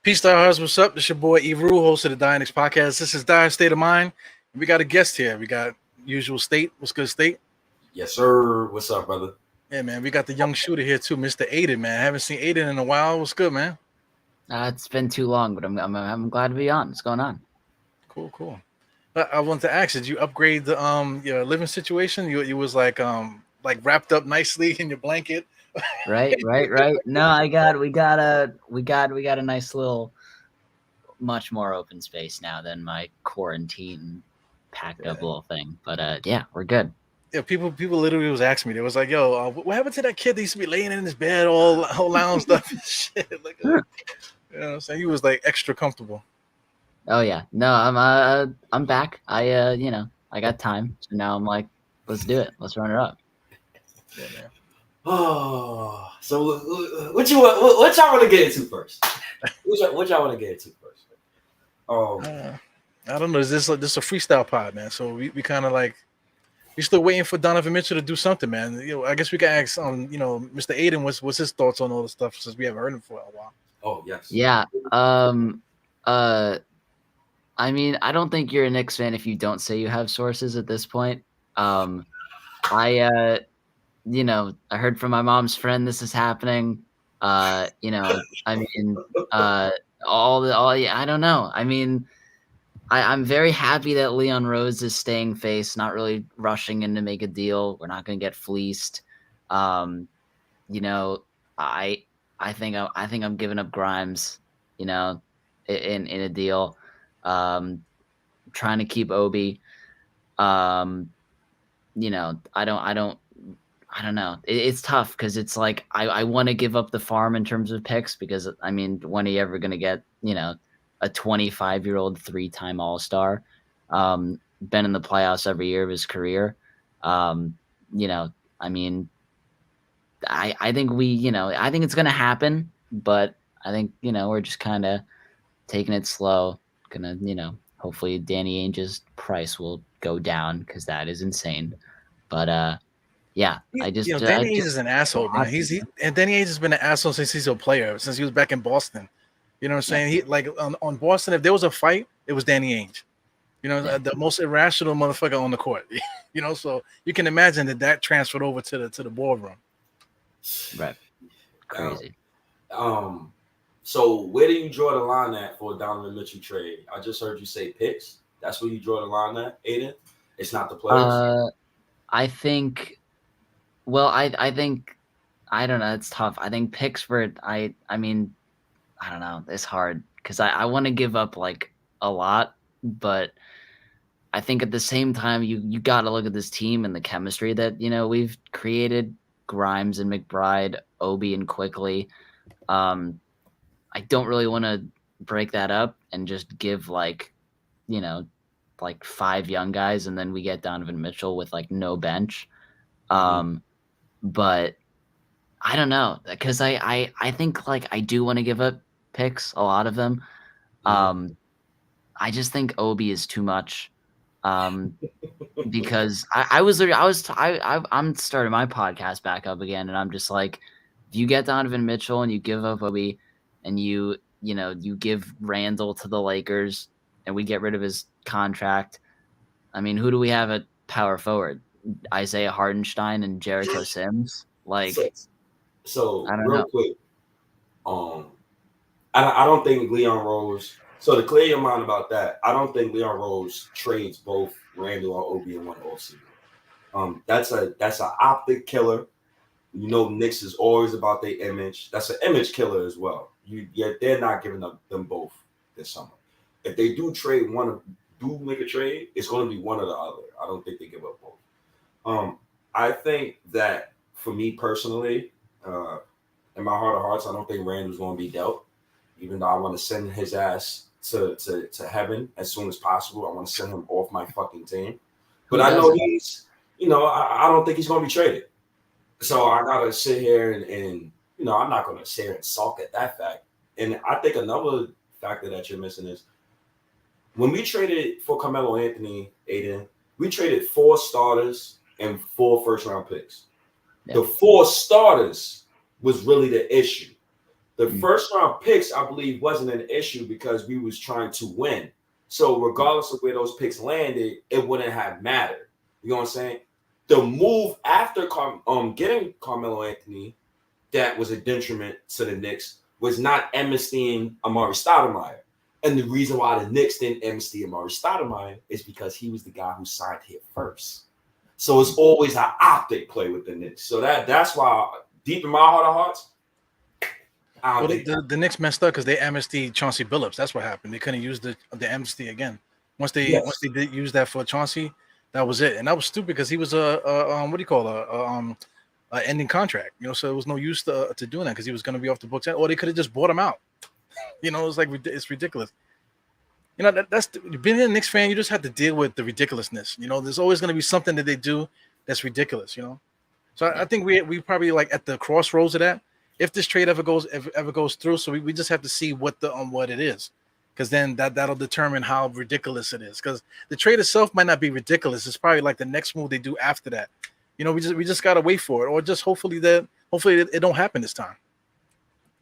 Peace, Diehards. What's up? This your boy Eve Rule, host of the Knicks podcast. This is Dire State of Mind. We got a guest here. We got usual State. What's good, State? Yes, sir. What's up, brother? Yeah, man. We got the young shooter here too, Mr. Aiden, man. I haven't seen Aiden in a while. What's good, man? It's been too long, but I'm glad to be on. What's going on? Cool. I wanted to ask, did you upgrade the your living situation? You was like wrapped up nicely in your blanket. Right. No, we got a nice little, much more open space now than my quarantine packed up little thing. But yeah, we're good. Yeah, people literally was asking me. They was like, "Yo, what happened to that kid that used to be laying in his bed all lounge stuff and shit?" Like, you know what I'm saying? He was like extra comfortable. Oh yeah, no, I'm back. I got time, so now I'm like, let's do it. Let's run it up. Yeah, man. Oh, so what y'all want to get into first? What y'all want to get into first? I don't know. Is this a freestyle pod, man? So we kind of like we still waiting for Donovan Mitchell to do something, man. I guess we can ask Mr. Aiden what's his thoughts on all the stuff since we haven't heard him for a while. Oh yes. Yeah. I mean, I don't think you're a Knicks fan if you don't say you have sources at this point. I heard from my mom's friend this is happening. I mean, I don't know. I mean, I'm very happy that Leon Rose is staying face, not really rushing in to make a deal. We're not going to get fleeced. I think I'm giving up Grimes, in a deal. Trying to keep Obi. I don't know. It's tough because it's like I want to give up the farm in terms of picks because, I mean, when are you ever going to get, a 25-year-old 3-time All-Star, been in the playoffs every year of his career? I mean, I think I think it's going to happen, but I think, we're just kind of taking it slow. Going to, hopefully Danny Ainge's price will go down because that is insane. But, yeah, Danny Ainge is an asshole, man. And Danny Ainge has been an asshole since he's a player, since he was back in Boston. You know what I'm saying? He like on Boston, if there was a fight, it was Danny Ainge. The most irrational motherfucker on the court. So you can imagine that transferred over to the boardroom. Right. Crazy. So where do you draw the line at for a Donovan Mitchell trade? I just heard you say picks. That's where you draw the line at, Aiden? It's not the players? I think. Well, I think, I don't know. It's tough. I think picks for I mean, I don't know. It's hard because I want to give up like a lot, but I think at the same time you got to look at this team and the chemistry that we've created. Grimes and McBride, Obi and Quickly. I don't really want to break that up and just give like 5 young guys and then we get Donovan Mitchell with like no bench. But I don't know because I think like I do want to give up picks, a lot of them. I just think Obi is too much. Because I'm starting my podcast back up again, and I'm just like, if you get Donovan Mitchell and you give up Obi, and you give Randle to the Lakers, and we get rid of his contract. I mean, who do we have at power forward? Isaiah Hardenstein and Jericho Sims. Like, so I don't real know. Quick, I don't think Leon Rose. So to clear your mind about that, I don't think Leon Rose trades both Randle and Obi in one offseason. That's an optic killer. Knicks is always about their image. That's an image killer as well. They're not giving up them both this summer. If they do make a trade, it's going to be one or the other. I don't think they give up both. I think that for me personally, in my heart of hearts, I don't think Randall's going to be dealt. Even though I want to send his ass to heaven as soon as possible. I want to send him off my fucking team. But I know he's, I don't think he's going to be traded. So I got to sit here and I'm not going to sit here and sulk at that fact. And I think another factor that you're missing is when we traded for Carmelo Anthony, Aiden, we traded 4 starters and 4 first-round picks. Yeah. The 4 starters was really the issue. The first-round picks, I believe, wasn't an issue because we was trying to win. So regardless of where those picks landed, it wouldn't have mattered. You know what I'm saying? The move after getting Carmelo Anthony that was a detriment to the Knicks was not amnestying Amari Stoudemire. And the reason why the Knicks didn't amnesty Amari Stoudemire is because he was the guy who signed here first. So it's always an optic play with the Knicks. So that's why, deep in my heart of hearts, well, the Knicks messed up because they amnestied Chauncey Billups. That's what happened. They couldn't use the amnesty again. Once they did use that for Chauncey, that was it. And that was stupid because he was a ending contract. So there was no use to doing that because he was going to be off the books. Or they could have just bought him out. It's like it's ridiculous. That's being a Knicks fan. You just have to deal with the ridiculousness. There's always going to be something that they do that's ridiculous. So I think we probably like at the crossroads of that. If this trade ever goes through, so we just have to see what it is, because then that'll determine how ridiculous it is. Because the trade itself might not be ridiculous. It's probably like the next move they do after that. We just gotta wait for it, or just hopefully it don't happen this time.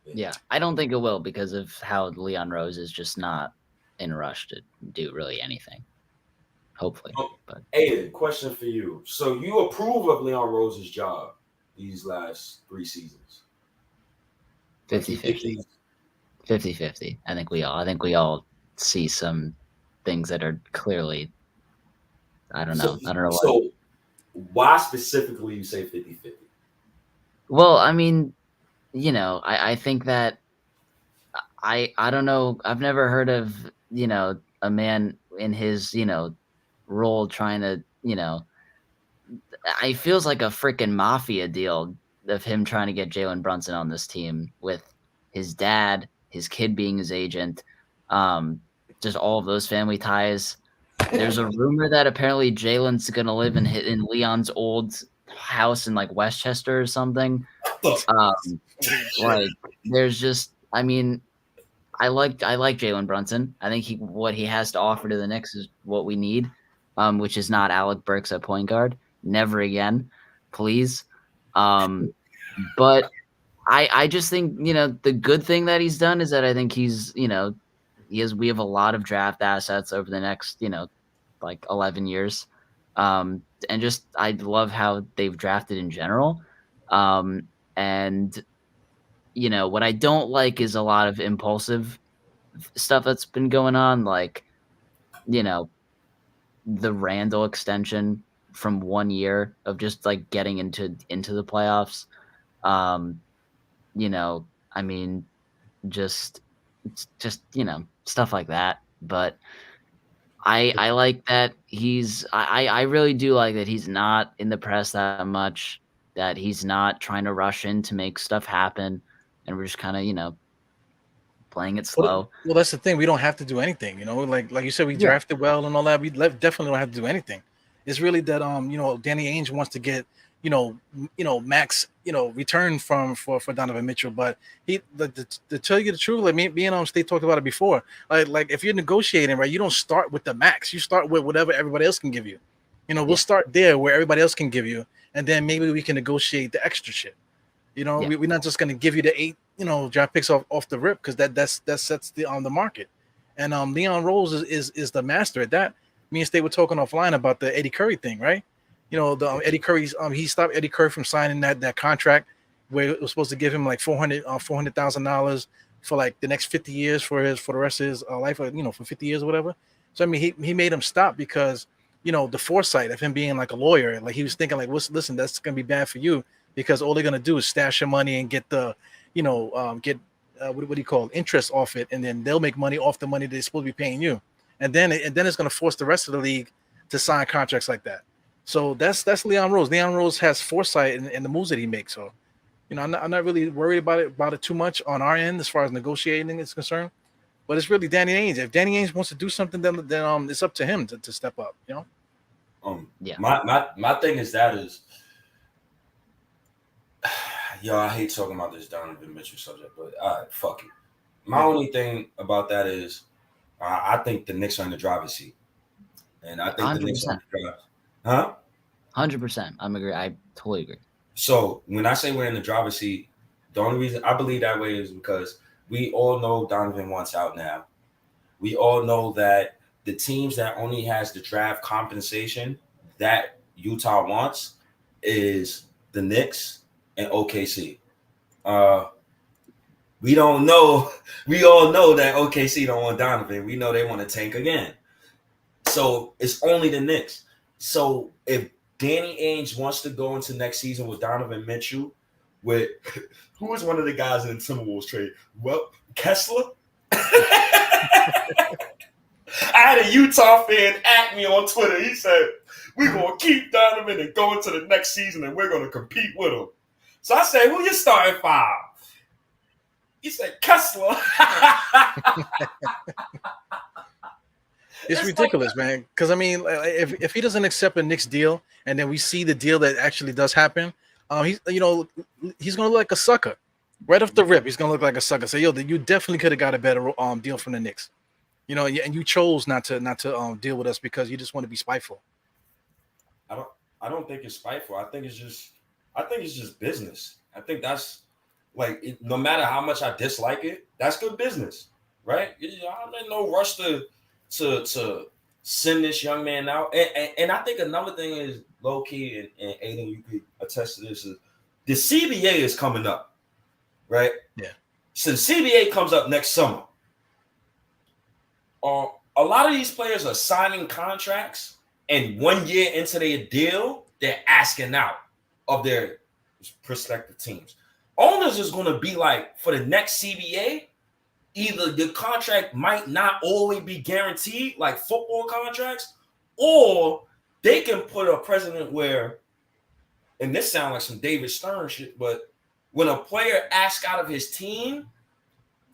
Yeah, I don't think it will because of how Leon Rose is just not in a rush to do really anything. Hopefully. But Aiden, question for you. So you approve of Leon Rose's job these last 3 seasons? 50-50. 50-50. I think we all see some things that are clearly, I don't know. So why specifically you say 50-50? Well, I mean, I think that I don't know. I've never heard of, a man in his, role trying to, it feels like a freaking mafia deal of him trying to get Jalen Brunson on this team with his dad, his kid being his agent, just all of those family ties. There's a rumor that apparently Jalen's going to live in Leon's old house in like Westchester or something. Like there's just, I mean, I like Jalen Brunson. I think what he has to offer to the Knicks is what we need, which is not Alec Burks at point guard. Never again, please. But I just think, the good thing that he's done is that I think he's, we have a lot of draft assets over the next, like 11 years. And just, I love how they've drafted in general. And, what I don't like is a lot of impulsive stuff that's been going on. Like, the Randle extension from 1 year of just like getting into the playoffs. I mean, just stuff like that. But I like that I really do like that he's not in the press that much, that he's not trying to rush in to make stuff happen. And we're just kind of, playing it slow. Well, that's the thing. We don't have to do anything, like you said, we drafted well and all that. We definitely don't have to do anything. It's really that, Danny Ainge wants to get, max, return for Donovan Mitchell. But to tell you the truth, like me and State talked about it before. Like if you're negotiating, right, you don't start with the max. You start with whatever everybody else can give you. We'll start there where everybody else can give you, and then maybe we can negotiate the extra shit. We're not just going to give you the 8, draft picks off the rip, because that sets the market. And Leon Rose is the master at that. Me and State were talking offline about the Eddie Curry thing, right? The Eddie Curry's he stopped Eddie Curry from signing that contract where it was supposed to give him like $400,000 for like the next 50 years for the rest of his life, for 50 years or whatever. So I mean, he made him stop because the foresight of him being like a lawyer, like he was thinking like, listen, that's gonna be bad for you, because all they're gonna do is stash your money and get the what do you call it, interest off it, and then they'll make money off the money they're supposed to be paying you, and then it's gonna force the rest of the league to sign contracts like that. So that's Leon Rose. Leon Rose has foresight in the moves that he makes. So, I'm not really worried about it too much on our end as far as negotiating is concerned. But it's really Danny Ainge. If Danny Ainge wants to do something, then it's up to him to step up. Yeah. My thing is Yo, I hate talking about this Donovan Mitchell subject, but all right, fuck it. My only thing about that is I think the Knicks are in the driver's seat. And I think the Knicks are in 100%. the driver's seat. Huh? 100%. I'm agree. I totally agree. So when I say we're in the driver's seat, the only reason I believe that way is because we all know Donovan wants out now. We all know that the teams that only has the draft compensation that Utah wants is the Knicks and OKC. We don't know. We all know that OKC don't want Donovan. We know they want to tank again. So it's only the Knicks. So if Danny Ainge wants to go into next season with Donovan Mitchell, with who was one of the guys in the Timberwolves trade? Well, Kessler. I had a Utah fan at me on Twitter. He said, we're going to keep Donovan and go into the next season and we're going to compete with him. So I said, who you starting five? He said, Kessler. It's ridiculous, man. Because I mean, if he doesn't accept a Knicks deal, and then we see the deal that actually does happen, he's gonna look like a sucker right off the rip. He's gonna look like a sucker. Say, yo, you definitely could have got a better deal from the Knicks, and you chose not to deal with us because you just want to be spiteful. I don't think it's spiteful. I think it's just business. I think that's like no matter how much I dislike it, that's good business, right? I'm in no rush to send this young man out. And I think another thing is low key, and Aiden, you could attest to this, is the CBA is coming up, right? Yeah. So the CBA comes up next summer. A lot of these players are signing contracts, and 1 year into their deal, they're asking out of their prospective teams. Owners is going to be like, for the next CBA, either the contract might not always be guaranteed, like football contracts, or they can put a precedent where, and this sounds like some David Stern shit, but when a player asks out of his team,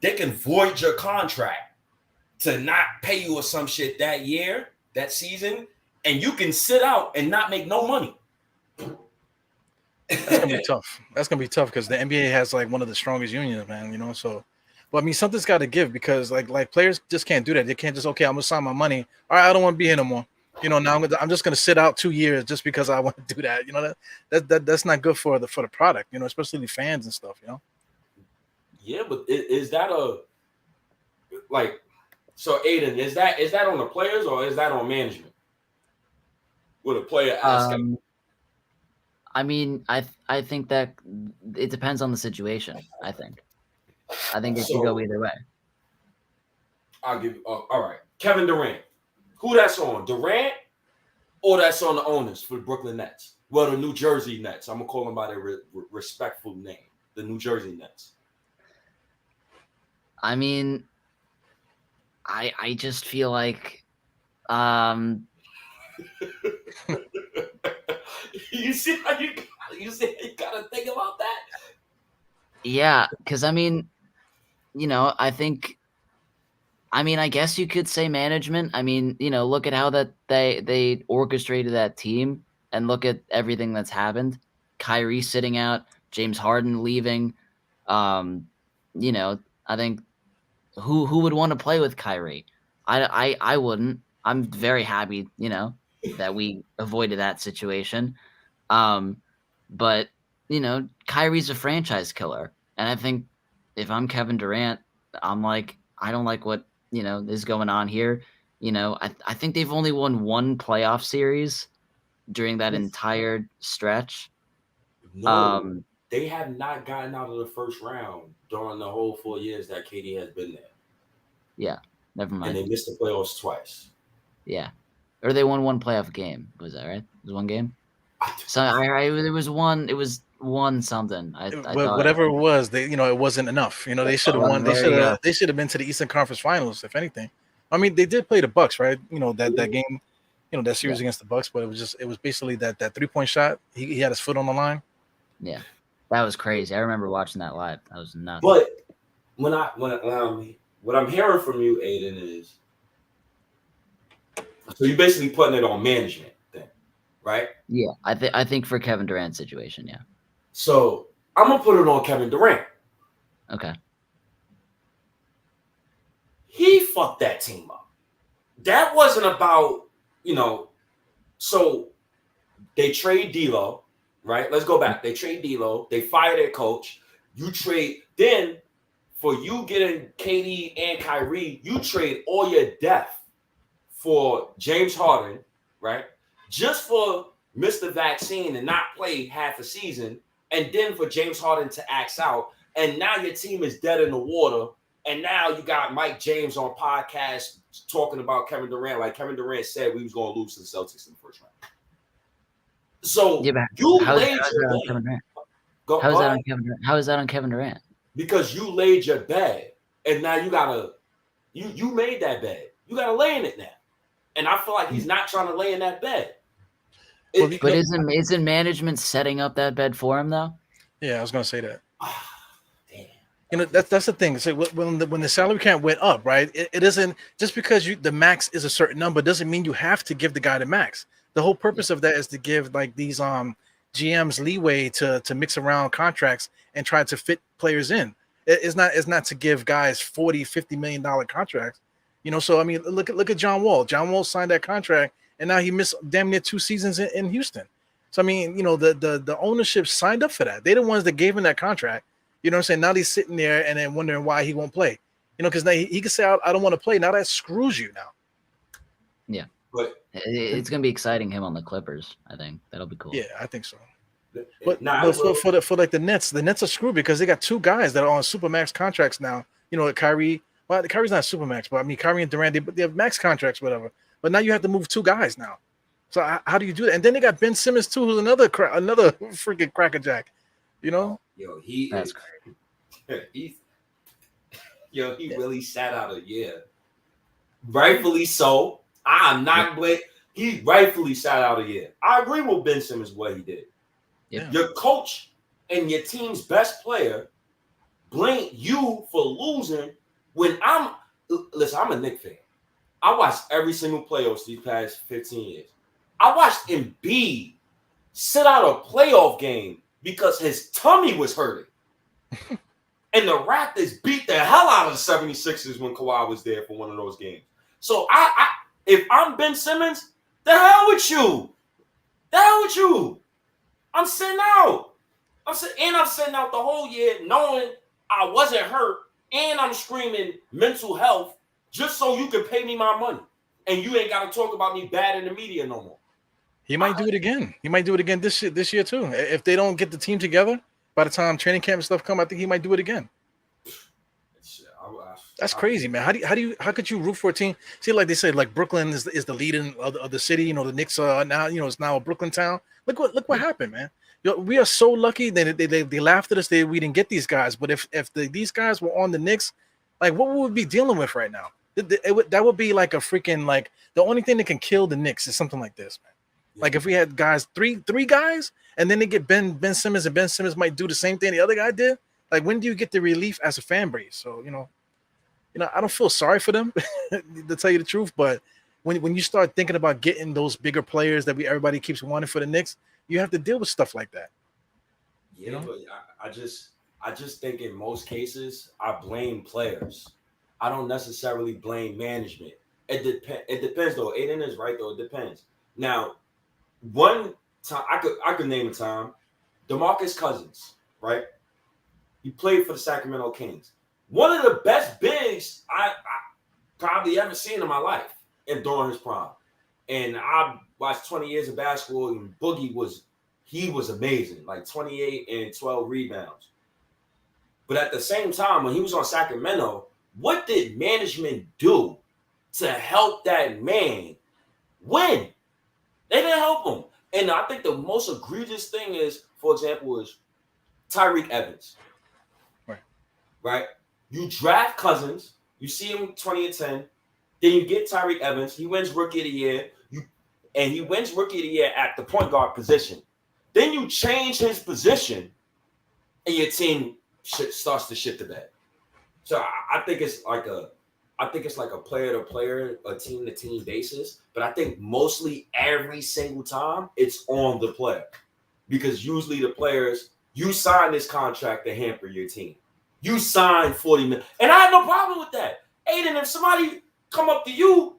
they can void your contract to not pay you or some shit that year, that season, and you can sit out and not make no money. That's gonna be tough. That's gonna be tough because the NBA has like one of the strongest unions, man. So, but I mean, something's got to give because like players just can't do that. They can't just I'm gonna sign my money. All right, I don't want to be here no more. Now I'm just gonna sit out 2 years just because I want to do that. That's not good for the product. Especially the fans and stuff. Yeah, but is that so Aiden? Is that on the players or is that on management? With a player asking. I mean, I think that it depends on the situation. I think it could go either way. I'll give you. All right, Kevin Durant. Who that's on? Durant, or that's on the owners for the Brooklyn Nets? Well, the New Jersey Nets. I'm gonna call them by their respectful name. The New Jersey Nets. I mean, I just feel like, You see how you gotta think about that? Yeah, because I mean, I guess you could say management. I mean, look at how that they orchestrated that team and look at everything that's happened. Kyrie sitting out, James Harden leaving. I think who would want to play with Kyrie? I wouldn't. I'm very happy, that we avoided that situation. But Kyrie's a franchise killer. And I think if I'm Kevin Durant, I'm like, I don't like what, is going on here. I think they've only won one playoff series during that entire stretch. No, they have not gotten out of the first round during the whole 4 years that KD has been there. Yeah, never mind. And they missed the playoffs twice. Yeah. Or they won one playoff game. Was that right? It was one game? So it was one. It was one something. I whatever it was, it wasn't enough. They should have won. They should have been to the Eastern Conference Finals, if anything. I mean, they did play the Bucks, right? That game, that series against the Bucks, but it was basically that 3-point shot. He had his foot on the line. Yeah, that was crazy. I remember watching that live. That was nuts. But what I'm hearing from you, Aiden, is so you're basically putting it on management then, right? Yeah, I think for Kevin Durant's situation, yeah. So I'm gonna put it on Kevin Durant. Okay. He fucked that team up. That wasn't about, so they trade D'Lo, right? Let's go back. They trade D'Lo. They fire their coach. You trade, then for you getting KD and Kyrie, you trade all your depth for James Harden, right? Just for Mr. Vaccine and not play half a season, and then for James Harden to axe out. And now your team is dead in the water. And now you got Mike James on podcast talking about Kevin Durant. Like Kevin Durant said, we was going to lose to the Celtics in the first round. So you laid your bed. How is that on Kevin Durant? Because you laid your bed, and now you gotta you made that bed. You gotta lay in it now. And I feel like he's not trying to lay in that bed. But isn't management setting up that bed for him though? Yeah, I was gonna say that. Damn. That's the thing. So when the salary cap went up, right? It isn't just because the max is a certain number doesn't mean you have to give the guy the max. The whole purpose of that is to give like these GMs leeway to mix around contracts and try to fit players in. It's not to give guys $40-50 million contracts. So I mean, look at John Wall. John Wall signed that contract, and now he missed damn near 2 seasons in Houston. So I mean, the ownership signed up for that. They're the ones that gave him that contract. You know what I'm saying? Now he's sitting there and then wondering why he won't play. Because now he can say, I don't want to play. Now that screws you now. Yeah. But it's going to be exciting him on the Clippers. I think that'll be cool. Yeah, I think so. But for the Nets are screwed because they got 2 guys that are on supermax contracts now. Kyrie. Well, Kyrie's not supermax, but I mean Kyrie and Durant, they have max contracts, whatever. But now you have to move 2 guys now. So how do you do that? And then they got Ben Simmons too, who's another freaking crackerjack. Yo, that's crazy. He really sat out a year. Rightfully so. I'm not blaming. He rightfully sat out a year. I agree with Ben Simmons what he did. Yeah. Your coach and your team's best player blame you for losing when I'm a Knicks fan. I watched every single playoffs these past 15 years. I watched Embiid sit out a playoff game because his tummy was hurting. And the Raptors beat the hell out of the 76ers when Kawhi was there for one of those games. So if I'm Ben Simmons, the hell with you. The hell with you. I'm sitting out. I'm sitting out the whole year knowing I wasn't hurt, and I'm screaming mental health just so you can pay me my money. And you ain't got to talk about me bad in the media no more. He might do it again. He might do it again this year too. If they don't get the team together by the time training camp and stuff come, I think he might do it again. That's crazy, man. How could you root for a team? See, like they say, like Brooklyn is the leader of the city. The Knicks are now, it's now a Brooklyn town. Look what happened, man. We are so lucky that they laughed at us. We didn't get these guys. But if these guys were on the Knicks, like what would we be dealing with right now? That would be like a freaking like the only thing that can kill the Knicks is something like this, man. Like if we had guys, three guys, and then they get Ben Simmons, and Ben Simmons might do the same thing the other guy did. Like when do you get the relief as a fan base? So I don't feel sorry for them to tell you the truth, but when you start thinking about getting those bigger players that everybody keeps wanting for the Knicks, you have to deal with stuff like that. Yeah, but I just think in most cases I blame players. I don't necessarily blame management. It depends though. Aiden is right though. It depends. Now, one time I could name a time. DeMarcus Cousins, right? He played for the Sacramento Kings. One of the best bigs I probably ever seen in my life and during his prime. And I watched 20 years of basketball, and Boogie was amazing, like 28 and 12 rebounds. But at the same time, when he was on Sacramento, what did management do to help that man win? They didn't help him. And I think the most egregious thing is, for example, is Tyreke Evans. Right? You draft Cousins, you see him 2010, then you get Tyreke Evans, he wins Rookie of the Year, and he wins Rookie of the Year at the point guard position. Then you change his position, and your team starts to shit the bed. So I think it's like a player to player, a team to team basis. But I think mostly every single time it's on the player, because usually the players You signed this contract to hamper your team. You signed $40 million. And I have no problem with that. Aiden, if somebody come up to you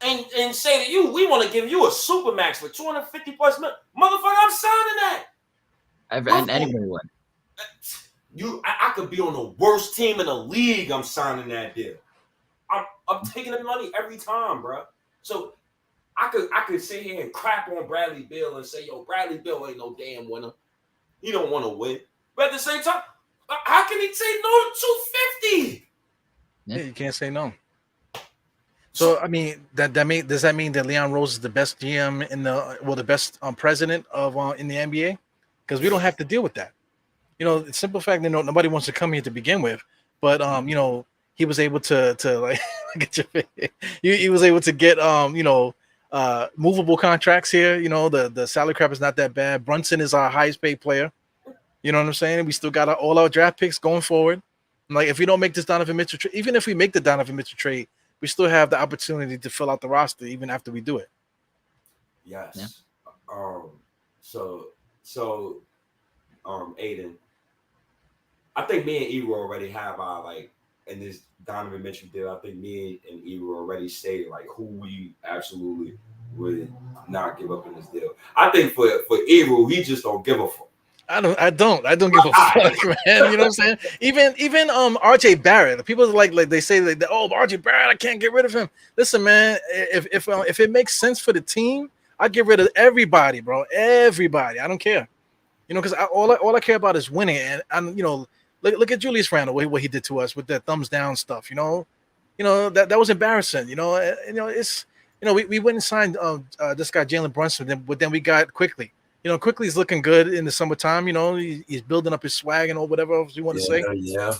and say to you, we want to give you a super max for 250 plus million, motherfucker, I'm signing that. And anybody would. I could be on the worst team in the league. I'm signing that deal. I'm taking the money every time, bro. So I could sit here and crap on Bradley Beal and say, yo, Bradley Beal ain't no damn winner. He don't want to win. But at the same time, how can he say no to 250? Yeah, you can't say no. So I mean, does that mean that Leon Rose is the best GM the best president of in the NBA? Because we don't have to deal with that. You know, the simple fact that nobody wants to come here to begin with, but you know, he was able to like he was able to get movable contracts here. You know, the salary cap is not that bad. Brunson is our highest paid player. You know what I'm saying? We still got all our draft picks going forward. Like, if we don't make this Donovan Mitchell trade, even if we make the Donovan Mitchell trade, we still have the opportunity to fill out the roster even after we do it. Yes. Yeah. Aiden, I think me and Ebro already have our in this Donovan Mitchell deal. I think me and Ebro already stated who we absolutely would not give up in this deal. I think for Ebro, he just don't give a fuck. I don't give a fuck, man. You know what I'm saying? Even RJ Barrett. People like they say that RJ Barrett, I can't get rid of him. Listen, man, if it makes sense for the team, I get rid of everybody, bro. Everybody. I don't care. You know, because all I care about is winning. And I'm, you know, look at Julius Randle, what he did to us with that thumbs down stuff. You know that was embarrassing. It's we went and signed this guy Jalen Brunson, but then we got Quickly. You know, Quickly is looking good in the summertime. You know, he's building up his swag and all whatever else you want to say. Yeah.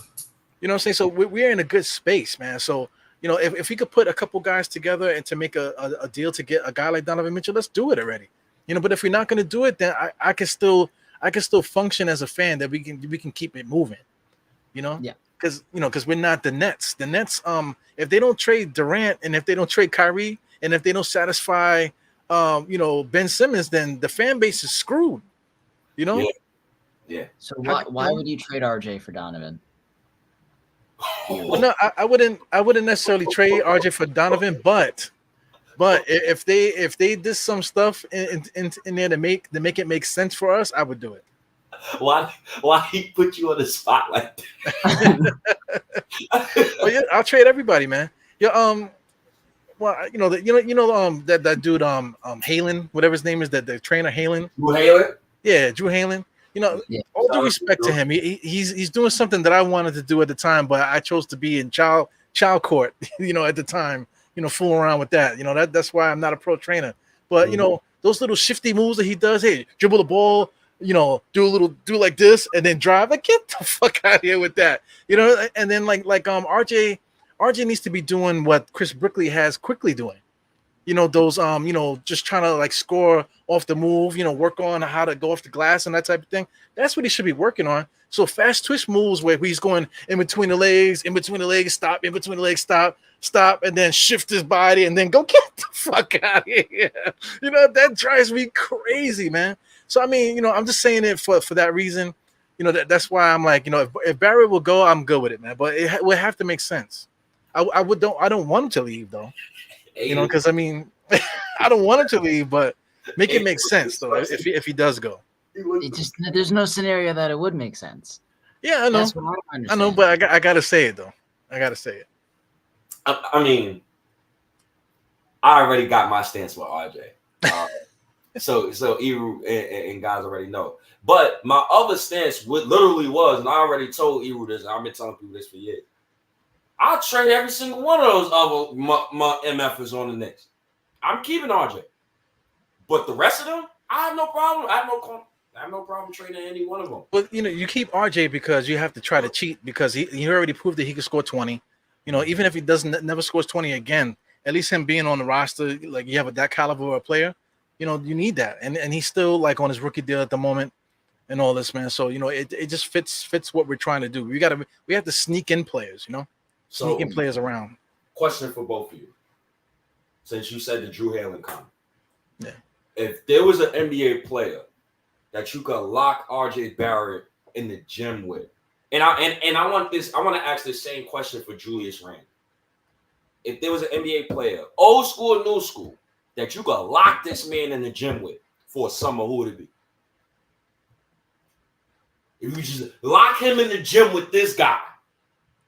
You know what I'm saying? So we're in a good space, man. So, you know, if we could put a couple guys together and to make a deal to get a guy like Donovan Mitchell, let's do it already. You know, but if we're not going to do it, then I can still function as a fan that we can keep it moving. You know? Yeah. Because we're not the Nets. The Nets, if they don't trade Durant and if they don't trade Kyrie and if they don't satisfy Ben Simmons, then the fan base is screwed. You know? Yeah. So why would you trade RJ for Donovan? Well, no, I wouldn't necessarily trade RJ for Donovan, but if they did some stuff in there to make it make sense for us, I would do it. Why he put you on the spot like that? Well, yeah, I'll trade everybody, man. Yeah, well, that dude, Halen, whatever his name is, the trainer Halen. Drew Halen? Yeah, Drew Halen. You know, all due respect to him, he's doing something that I wanted to do at the time, but I chose to be in child court, at the time, fooling around with that. That's why I'm not a pro trainer. But those little shifty moves that he does, hey, dribble the ball, do like this and then drive. Like, get the fuck out of here with that. And then RJ needs to be doing what Chris Brickley has Quickly doing. Those just trying to score off the move, work on how to go off the glass and that type of thing. That's what he should be working on. So fast twitch moves where he's going in between the legs, stop, in between the legs, stop, and then shift his body and then go get the fuck out of here. That drives me crazy, man. So I mean, I'm just saying it for that reason. That's why I'm like, if Barrett will go, I'm good with it, man. But it would have to make sense. I don't want him to leave though. Because I mean, I don't want him to leave, but make it make sense though. If he does go, there's no scenario that it would make sense. Yeah, I know. That's what I know, but I gotta say it though. I gotta say it. I mean, I already got my stance with RJ. So Eru and guys already know. But my other stance literally was, and I already told Eru this. I've been telling people this for years. I'll trade every single one of those other my MFers on the Knicks. I'm keeping RJ. But the rest of them, I have no problem. I have no problem trading any one of them. But you keep RJ because you have to try to cheat because he already proved that he can score 20. Even if he never scores 20 again, at least him being on the roster, like you have that caliber of a player, you need that. And he's still on his rookie deal at the moment and all this, man. So it just fits what we're trying to do. We have to sneak in players, sneaking players around. Question for both of you. Since you said the Drew Halen comment. Yeah. If there was an NBA player that you could lock RJ Barrett in the gym with. And I want to ask the same question for Julius Randle. If there was an NBA player, old school or new school, that you could lock this man in the gym with for a summer, who would it be? If you just lock him in the gym with this guy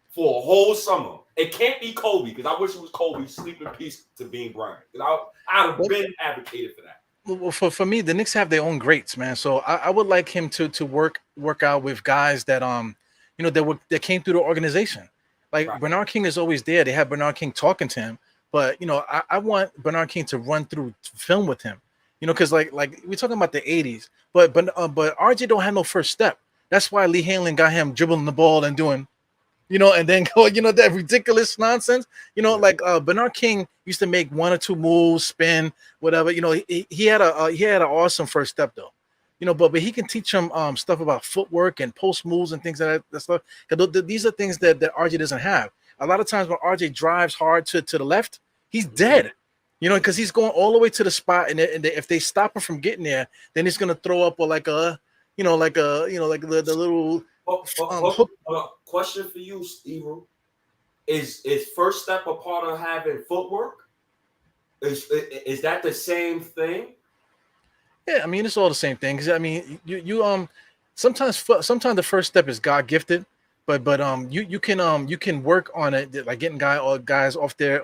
for a whole summer, it can't be Kobe, because I wish it was Kobe. Sleep in peace to Bean Bryant. I'd have been advocated for that. Well, for me, the Knicks have their own greats, man. So I would like him to work out with guys that that came through the organization. Like Right. Bernard King is always there. They have Bernard King talking to him, but I want Bernard King to run through film with him. Because like we're talking about the '80s, but RJ don't have no first step. That's why Lee Hanlon got him dribbling the ball and doing, and then go, that ridiculous nonsense. Like Bernard King used to make one or two moves, spin, whatever. He had an awesome first step though. But he can teach him stuff about footwork and post moves and things like that stuff. These are things that RJ doesn't have. A lot of times when RJ drives hard to the left, he's dead. Because he's going all the way to the spot, and if they stop him from getting there, then he's gonna throw up like the little. Question for you, Steve. Is first step a part of having footwork? Is that the same thing? Yeah, I mean it's all the same thing. Because I mean, you sometimes the first step is God gifted, but you can work on it, like getting guys off their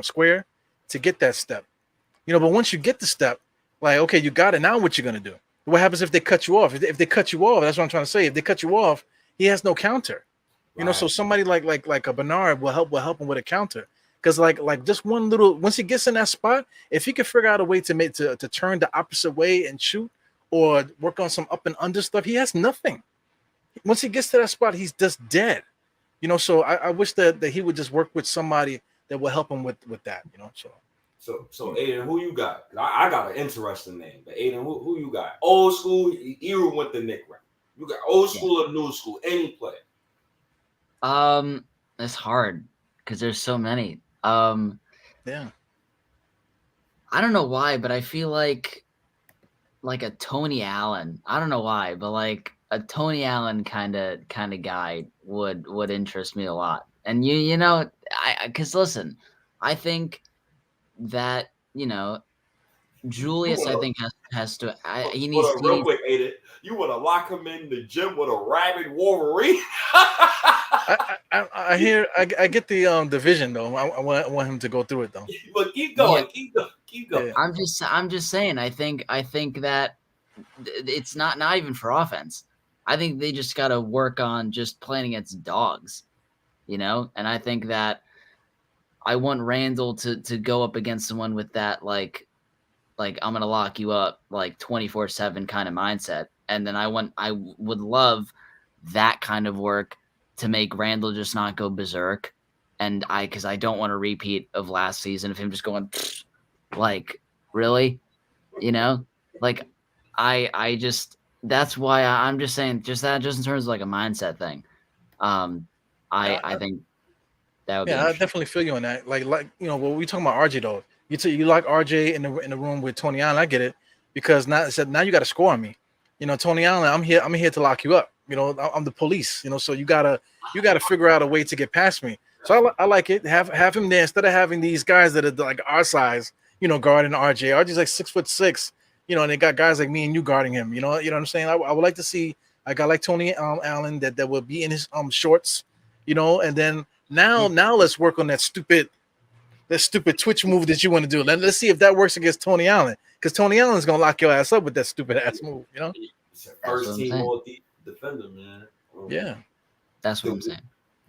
square to get that step. But once you get the step, like okay, you got it. Now what you gonna do? What happens if they cut you off? If they cut you off, that's what I'm trying to say. If they cut you off, he has no counter. Right. So somebody like a Bernard will help him with a counter. Because like just one little, once he gets in that spot, if he can figure out a way to turn the opposite way and shoot, or work on some up and under stuff, he has nothing. Once he gets to that spot, he's just dead. So I wish that he would just work with somebody that will help him with that. So Aiden, who you got? I got an interesting name, but Aiden, who you got? Old school, even with the Knick right? You got old school or new school? Any player? It's hard because there's so many. Yeah. I don't know why, but I feel like a Tony Allen. I don't know why, but like a Tony Allen kind of guy would interest me a lot. And because listen, I think that Julius, I think has to. He needs. Real quick, Aiden, you want to lock him in the gym with a rabid Wolverine? I get the vision though. I want him to go through it though. But keep going, yeah. keep going. Yeah. I'm just saying. I think that it's not even for offense. I think they just got to work on just playing against dogs, And I think that I want Randle to go up against someone with that like I'm gonna lock you up like 24/7 kind of mindset, and then I would love that kind of work to make Randle just not go berserk, and because I don't want a repeat of last season of him just going like really, like I just that's why I'm just saying just in terms of like a mindset thing. I think that would be. Yeah, I definitely feel you on that. Like when we talking about RJ though, you like RJ in the room with Tony Allen. I get it, because now you got to score on me. Tony Allen, I'm here to lock you up. I'm the police. So you gotta figure out a way to get past me. So I like it. Have him there instead of having these guys that are like our size. Guarding RJ. RJ's like 6'6". And they got guys like me and you guarding him. You know what I'm saying? I would like to see a guy like Tony Allen that will be in his shorts. And then now let's work on that stupid twitch move that you want to do. Let's see if that works against Tony Allen, because Tony Allen's gonna lock your ass up with that stupid ass move. It's a first team all defender, man. Yeah, that's what I'm saying.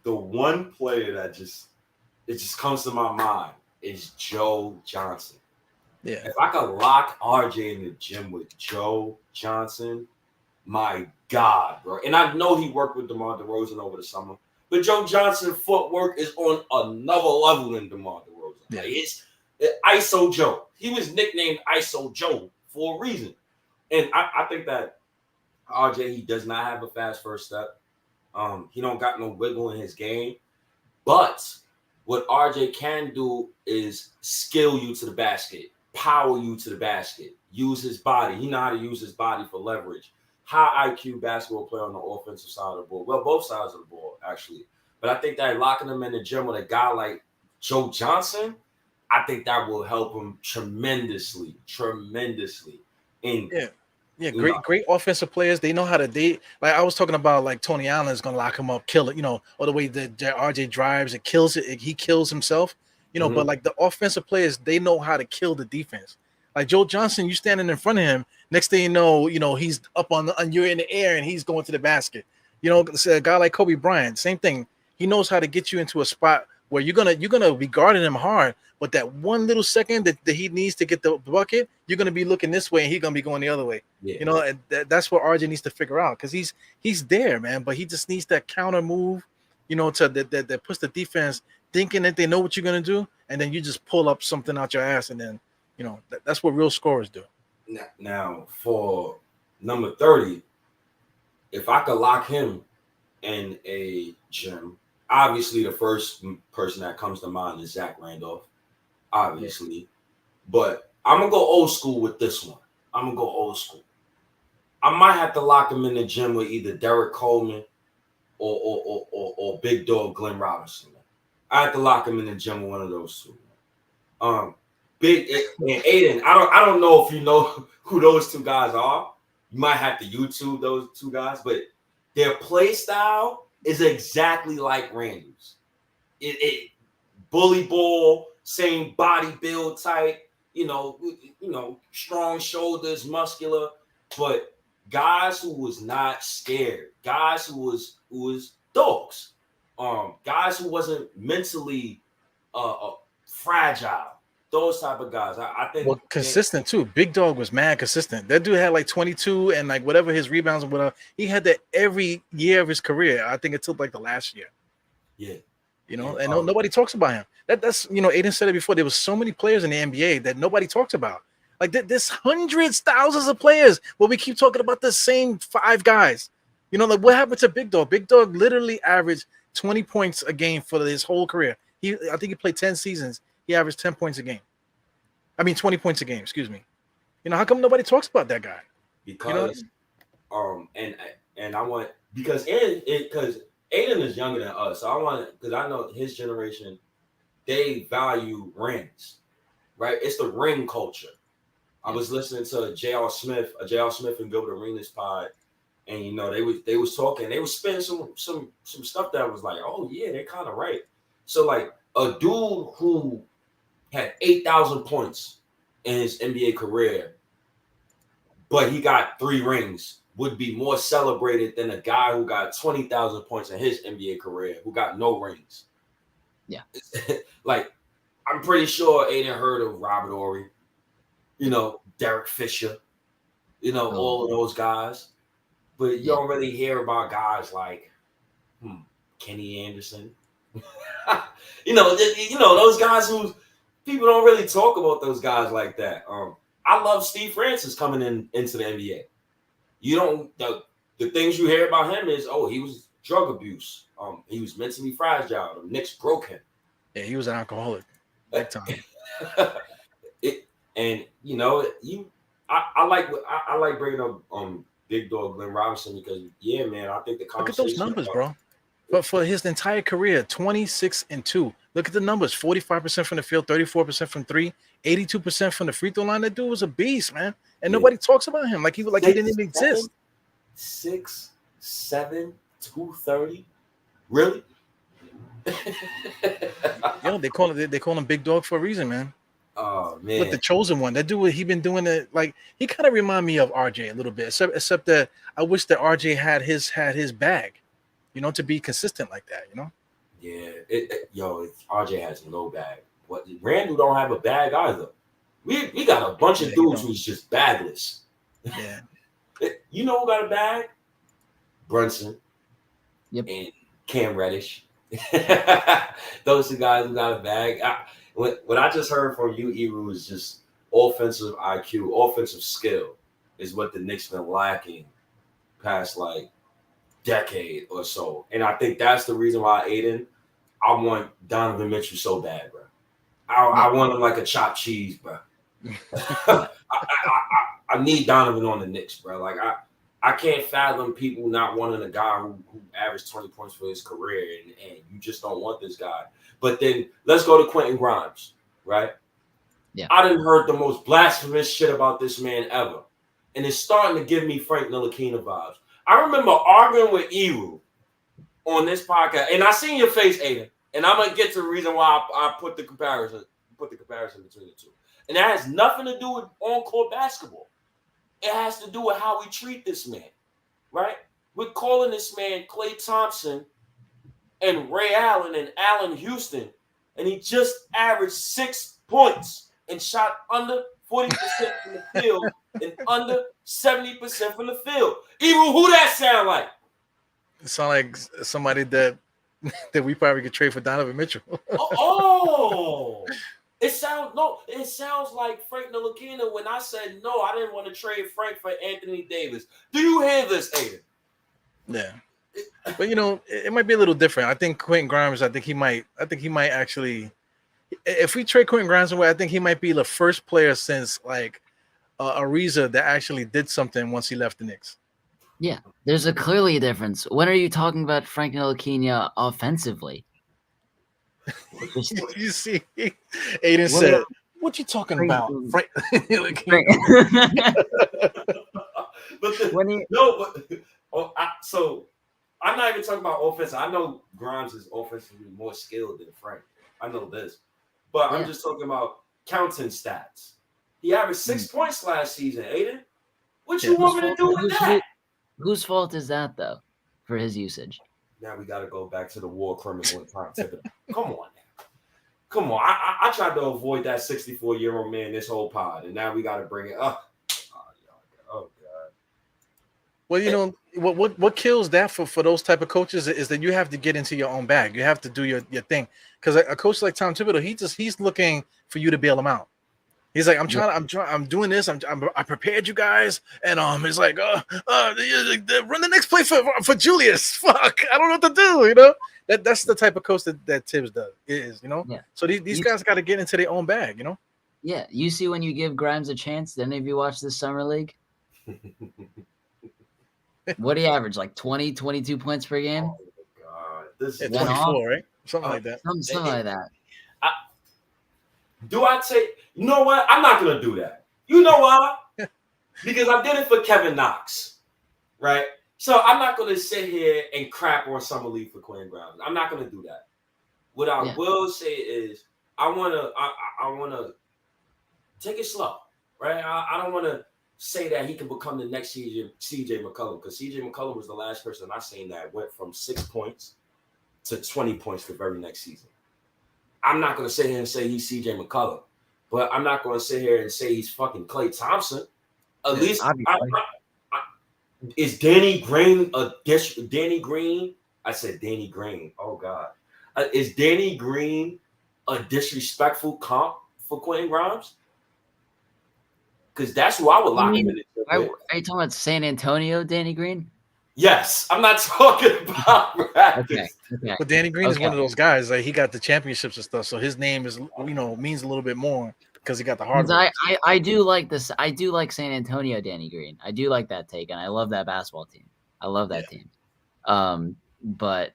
The one player that just comes to my mind is Joe Johnson. Yeah. If I could lock RJ in the gym with Joe Johnson, my God, bro. And I know he worked with DeMar DeRozan over the summer, but Joe Johnson's footwork is on another level than DeMar DeRozan. Yeah. Like, it's ISO Joe. He was nicknamed ISO Joe for a reason. And I think that RJ, he does not have a fast first step. He don't got no wiggle in his game. But what RJ can do is skill you to the basket, power you to the basket, use his body. He know how to use his body for leverage. high IQ basketball player on the offensive side of the ball. Well, both sides of the ball, actually. But I think that locking him in the gym with a guy like Joe Johnson, I think that will help him tremendously. And Yeah, great offensive players. They know how to date. Like I was talking about, like Tony Allen is gonna lock him up, kill it, or the way that RJ drives, it kills it. He kills himself, But like the offensive players, they know how to kill the defense. Like Joe Johnson, you standing in front of him. Next thing you know, he's up and you're in the air and he's going to the basket. A guy like Kobe Bryant, same thing. He knows how to get you into a spot where you're gonna be guarding him hard, but that one little second that he needs to get the bucket, you're gonna be looking this way and he's gonna be going the other way. Yeah. And that's what RJ needs to figure out, because he's there, man, but he just needs that counter move, that puts the defense thinking that they know what you're gonna do, and then you just pull up something out your ass, and then that's what real scorers do. Now for number 30, if I could lock him in a gym, obviously the first person that comes to mind is Zach Randolph, obviously. But I'm gonna go old school with this one. I might have to lock him in the gym with either Derek Coleman or Big Dog Glenn Robinson. I have to lock him in the gym with one of those two. Big and Aiden, I don't know if you know who those two guys are. You might have to YouTube those two guys, but their play style is exactly like Randall's. It bully ball, same body build type, strong shoulders, muscular, but guys who was not scared, guys who was dogs, guys who wasn't mentally fragile. Those type of guys, I think. Well, consistent too. Big Dog was mad consistent. That dude had like 22 and like whatever his rebounds and whatever. He had that every year of his career. I think it took like the last year. Yeah. And nobody talks about him. That's Aiden said it before. There was so many players in the NBA that nobody talks about. Like there's hundreds, thousands of players, but we keep talking about the same 5 guys. Like what happened to Big Dog? Big Dog literally averaged 20 points a game for his whole career. I think he played 10 seasons. He averaged 10 points a game. 20 points a game, excuse me. How come nobody talks about that guy? Because and I want, because Aiden is younger than us. So because I know his generation, they value rings, right? It's the ring culture. I was listening to J.R. Smith and Gilbert Arenas pod, and they was talking, they was spinning some stuff that was like, oh yeah, they're kind of right. So like a dude who had 8,000 points in his NBA career, but he got 3 rings, would be more celebrated than a guy who got 20,000 points in his NBA career who got no rings. Yeah. Like, I'm pretty sure Aiden heard of Robert Horry, Derek Fisher, all of those guys. But you don't really hear about guys like Kenny Anderson. Those guys who people don't really talk about, those guys like that. I love Steve Francis coming into the NBA. The things you hear about him is, he was drug abuse. He was mentally fragile. The Knicks broke him. Yeah, he was an alcoholic. Big time. I like bringing up Big Dog Glenn Robinson because man, I think the conversation. Look at those numbers, bro. But for his entire career, 26-2. Look at the numbers: 45% from the field, 34% from 3, 82% from the free throw line. That dude was a beast, man. And nobody talks about him. He didn't even exist. 6'7", 230. Really? They call him Big Dog for a reason, man. Oh man. Look, the chosen one. That dude, he been doing it. Like, he kind of remind me of RJ a little bit, except that I wish that RJ had his bag, to be consistent like that, Yeah, RJ has no bag. What, Randall don't have a bag either. We got a bunch of dudes who's just bagless. Yeah. You know who got a bag? Brunson. Yep. And Cam Reddish. Those 2 guys who got a bag. What I just heard from you, Eru, is just offensive IQ, offensive skill is what the Knicks been lacking past like decade or so. And I think that's the reason why, Aiden, I want Donovan Mitchell so bad, bro. I want him like a chopped cheese, bro. I need Donovan on the Knicks, bro. Like I can't fathom people not wanting a guy who averaged 20 points for his career, and you just don't want this guy. But then let's go to Quentin Grimes, right? Yeah. I done heard the most blasphemous shit about this man ever. And it's starting to give me Frank Ntilikina vibes. I remember arguing with Eru on this podcast, and I seen your face, Aiden, and I'm gonna get to the reason why I put the comparison between the two. And that has nothing to do with on-court basketball. It has to do with how we treat this man, right? We're calling this man Klay Thompson and Ray Allen and Allen Houston, and he just averaged 6 points and shot under 40% from the field and under 70% from the field. Even who that sound like? It sound like somebody that we probably could trade for Donovan Mitchell. It sounds like Frank Ntilikina when I said no, I didn't want to trade Frank for Anthony Davis. Do you hear this, Aiden? Yeah. But it might be a little different. I think Quentin Grimes, I think he might actually, if we trade Quentin Grimes away, I think he might be the first player since like Ariza that actually did something once he left the Knicks. Yeah, there's clearly a difference. When are you talking about Frank Ntilikina offensively? You see, Aiden said, "What you talking about, Frank?" So I'm not even talking about offense. I know Grimes is offensively more skilled than Frank. I know this, but I'm just talking about counting stats. He averaged 6 points last season. Aiden, what you want me to do with that? Whose fault is that though for his usage? Now we got to go back to the war criminal time. Come on now. Come on. I tried to avoid that 64-year-old man this whole pod, and now we got to bring it up. Oh, God. Well, what kills that for those type of coaches is that you have to get into your own bag. You have to do your thing. Because a coach like Tom Thibodeau, he's looking for you to bail him out. He's like, I'm doing this. I prepared you guys, and it's like, run the next play for Julius. Fuck, I don't know what to do. That's the type of coach that Tibbs is. Yeah. So these guys got to get into their own bag. Yeah, you see when you give Grimes a chance. Did any of you watch the summer league? What do you average? Like 20, 22 points per game? Oh my God, this is 24, right? Something like that. Something like that. Do I take? You know what? I'm not gonna do that. You know why? Because I did it for Kevin Knox, right? So I'm not gonna sit here and crap on summer league for Quentin Grimes. I'm not gonna do that. What I will say is, I wanna take it slow, right? I don't wanna say that he can become the next CJ McCollum, because CJ McCollum was the last person I seen that went from 6 points to 20 points the very next season. I'm not going to sit here and say he's CJ McCollum, but I'm not going to sit here and say he's fucking Klay Thompson. At least is Danny Green Danny Green? I said Danny Green. Oh God, is Danny Green a disrespectful comp for Quentin Grimes? Because that's who I would lock him in. Are you talking about San Antonio, Danny Green? Yes, I'm not talking about Raptors. Okay. But Danny Green is one of those guys. Like, he got the championships and stuff, so his name is means a little bit more because he got the hard work. I do like this. I do like San Antonio, Danny Green. I do like that take, and I love that basketball team. I love that team. But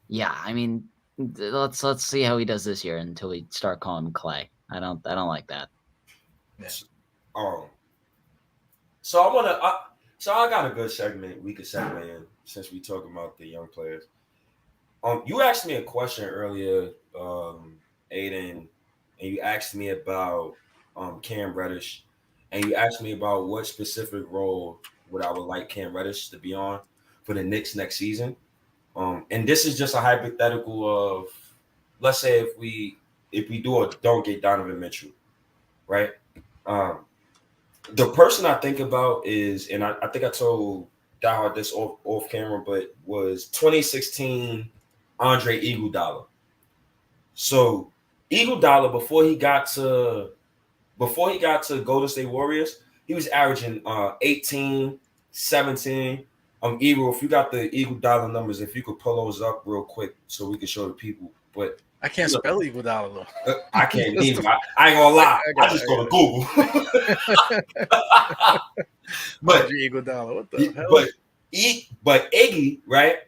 yeah, I mean, let's see how he does this year until we start calling him Clay. I don't like that. Yeah. So I got a good segment we could segue in since we talking about the young players. You asked me a question earlier, Aiden, and you asked me about Cam Reddish, and you asked me about what specific role would I would like Cam Reddish to be on for the Knicks next season. And this is just a hypothetical of, let's say if we do or don't get Donovan Mitchell, right? The person I think about is, and I think I told Diehard this off camera, but was 2016 Andre Iguodala. So Iguodala, before he got to Golden State Warriors, he was averaging 18, 17. Eagle, if you got the Iguodala numbers, if you could pull those up real quick so we can show the people. But I can't spell Iguodala though. I can't either. I ain't gonna lie. I just go to Google. But Iguodala, what the hell? But Iggy, right?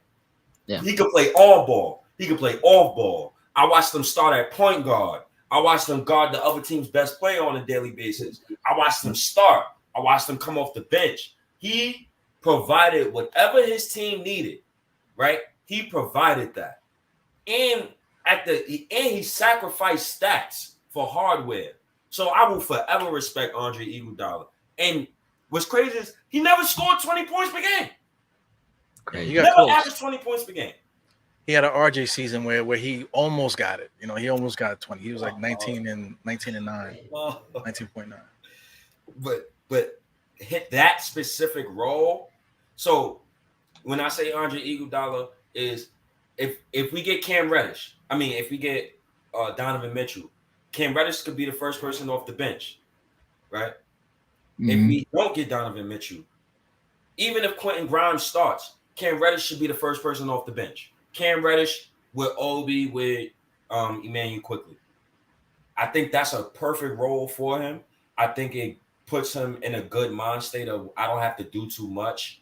Yeah. He could play all ball. He could play off ball. I watched him start at point guard. I watched him guard the other team's best player on a daily basis. I watched him start. I watched him come off the bench. He provided whatever his team needed, right? He provided that. And he sacrificed stats for hardware. So I will forever respect Andre Iguodala. And what's crazy is he never scored 20 points per game. He never close. averaged 20 points per game. He had an RJ season where he almost got it. He almost got 20. He was like 19 and 9, 19.9. But hit that specific role. So when I say Andre Iguodala is if we get if we get Donovan Mitchell, Cam Reddish could be the first person off the bench, right? Mm-hmm. If we don't get Donovan Mitchell, even if Quentin Grimes starts, Cam Reddish should be the first person off the bench. Cam Reddish with Obi, with Emmanuel quickly. I think that's a perfect role for him. I think it puts him in a good mind state of I don't have to do too much.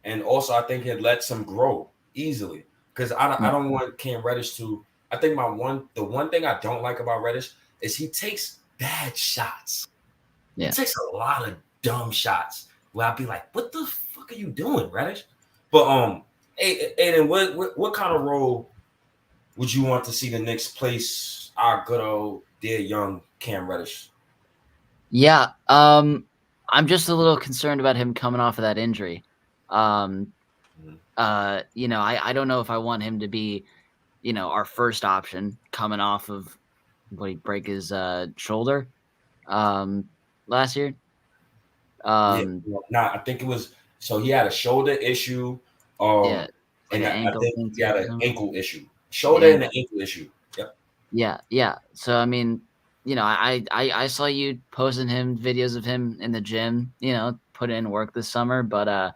And also I think it lets him grow easily. Because I don't want Cam Reddish to. I think the one thing I don't like about Reddish is he takes bad shots. Yeah. He takes a lot of dumb shots where I'd be like, what the fuck are you doing, Reddish? But Aiden, what kind of role would you want to see the Knicks place our good old dear young Cam Reddish? Yeah, I'm just a little concerned about him coming off of that injury. I don't know if I want him to be, our first option coming off of he break his shoulder last year. I think it was he had a shoulder issue. And I think he had an ankle issue. Shoulder and an ankle issue. Yep. Yeah. So I mean, I saw you posting him videos of him in the gym, put in work this summer, but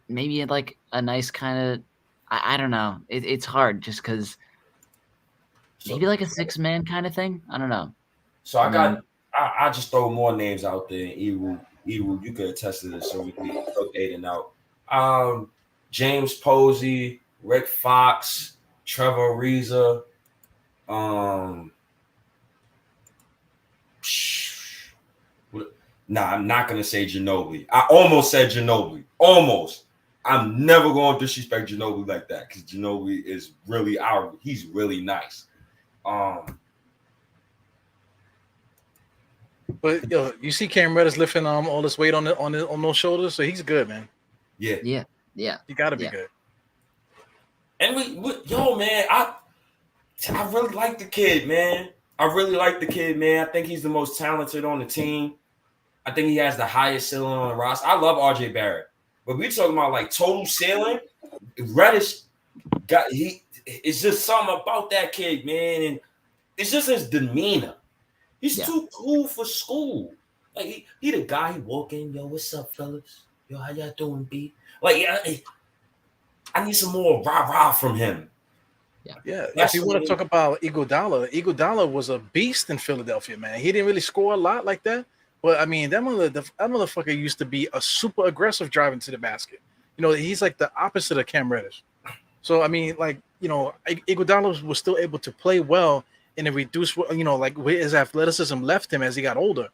maybe like a nice kind of I don't know. It's hard just because maybe like a 6-man kind of thing. I don't know. So I just throw more names out there. Ewu, you could attest to this, so we can cook Aiden out. James Posey, Rick Fox, Trevor Ariza. I'm not gonna say Ginobili. I almost said Ginobili. Almost. I'm never going to disrespect Ginobili like that because Ginobili is really he's really nice. But you see Cam Reddish lifting all this weight on those shoulders, so he's good, man. Yeah. You got to be good. And man, I really like the kid, man. I think he's the most talented on the team. I think he has the highest ceiling on the roster. I love RJ Barrett, but we talking about like total ceiling. Reddish it's just something about that kid, man, and it's just his demeanor. He's too cool for school. Like he the guy he walk in, yo, what's up, fellas? Yo, how y'all doing, B? Like I need some more rah-rah from him. Yeah. If you want to talk about Iguodala was a beast in Philadelphia, man. He didn't really score a lot like that. But I mean, that motherfucker used to be a super aggressive driving to the basket. He's like the opposite of Cam Reddish. So I mean, like, Iguodala was still able to play well in a reduced, like his athleticism left him as he got older.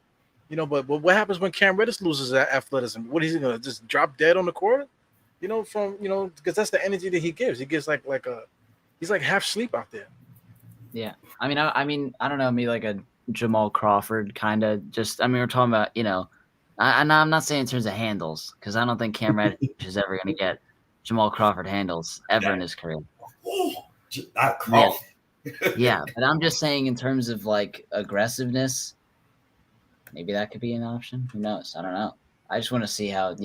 But what happens when Cam Reddish loses that athleticism? What is he gonna just drop dead on the court? Because that's the energy that he gives. He gives he's like half sleep out there. Yeah, I mean, I don't know, maybe like a Jamal Crawford kind of. We're talking about, I'm not saying in terms of handles because I don't think Cam Reddish is ever going to get Jamal Crawford handles ever in his career. Not Crawford. Yeah, but I'm just saying in terms of like aggressiveness, maybe that could be an option. Who knows? I don't know. I just want to see how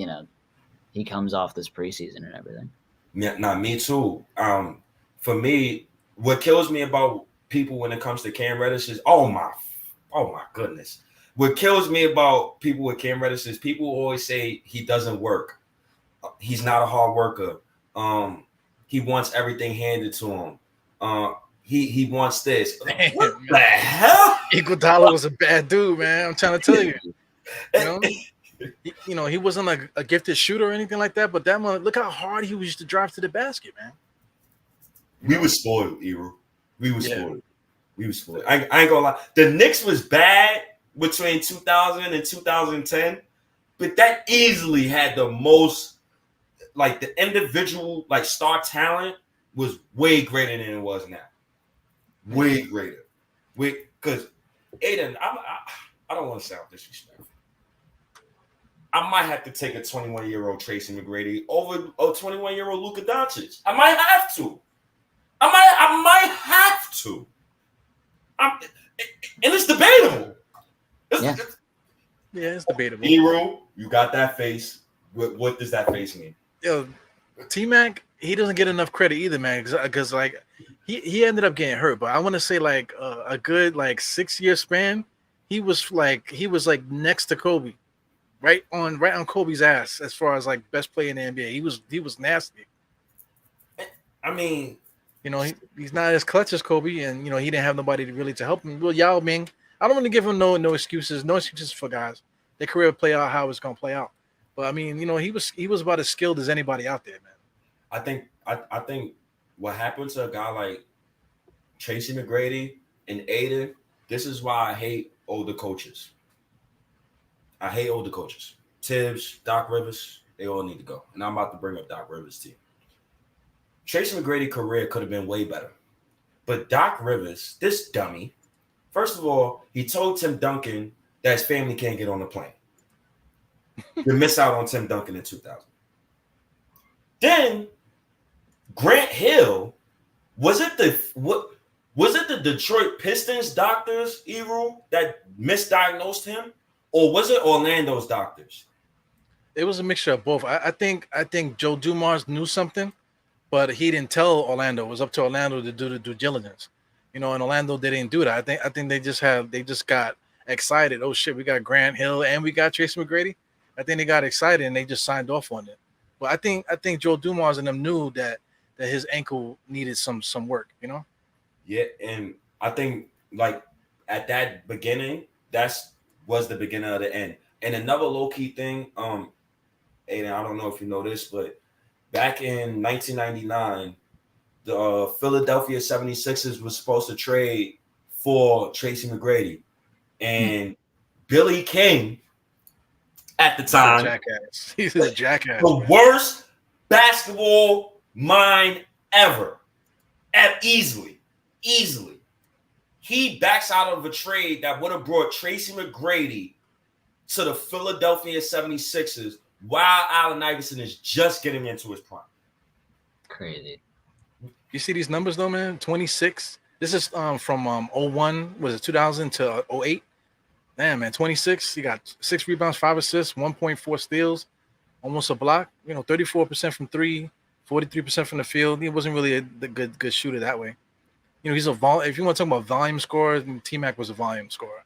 he comes off this preseason and everything. Yeah, me too. For me, what kills me about people when it comes to Cam Reddish is oh my goodness. What kills me about people with Cam Reddish is people always say he doesn't work. He's not a hard worker. He wants everything handed to him. He wants this. Man, What the hell? Iguodala was a bad dude, man. I'm trying to tell you. He wasn't a gifted shooter or anything like that. But that one, look how hard he used to drive to the basket, man. We were spoiled, Eru. We were spoiled. We were spoiled. I ain't gonna lie. The Knicks was bad between 2000 and 2010, but that easily had the most, like, the individual, like, star talent was way greater than it was now. Way greater. Because Aiden, I don't want to sound disrespectful. I might have to take a 21-year-old Tracy McGrady over a 21-year-old Luka Doncic. I might have to. I might have to. And it's debatable. It's debatable. Hero, you got that face. What does that face mean? Yo, T-Mac, he doesn't get enough credit either, man. Because like he ended up getting hurt, but I want to say like a good like 6-year span, he was like next to Kobe, right on Kobe's ass as far as like best player in the NBA. He was nasty. I mean, he's not as clutch as Kobe, and he didn't have nobody to help him. Well, Yao Ming, I don't want to give him no excuses. No excuses for guys. Their career will play out how it's gonna play out. But I mean, he was about as skilled as anybody out there, man. I think what happened to a guy like Tracy McGrady and Aiden, this is why I hate older coaches. I hate older coaches. Tibbs, Doc Rivers, they all need to go. And I'm about to bring up Doc Rivers' team. Tracy McGrady's career could have been way better. But Doc Rivers, this dummy, first of all, he told Tim Duncan that his family can't get on the plane. You miss out on Tim Duncan in 2000. Then Grant Hill, was it the Detroit Pistons doctors, Eru, that misdiagnosed him? Or was it Orlando's doctors? It was a mixture of both. I think Joe Dumars knew something, but he didn't tell Orlando. It was up to Orlando to do the due diligence. And Orlando didn't do that. I think they just got excited. Oh shit, we got Grant Hill and we got Tracy McGrady. I think they got excited and they just signed off on it. But I think Joe Dumars and them knew that his ankle needed some work, Yeah, and I think like at that beginning, was the beginning of the end. And another low-key thing, Aiden, I don't know if you know this, but back in 1999, the Philadelphia 76ers was supposed to trade for Tracy McGrady. And Billy King, at the time, jackass. He's a jackass. The worst basketball mind ever. Easily. He backs out of a trade that would have brought Tracy McGrady to the Philadelphia 76ers while Allen Iverson is just getting into his prime. Crazy. You see these numbers though, man? 26. This is from 01, was it 2000 to 08? Damn, man, 26. He got 6 rebounds, 5 assists, 1.4 steals, almost a block. 34% from 3, 43% from the field. He wasn't really the good shooter that way. He's if you want to talk about volume scorer, T-Mac was a volume scorer.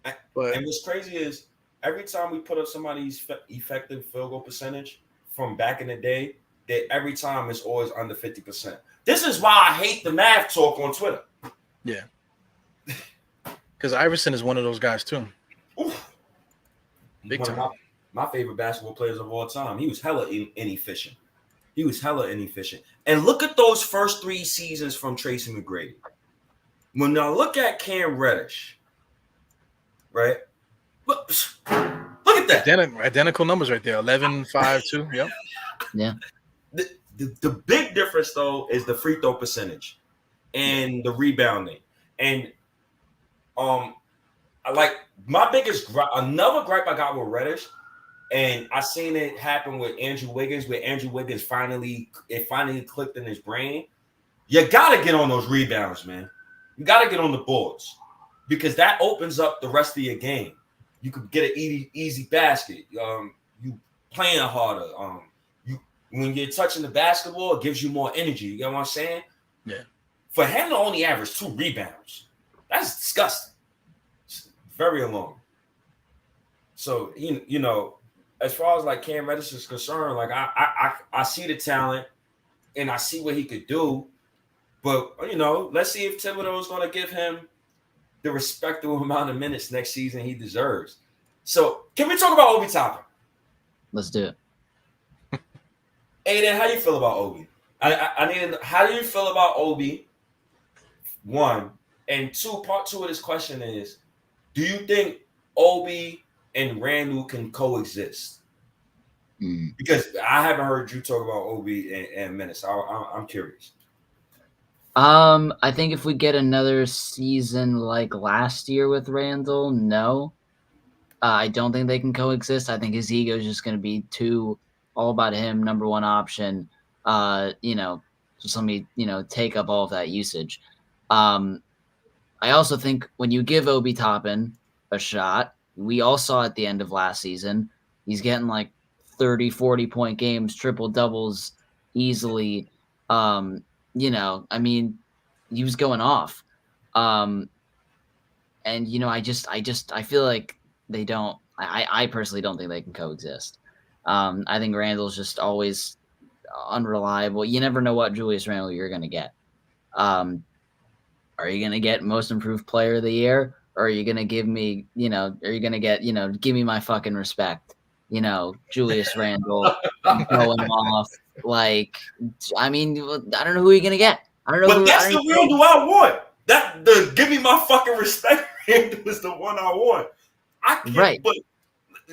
And what's crazy is every time we put up somebody's effective field goal percentage from back in the day, that every time it's always under 50%. This is why I hate the math talk on Twitter. Yeah. Because Iverson is one of those guys too. Oof. Big time. Of my favorite basketball players of all time. He was hella inefficient. And look at those first 3 seasons from Tracy McGrady. When I look at Cam Reddish, right? Look at that. Identical numbers right there. 11, 5, 2. Yep. Yeah. The big difference, though, is the free throw percentage and the rebounding. And I like my biggest another gripe I got with Reddish, and I seen it happen with Andrew Wiggins, where Andrew Wiggins finally clicked in his brain. You gotta get on those rebounds, man. You gotta get on the boards because that opens up the rest of your game. You could get an easy basket. You playing harder. When you're touching the basketball, it gives you more energy. You know what I'm saying? Yeah. For him to only average 2 rebounds, that's disgusting. It's very alarming. So as far as like Cam Reddish is concerned, like I see the talent and I see what he could do, but let's see if Thibodeau is going to give him the respectable amount of minutes next season he deserves. So can we talk about Obi Toppin? Let's do it. Aiden, how do you feel about Obi? I need. How do you feel about Obi? One and two. Part two of this question is: do you think Obi and Randle can coexist? Because I haven't heard you talk about Obi in minutes. I'm curious. I think if we get another season like last year with Randle, no. I don't think they can coexist. I think his ego is just going to be too all about him, number one option. Just let me, take up all of that usage. I also think when you give Obi Toppin a shot, we all saw at the end of last season, he's getting like 30, 40-point games, triple doubles easily. He was going off. I feel like they don't. I personally don't think they can coexist. I think Randle's just always unreliable. You never know what Julius Randle you're going to get. Are you going to get most improved player of the year? Or are you going to give me, give me my fucking respect? Julius Randle going off. Like, I don't know who you're going to get. I don't know. But that's the Randle I want. The give me my fucking respect Randle is the one I want. I can't, right. But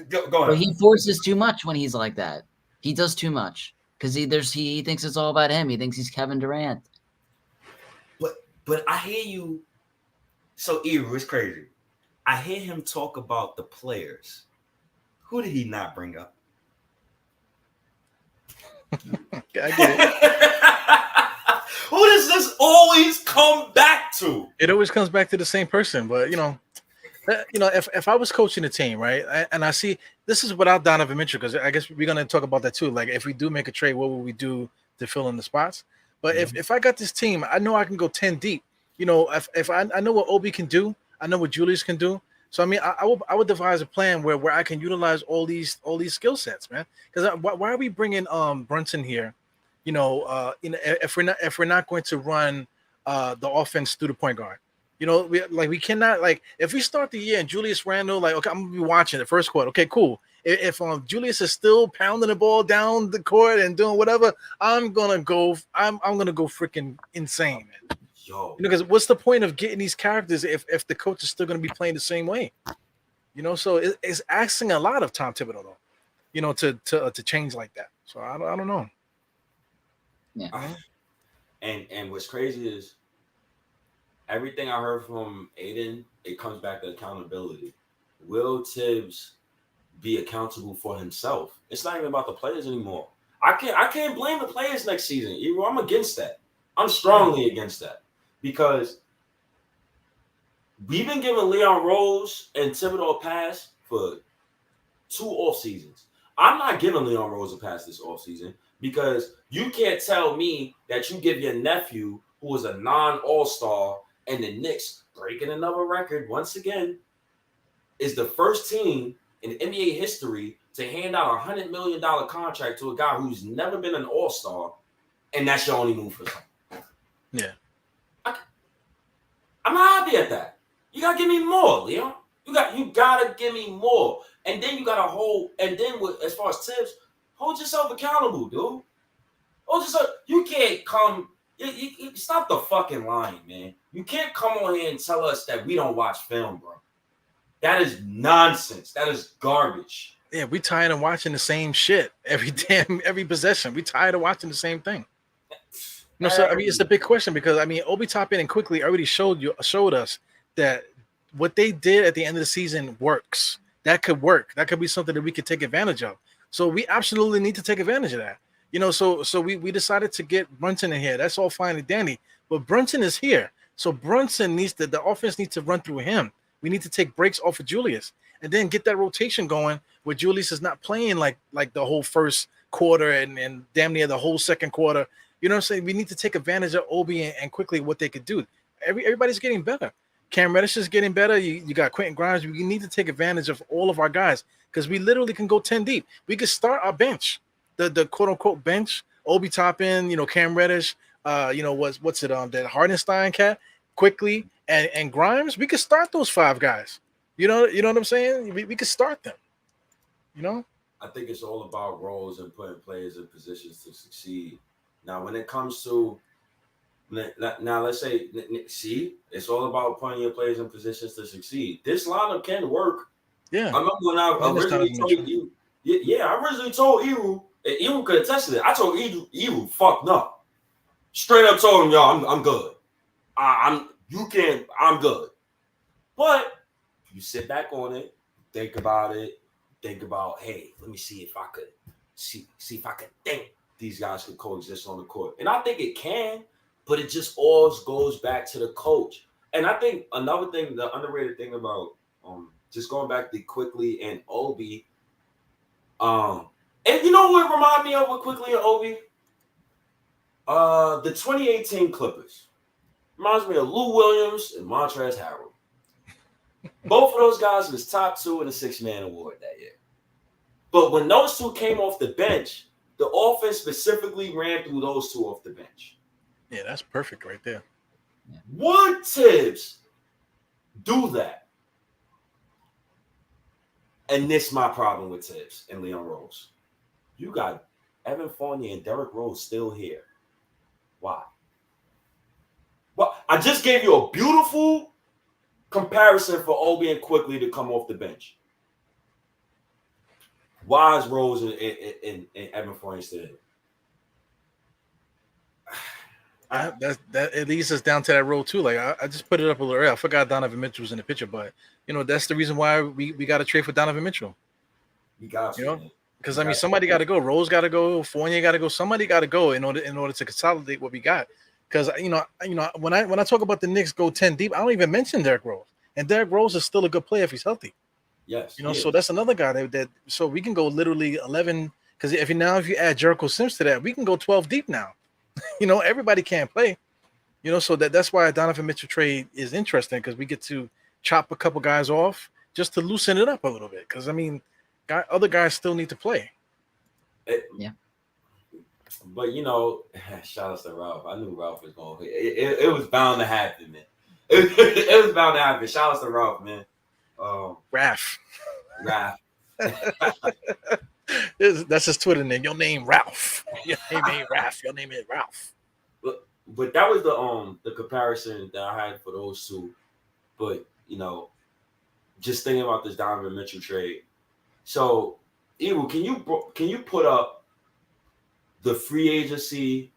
go ahead. But he forces too much when he's like that. He does too much because he thinks it's all about him. He thinks he's Kevin Durant. But I hear you. So Eru, it's crazy. I hear him talk about the players. Who did he not bring up? I get it. Who does this always come back to? It always comes back to the same person. But if I was coaching a team, right, and I see this is without Donovan Mitchell, because I guess we're gonna talk about that too. Like, if we do make a trade, what will we do to fill in the spots? But if I got this team, I know I can go 10 deep. If I know what Obi can do, I know what Julius can do. So I would devise a plan where I can utilize all these skill sets, man. Because why are we bringing Brunson here? If we're not going to run the offense through the point guard. We cannot, like, if we start the year and Julius Randle, like, okay, I'm gonna be watching the first quarter. Okay, cool. If Julius is still pounding the ball down the court and doing whatever, I'm gonna go freaking insane, man. Yo, Because what's the point of getting these characters if the coach is still gonna be playing the same way? So it's asking a lot of Tom Thibodeau, though, to change like that. So I don't know. Yeah. And what's crazy is everything I heard from Aiden, it comes back to accountability. Will Tibbs be accountable for himself? It's not even about the players anymore. I can't blame the players next season. I'm against that. I'm strongly against that because we've been giving Leon Rose and Thibodeau a pass for 2 off seasons. I'm not giving Leon Rose a pass this off season because you can't tell me that you give your nephew, who is a non-all-star, and the Knicks breaking another record once again, is the first team in NBA history to hand out a $100 million contract to a guy who's never been an all-star, and that's your only move for something. Yeah. I'm not happy at that. You gotta give me more, Leon. You gotta give me more. And then as far as Tibbs, hold yourself accountable, dude. You can't come. You stop the fucking lying, man. You can't come on here and tell us that we don't watch film, bro. That is nonsense. That is garbage. Yeah, we tired of watching the same shit every possession. We tired of watching the same thing. It's a big question because Obi Toppin and Quickly already showed us that what they did at the end of the season works. That could work. That could be something that we could take advantage of. So we absolutely need to take advantage of that. So we decided to get Brunson in here. That's all fine and dandy. But Brunson is here. So Brunson the offense needs to run through him. We need to take breaks off of Julius and then get that rotation going where Julius is not playing like the whole first quarter and damn near the whole second quarter. You know what I'm saying? We need to take advantage of Obi and Quickly what they could do. Everybody's getting better. Cam Reddish is getting better. You got Quentin Grimes. We need to take advantage of all of our guys because we literally can go 10 deep. We could start our bench, the quote unquote bench. Obi Toppin, Cam Reddish, what's it that Hardenstein cat, quickly and Grimes. We could start those 5 guys. You know what I'm saying? We could start them. I think it's all about roles and putting players in positions to succeed. Now, when it comes to let's say, see, it's all about putting your players in positions to succeed. This lineup can work. Yeah. I remember when I originally told you. Yeah, I originally told Eru, and Eru could attest to it. I told Eru fucked up. Straight up told him, y'all, I'm good. I'm good. But you sit back on it, think about, hey, let me see if I could see if I could think these guys could coexist on the court. And I think it can, but it just always goes back to the coach. And I think another thing, the underrated thing about just going back to Quickly and Obi, and you know what reminded me of with Quickly and Obi? The 2018 Clippers. Reminds me of Lou Williams and Montrezl Harrell. Both of those guys was top 2 in the 6-man award that year. But when those 2 came off the bench, the offense specifically ran through those 2 off the bench. Yeah, that's perfect right there. Would Tibbs do that? And this is my problem with Tibbs and Leon Rose. You got Evan Fournier and Derrick Rose still here. Why? Well, I just gave you a beautiful comparison for Obi and Quickly to come off the bench. Why is Rose and Evan Fournier still here? That it leads us down to that role too. Like I just put it up a little earlier. I forgot Donovan Mitchell was in the picture, but that's the reason why we got to trade for Donovan Mitchell. You got to, because I mean somebody got to go. Rose got to go. Fournier got to go. Somebody got to go in order to consolidate what we got. Because when I talk about the Knicks go 10 deep, I don't even mention Derrick Rose, and Derrick Rose is still a good player if he's healthy. Yes, so that's another guy that so we can go literally 11. Because if you add Jericho Sims to that, we can go 12 deep now. Everybody can't play. So that's why a Donovan Mitchell trade is interesting, because we get to chop a couple guys off just to loosen it up a little bit. Because I mean, other guys still need to play. Yeah. But shout out to Ralph. I knew Ralph was going. It was bound to happen, man. It was bound to happen. Shout out to Ralph, man. Raph. That's his Twitter name. Your name Ralph. Your name ain't Raph. Your name is Ralph. But that was the comparison that I had for those 2. But just thinking about this Donovan Mitchell trade. So, Ewu, can you put up the free agency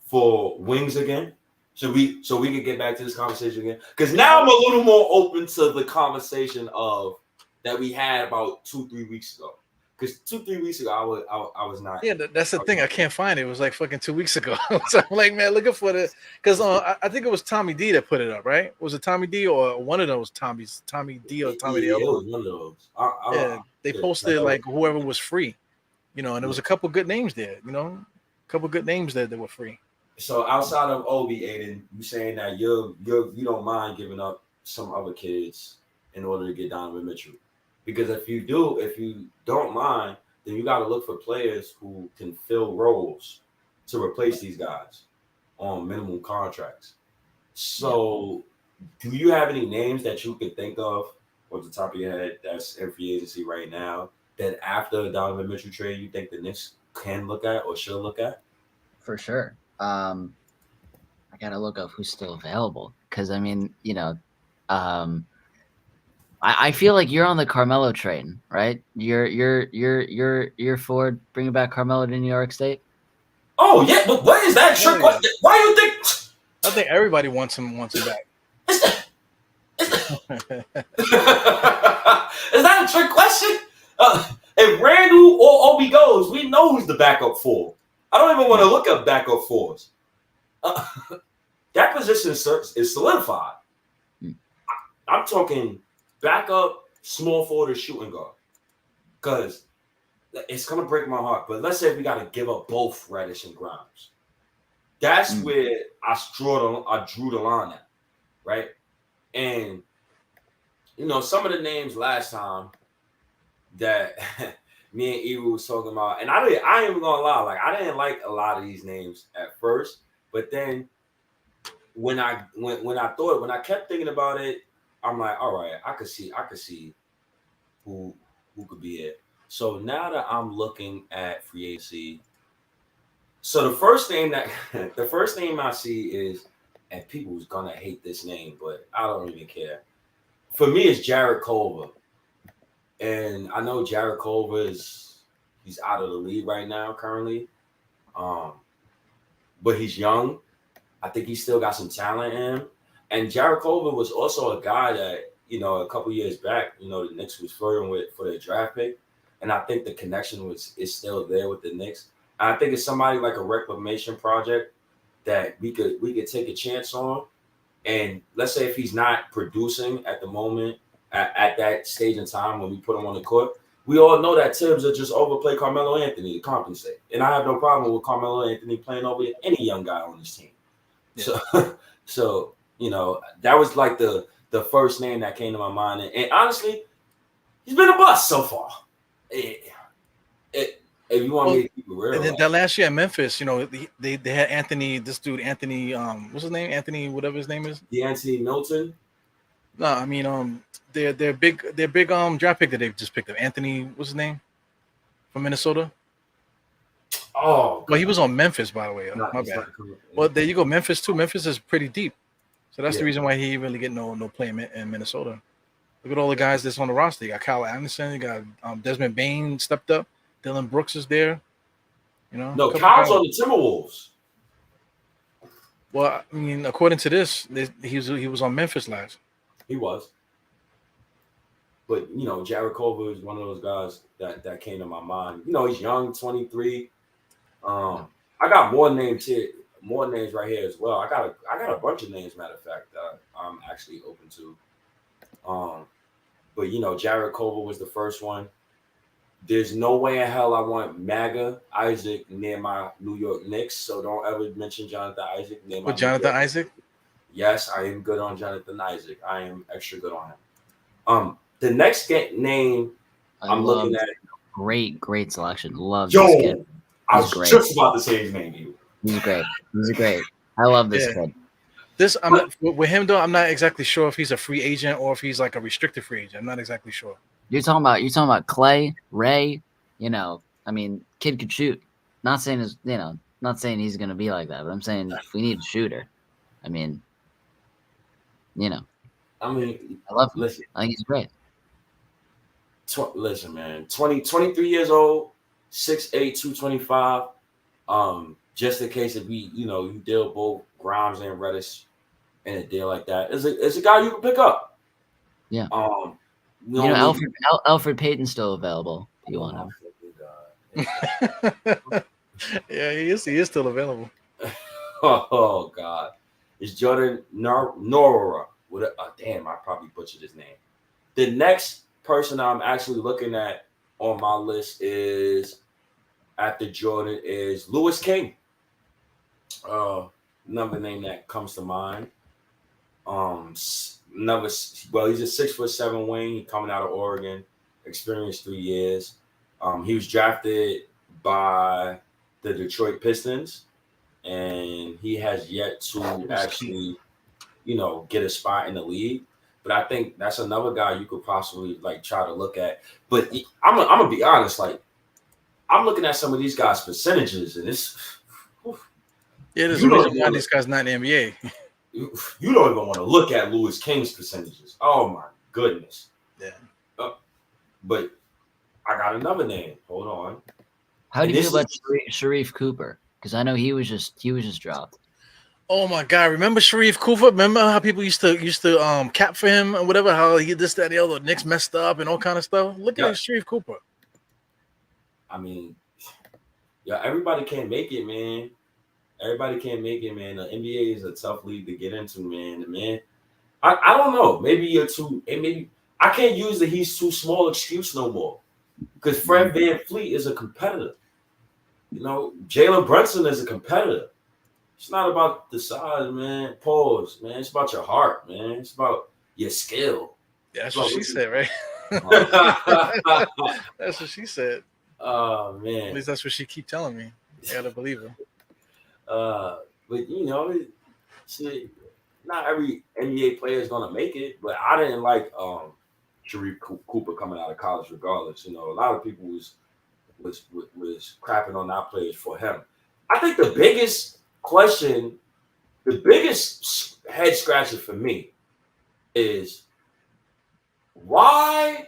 for wings again? So we can get back to this conversation again? Because now I'm a little more open to the conversation of that we had about 2-3 weeks ago. Because 2-3 weeks ago, I was not. Yeah, that's the thing. I can't find it. It was like fucking 2 weeks ago. So I'm like, man, looking for the. Because I think it was Tommy D that put it up, right? Was it Tommy D or one of those Tommy D or Tommy D? Yeah, it was one of those. They posted like whoever was free, and there was a couple good names there. A couple good names there that were free. So outside of Obi, Aiden, you saying that you don't mind giving up some other kids in order to get Donovan Mitchell? Because if you don't mind, then you got to look for players who can fill roles to replace these guys on minimum contracts. So, do you have any names that you can think of off the top of your head that's in free agency right now that after the Donovan Mitchell trade you think the Knicks can look at or should look at? For sure. I gotta look up who's still available, because I mean, I feel like you're on the Carmelo train, right? You're for bringing back Carmelo to New York State. Oh yeah, but what is that trick? Why do you think? I think everybody wants him back. Is that a trick question? If Randle or Obi goes, we know who's the backup 4. I don't even want to look up backup 4s. That position is solidified. I'm talking backup small forward or shooting guard. Because it's going to break my heart. But let's say we got to give up both Reddish and Grimes. That's where I drew the line at, right? And, some of the names last time, that me and Eva was talking about, and I ain't even gonna lie, like I didn't like a lot of these names at first, but then when I kept thinking about it, I'm like, all right, I could see who could be it. So now that I'm looking at free agency, so the first name I see is, and people's gonna hate this name, but I don't even care. For me, it's Jared Culver. And I know Jared Culver he's out of the league right now currently. But he's young. I think he's still got some talent in him. And Jared Culver was also a guy that, a couple years back, the Knicks was flirting with for their draft pick. And I think the connection is still there with the Knicks. And I think it's somebody like a reclamation project that we could take a chance on. And let's say if he's not producing at the moment, at that stage in time when we put him on the court, we all know that Tibbs will just overplay Carmelo Anthony to compensate. And I have no problem with Carmelo Anthony playing over any young guy on this team. Yeah. So that was like the first name that came to my mind. And honestly, he's been a bust so far. If you want me to keep it real. And then that last year at Memphis, they had Anthony, this dude, Anthony, what's his name? Anthony, whatever his name is. Anthony Milton? No, I mean, their big draft pick that they just picked up. Anthony, what's his name? From Minnesota. Oh, well, he was on Memphis, by the way. My bad. Well, there you go. Memphis too. Memphis is pretty deep, so that's the reason why he really get no play in Minnesota. Look at all the guys that's on the roster. You got Kyle Anderson. You got Desmond Bain stepped up. Dylan Brooks is there. No, Kyle's on the Timberwolves. Well, I mean, according to this, he was on Memphis last. He was. But, Jared Culver is one of those guys that came to my mind. He's young, 23. I got more names right here as well. I got a bunch of names, matter of fact, that I'm actually open to. But, Jared Culver was the first one. There's no way in hell I want MAGA Isaac near my New York Knicks, so don't ever mention Jonathan Isaac near my Jonathan Isaac? Yes, I am good on Jonathan Isaac. I am extra good on him. The next name I'm looking at. Great selection. Love this kid. I was just about to say his name. He's great. I love this kid. With him though, I'm not exactly sure if he's a free agent or if he's like a restricted free agent. I'm not exactly sure. You're talking about Clay, Ray. I mean, kid could shoot. Not saying he's gonna be like that, but I'm saying if we need a shooter, I mean, I love him. Listen, I think he's great. Listen, man, 23 years old, 6'8", 225. Just in case if you deal both Grimes and Reddish in a deal like that, it's a guy you can pick up. Yeah. Alfred Payton's still available if you want him. Yeah, he is still available. Oh God, it's Jordan Nora. Damn, I probably butchered his name. The next person I'm actually looking at on my list is after Jordan is Louis King. Another name that comes to mind. He's a 6'7" wing. He coming out of Oregon, experienced 3 years. He was drafted by the Detroit Pistons, and he has yet to actually, get a spot in the league. But I think that's another guy you could possibly try to look at. But I'm gonna be honest, I'm looking at some of these guys' percentages, and it's there's a reason why this guy's not in the NBA. You don't even want to look at Louis King's percentages. Oh my goodness. Yeah. But I got another name. Hold on. How do you feel about Sharif Cooper? Because I know he was just dropped. Oh my God! Remember Sharif Cooper? Remember how people used to cap for him and whatever? How he this, that, the other. Knicks messed up and all kind of stuff. Look at Sharif Cooper. I mean, everybody can't make it, man. Everybody can't make it, man. The NBA is a tough league to get into, man. I don't know. Maybe you're too. Maybe I can't use the he's too small excuse no more. Because Fred VanVleet is a competitor. Jalen Brunson is a competitor. It's not about the size, man. Pause, man. It's about your heart, man. It's about your skill. Yeah, that's what she said, right? That's what she said. Oh At man. least that's what she keep telling me. I gotta believe her. But not every NBA player is gonna make it. But I didn't like Sharif Cooper coming out of college, regardless. A lot of people was crapping on our players for him. I think the biggest question, the biggest head scratcher for me is why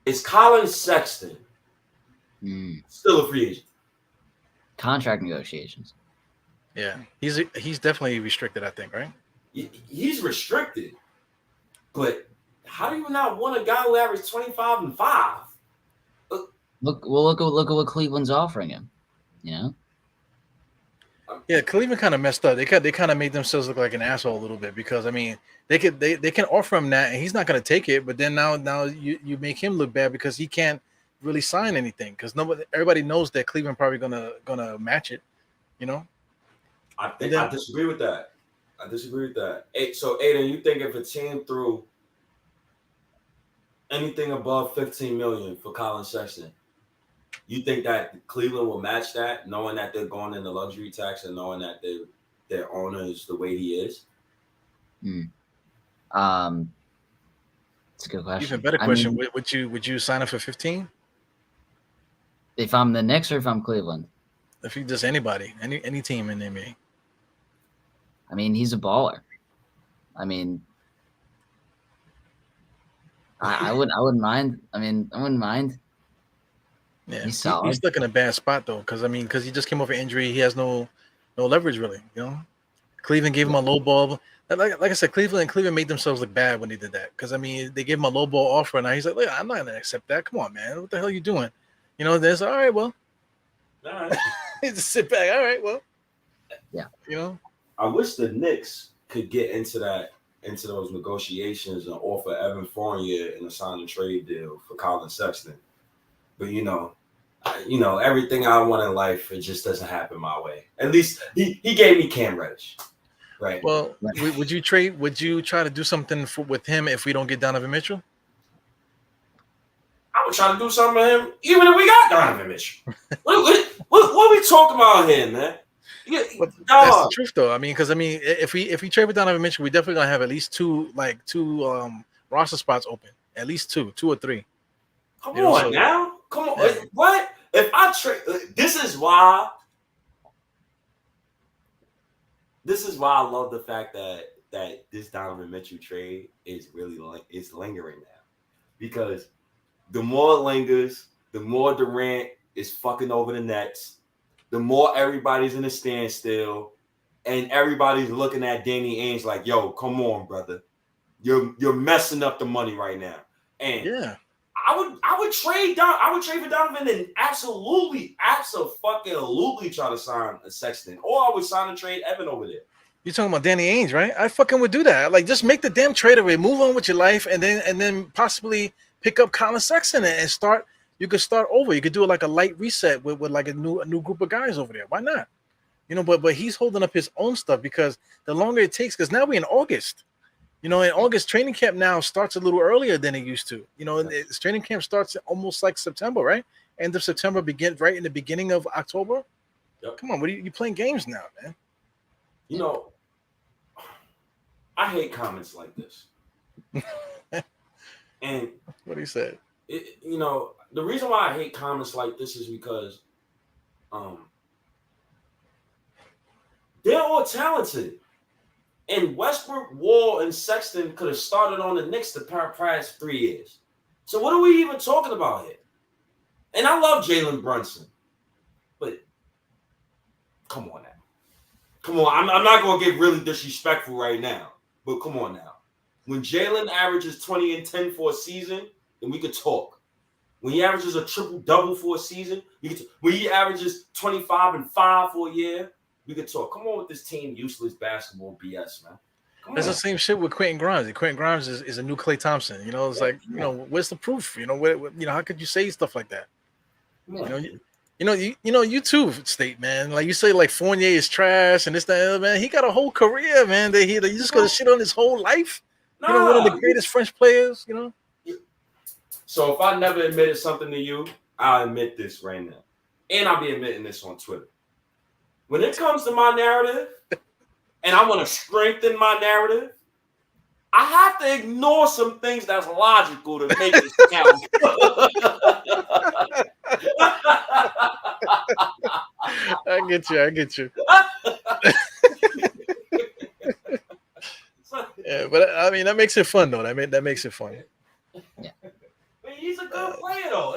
is Colin Sexton still a free agent? Contract negotiations. Yeah, he's definitely restricted, I think, right? He's restricted, but how do you not want a guy who averaged 25 and 5? Look at what Cleveland's offering him. Yeah, Cleveland kind of messed up. They kind of made themselves look like an asshole a little bit because they can offer him that and he's not going to take it. But then now you make him look bad because he can't really sign anything because everybody knows that Cleveland probably gonna match it. I disagree with that. So Aiden, you think if a team threw anything above $15 million for Colin Sexton, you think that Cleveland will match that, knowing that they're going into luxury tax and knowing that their owner is the way he is? It's a good question. Even better question: would you sign up for 15? If I'm the Knicks or if I'm Cleveland? If you just anybody, any team in the NBA. He's a baller. I wouldn't mind. I wouldn't mind. Yeah, he's solid. He's stuck in a bad spot though, because he just came off an injury. He has no leverage really. Cleveland gave him a low ball. Like I said, Cleveland made themselves look bad when they did that. Because they gave him a low ball offer, and now he's like, "Look, I'm not gonna accept that. Come on, man. What the hell are you doing?" There's all right. Well, all right. Just sit back. All right. Well, yeah. I wish the Knicks could get into those negotiations and offer Evan Fournier in a sign and trade deal for Colin Sexton. But everything I want in life, it just doesn't happen my way. At least he gave me Cam Reddish, right? Well, would you trade? Would you try to do something with him if we don't get Donovan Mitchell? I would try to do something with him, even if we got Donovan Mitchell. what are we talking about here, man? That's the truth, though. Because if we trade with Donovan Mitchell, we definitely gonna have at least two roster spots open, at least two or three. Come on now. What if I trade? This is why I love the fact that this Donovan Mitchell trade is lingering now, because the more it lingers, the more Durant is fucking over the Nets, the more everybody's in a standstill, and everybody's looking at Danny Ainge like, "Yo, come on, brother, you're messing up the money right now." And yeah. I would trade for Donovan and absolutely try to sign a Sexton, or I would sign and trade Evan over there. You're talking about Danny Ainge, right? I fucking would do that. Like, just make the damn trade away, move on with your life, and then possibly pick up Colin Sexton and start. You could start over. You could do like a light reset with like a new group of guys over there. Why not? But he's holding up his own stuff because the longer it takes, because now we're in August. In August, training camp now starts a little earlier than it used to. Training camp starts almost like September, right? End of September, begins right in the beginning of October. Yep. Come on, what are you playing games now, man? I hate comments like this. And what he said. The reason why I hate comments like this is because they're all talented. And Westbrook, Wall, and Sexton could have started on the Knicks the past 3 years. So what are we even talking about here? And I love Jalen Brunson, but come on now. Come on, I'm not going to get really disrespectful right now, but come on now. When Jalen averages 20 and 10 for a season, then we could talk. When he averages a triple-double for a season, when he averages 25 and 5 for a year, we could talk. Come on with this team useless basketball BS, man. It's the same shit with Quentin Grimes. Quentin Grimes is a new Klay Thompson. It's like, where's the proof? How could you say stuff like that? You too, State, man. Like you say, like Fournier is trash and this, that, man. He got a whole career, man. That you just gonna shit on his whole life. One of the greatest French players. So if I never admitted something to you, I'll admit this right now. And I'll be admitting this on Twitter. When it comes to my narrative, and I want to strengthen my narrative, I have to ignore some things that's logical to make it count. I get you. Yeah, but I mean that makes it fun though. That makes it fun. Yeah. I mean, he's a good player though.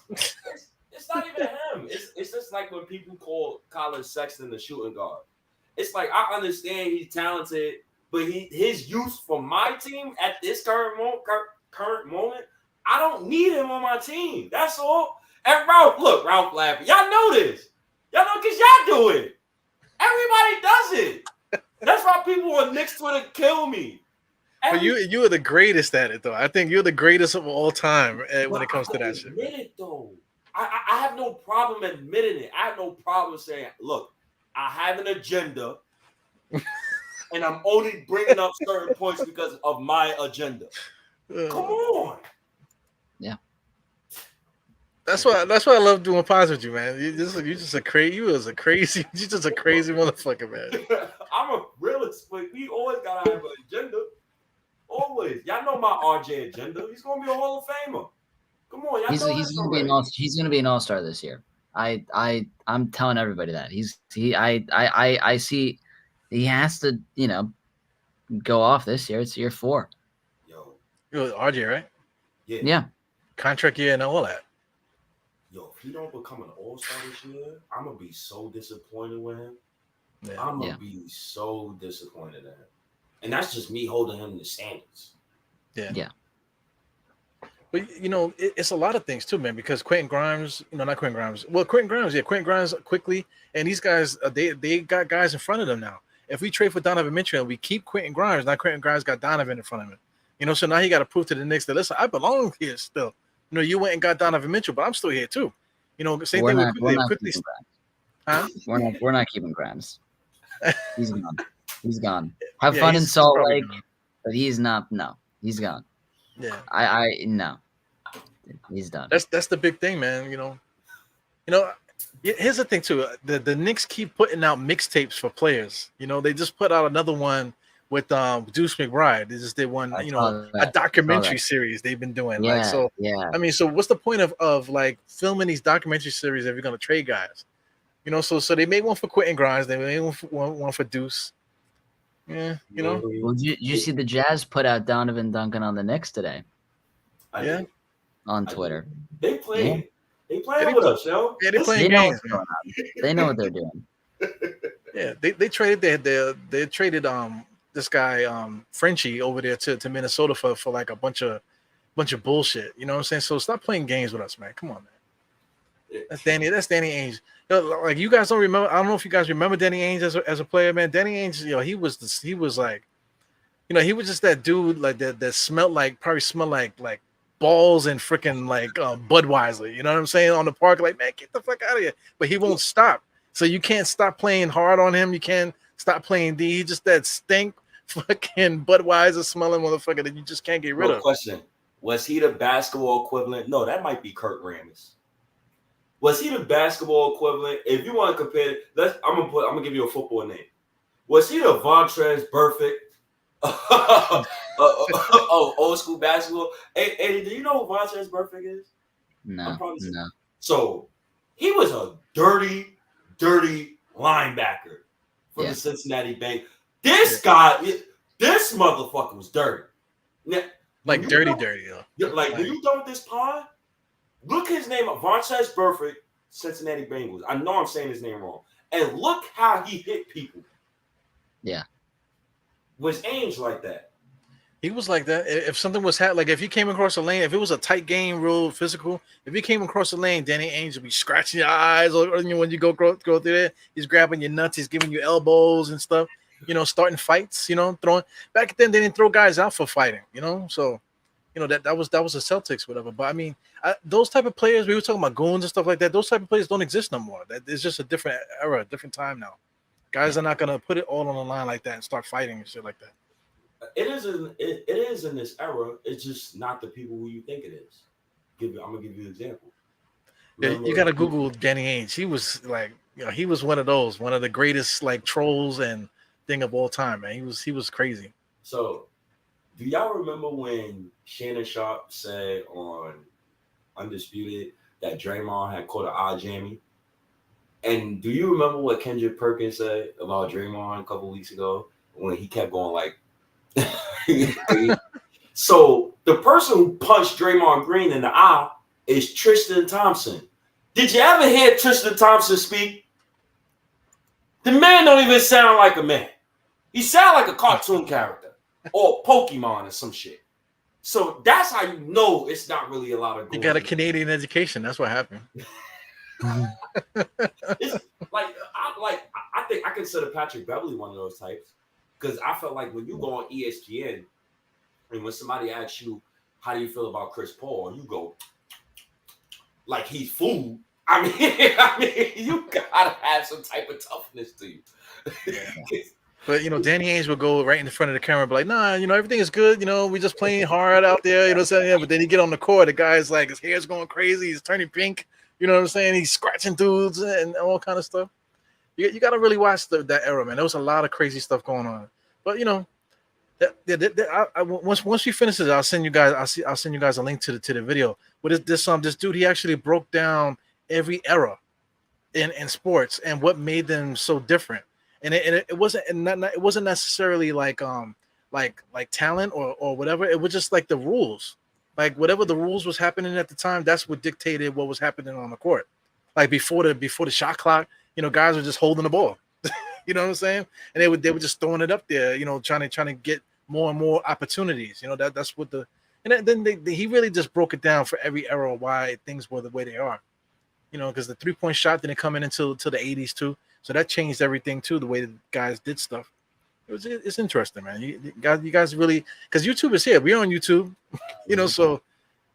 It's not even him. It's just like when people call Colin Sexton the shooting guard. It's like I understand he's talented, but his use for my team at this current moment, I don't need him on my team. That's all. And Ralph laughing. Y'all know this. Y'all know because y'all do it. Everybody does it. That's why people on Knicks Twitter kill me. But you are the greatest at it though. I think you're the greatest of all time when it comes to that shit. Admit it though. I have no problem admitting it. I have no problem saying, look, I have an agenda, and I'm only bringing up certain points because of my agenda. Come on. Yeah. That's why I love doing pods with you, man. You're just a crazy motherfucker, man. I'm a realist, but we always gotta have an agenda. Always. Y'all know my RJ agenda. He's gonna be a Hall of Famer. Come on, y'all know he's gonna be an all-star this year. I'm telling everybody that. I see he has to, go off this year. It's year 4. Yo, RJ, right? Yeah. Contract year and all that. Yo, if he don't become an all-star this year, I'm gonna be so disappointed with him. Yeah. I'm gonna be so disappointed in him. And that's just me holding him to standards. Yeah. But it's a lot of things too, man. Because Quentin Grimes, not Quentin Grimes. Well, Quentin Grimes quickly, and these guys, they got guys in front of them now. If we trade for Donovan Mitchell and we keep Quentin Grimes, now Quentin Grimes got Donovan in front of him. So now he got to prove to the Knicks that listen, I belong here still. You went and got Donovan Mitchell, but I'm still here too. Same thing with quickly. Huh? We're not keeping Grimes. He's gone. Have fun in Salt Lake, but he's not. No, he's gone. Yeah. No. He's done. That's the big thing, man. Here's the thing too. The Knicks keep putting out mixtapes for players. They just put out another one with Deuce McBride. They just did one, a documentary series they've been doing. Yeah. I mean, so what's the point of like filming these documentary series if you're gonna trade guys? So they made one for Quentin Grimes. They made one for Deuce. Yeah, Well, did you see the Jazz put out Donovan Duncan on the Knicks today? On Twitter. They playing with us, yo. Yeah, they're playing games. They know what they're doing. Yeah, they traded they traded this guy Frenchie over there to Minnesota for like a bunch of bullshit. You know what I'm saying? So stop playing games with us, man. Come on, man. That's Danny Ainge. Like you guys don't remember. I don't know if you guys remember Danny Ainge as a player, man. Danny Ainge, he was like, he was just that dude like that smelled like balls and freaking like Budweiser. You know what I'm saying? On the park, like, man, get the fuck out of here. But he won't stop. So you can't stop playing hard on him. You can't stop playing D. He just that stink fucking Budweiser smelling motherfucker that you just can't get rid of. Question: was he the basketball equivalent? No, that might be Kurt Rambis. Was he the basketball equivalent? If you want to compare, I'm gonna give you a football name. Was he the Vontrez Burfict? Old school basketball. Hey, do you know who Vontrez Burfict is? No. So he was a dirty linebacker for the Cincinnati Bengals. This motherfucker was dirty. Now, like dirty. Like when you done with this pod, look his name up. Vontrez Burfict, Cincinnati Bengals. I know I'm saying his name wrong. And look how he hit people. Yeah. Was Ainge like that? He was like that. If something was like if you came across a lane, if it was a tight game, real physical, if you came across the lane, Danny Ainge would be scratching your eyes, or when you go through there, he's grabbing your nuts, he's giving you elbows and stuff. Starting fights. Throwing. Back then, they didn't throw guys out for fighting. So. That was the Celtics, whatever. But I mean, those type of players, we were talking about goons and stuff like that. Those type of players don't exist no more. That it's just a different era, a different time now. Guys are not gonna put it all on the line like that and start fighting and shit like that. It is in this era. It's just not the people who you think it is. gonna give you an example. Yeah, you got to Google Danny Ainge. He was like, he was one of the greatest like trolls and thing of all time, man. He was crazy. So, do y'all remember when Shannon Sharp said on Undisputed that Draymond had caught an eye jammy? And do you remember what Kendrick Perkins said about Draymond a couple weeks ago when he kept going like? So the person who punched Draymond Green in the eye is Tristan Thompson. Did you ever hear Tristan Thompson speak? The man don't even sound like a man. He sound like a cartoon character or Pokemon or some shit. So that's how you know it's not really a lot of. You got a Canadian education. That's what happened. It's I think I consider Patrick Beverley one of those types because I felt like when you go on ESPN and when somebody asks you how do you feel about Chris Paul, and you go like he's food. I mean, you gotta have some type of toughness to you. Yeah. But Danny Ainge would go right in front of the camera, and be like, "Nah, everything is good. We just playing hard out there. You know what I'm saying? Yeah, but then you get on the court, the guy's like, his hair's going crazy, he's turning pink. You know what I'm saying? He's scratching dudes and all kind of stuff. You got to really watch that era, man. There was a lot of crazy stuff going on. But once we finish this, I'll send you guys. I'll send you guys a link to the video. But this dude, he actually broke down every era in sports and what made them so different. And it wasn't necessarily like talent or whatever. It was just like the rules. Like whatever the rules was happening at the time, that's what dictated what was happening on the court. Like before the shot clock, guys were just holding the ball. You know what I'm saying? And they were just throwing it up there, trying to get more and more opportunities. That's what then he really just broke it down for every era why things were the way they are. Because the 3-point shot didn't come in until the 80s too. So that changed everything too, the way the guys did stuff. It's interesting, man. You guys really, because YouTube is here. We're on YouTube, so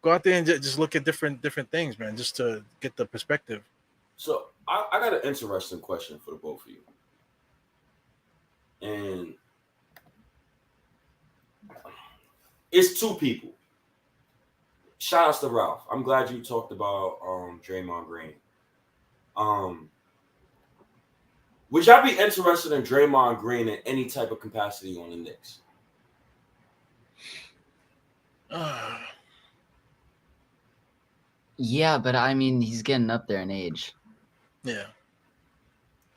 go out there and just look at different things, man, just to get the perspective. So I got an interesting question for the both of you. And it's two people. Shout outs to Ralph. I'm glad you talked about Draymond Green. Would y'all be interested in Draymond Green in any type of capacity on the Knicks? Yeah, but I mean, he's getting up there in age. Yeah.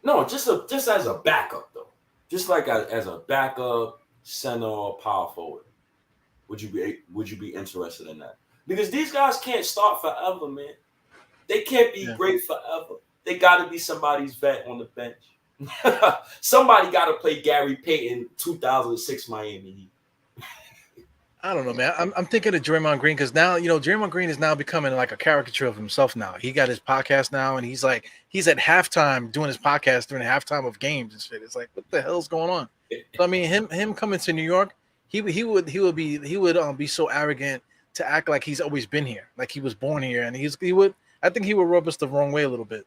No, just as a backup though. Just like as a backup center or power forward. Would you be interested in that? Because these guys can't start forever, man. They can't be great forever. They got to be somebody's vet on the bench. Somebody got to play Gary Payton 2006 Miami Heat. I don't know, man. I'm thinking of Draymond Green because now, Draymond Green is now becoming like a caricature of himself now. He got his podcast now, and he's at halftime doing his podcast during halftime of games and shit. It's like, what the hell's going on? So I mean, him coming to New York, he would be so arrogant to act like he's always been here, like he was born here, and I think he would rub us the wrong way a little bit.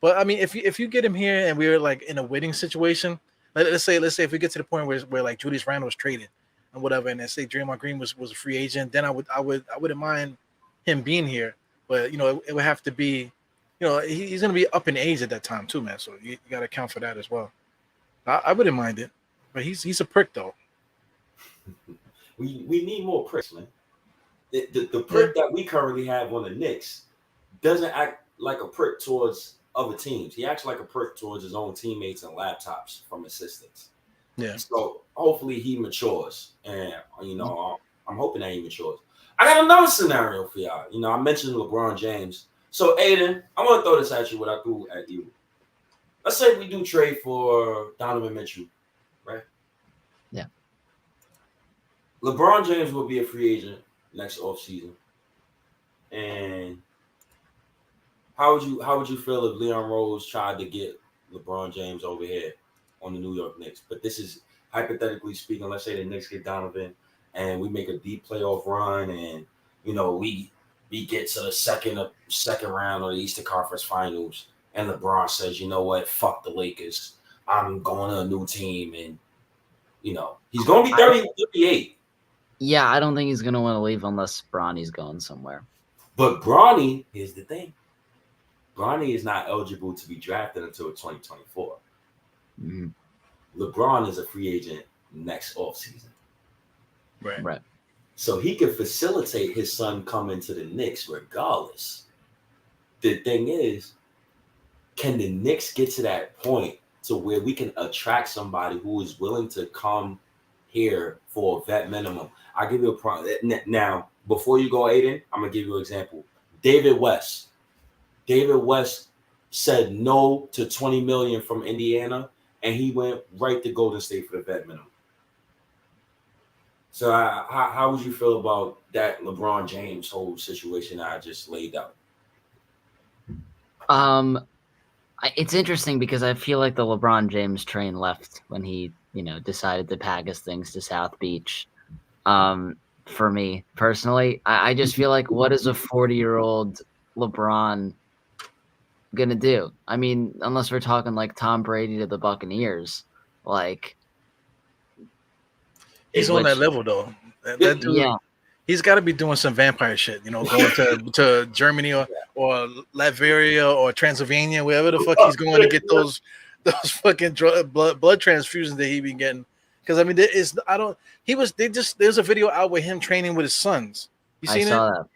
But I mean, if you get him here and we're like in a winning situation, let's say if we get to the point where like Julius Randle was traded and whatever, and let's say Draymond Green was a free agent, then I wouldn't mind him being here. But it would have to be, he's gonna be up in age at that time too, man. So you got to account for that as well. I wouldn't mind it, but he's a prick though. We need more pricks, man. The prick that we currently have on the Knicks doesn't act like a prick towards other teams. He acts like a prick towards his own teammates and laptops from assistants. Yeah. So hopefully he matures, and I'm hoping that he matures. I got another scenario for y'all. I mentioned LeBron James. So Aiden, I want to throw this at you. What I threw at you. Let's say we do trade for Donovan Mitchell, right? Yeah. LeBron James will be a free agent next offseason. And how would you feel if Leon Rose tried to get LeBron James over here on the New York Knicks? But this is hypothetically speaking. Let's say the Knicks get Donovan, and we make a deep playoff run, and we get to the second round of the Eastern Conference Finals, and LeBron says, "You know what? Fuck the Lakers. I'm going to a new team," and he's going to be 38. Yeah, I don't think he's going to want to leave unless Bronny's going somewhere. But Bronny, here's the thing. Bronny is not eligible to be drafted until 2024. Mm-hmm. LeBron is a free agent next offseason. Right. So he can facilitate his son coming to the Knicks regardless. The thing is, can the Knicks get to that point to where we can attract somebody who is willing to come here for a vet minimum? I'll give you a problem. Now, before you go, Aiden, I'm going to give you an example. David West. David West said no to $20 million from Indiana, and he went right to Golden State for the vet minimum. So how would you feel about that LeBron James whole situation I just laid out? It's interesting because I feel like the LeBron James train left when he, decided to pack his things to South Beach. For me personally, I just feel like, what is a 40-year-old LeBron gonna do? I mean, unless we're talking like Tom Brady to the Buccaneers, like he's on that level though. That dude, yeah. He's got to be doing some vampire shit, going to Germany or Latveria or Transylvania, wherever the fuck he's going to get those fucking blood transfusions that he been getting. Because I mean, there's a video out with him training with his sons. You seen it? I saw that.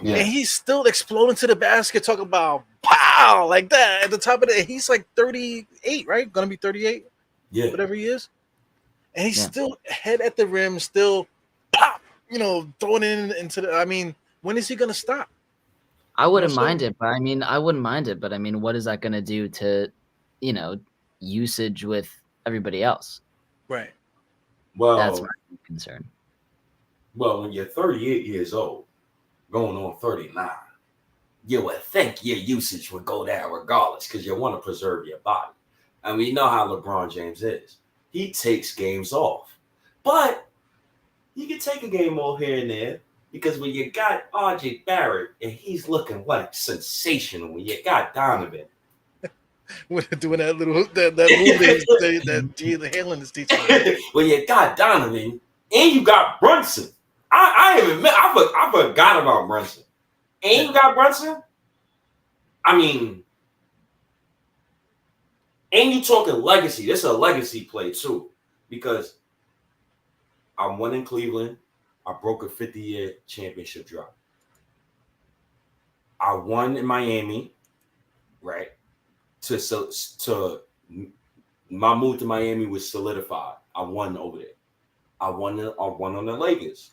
Yeah. And he's still exploding to the basket, talking about pow like that at the top of it. He's like 38, right? Gonna be 38, whatever he is. And he's still head at the rim, still pop. Throwing it into the. I mean, when is he gonna stop? I wouldn't mind it, but what is that gonna do to, usage with everybody else? Right. Well, that's my concern. Well, when you're 38 years old, going on 39, you would think your usage would go down regardless because you want to preserve your body. And we know how LeBron James is. He takes games off, but you can take a game off here and there because when you got RJ Barrett and he's looking like sensational, when you got Donovan. When they're doing that move that Jalen Halen is teaching. When you got Donovan and you got Brunson. I forgot about Brunson. And you got Brunson? I mean, and you talking legacy. This is a legacy play too because I won in Cleveland. I broke a 50-year championship drought. I won in Miami, right? To my move to Miami was solidified. I won over there. I won on the Lakers.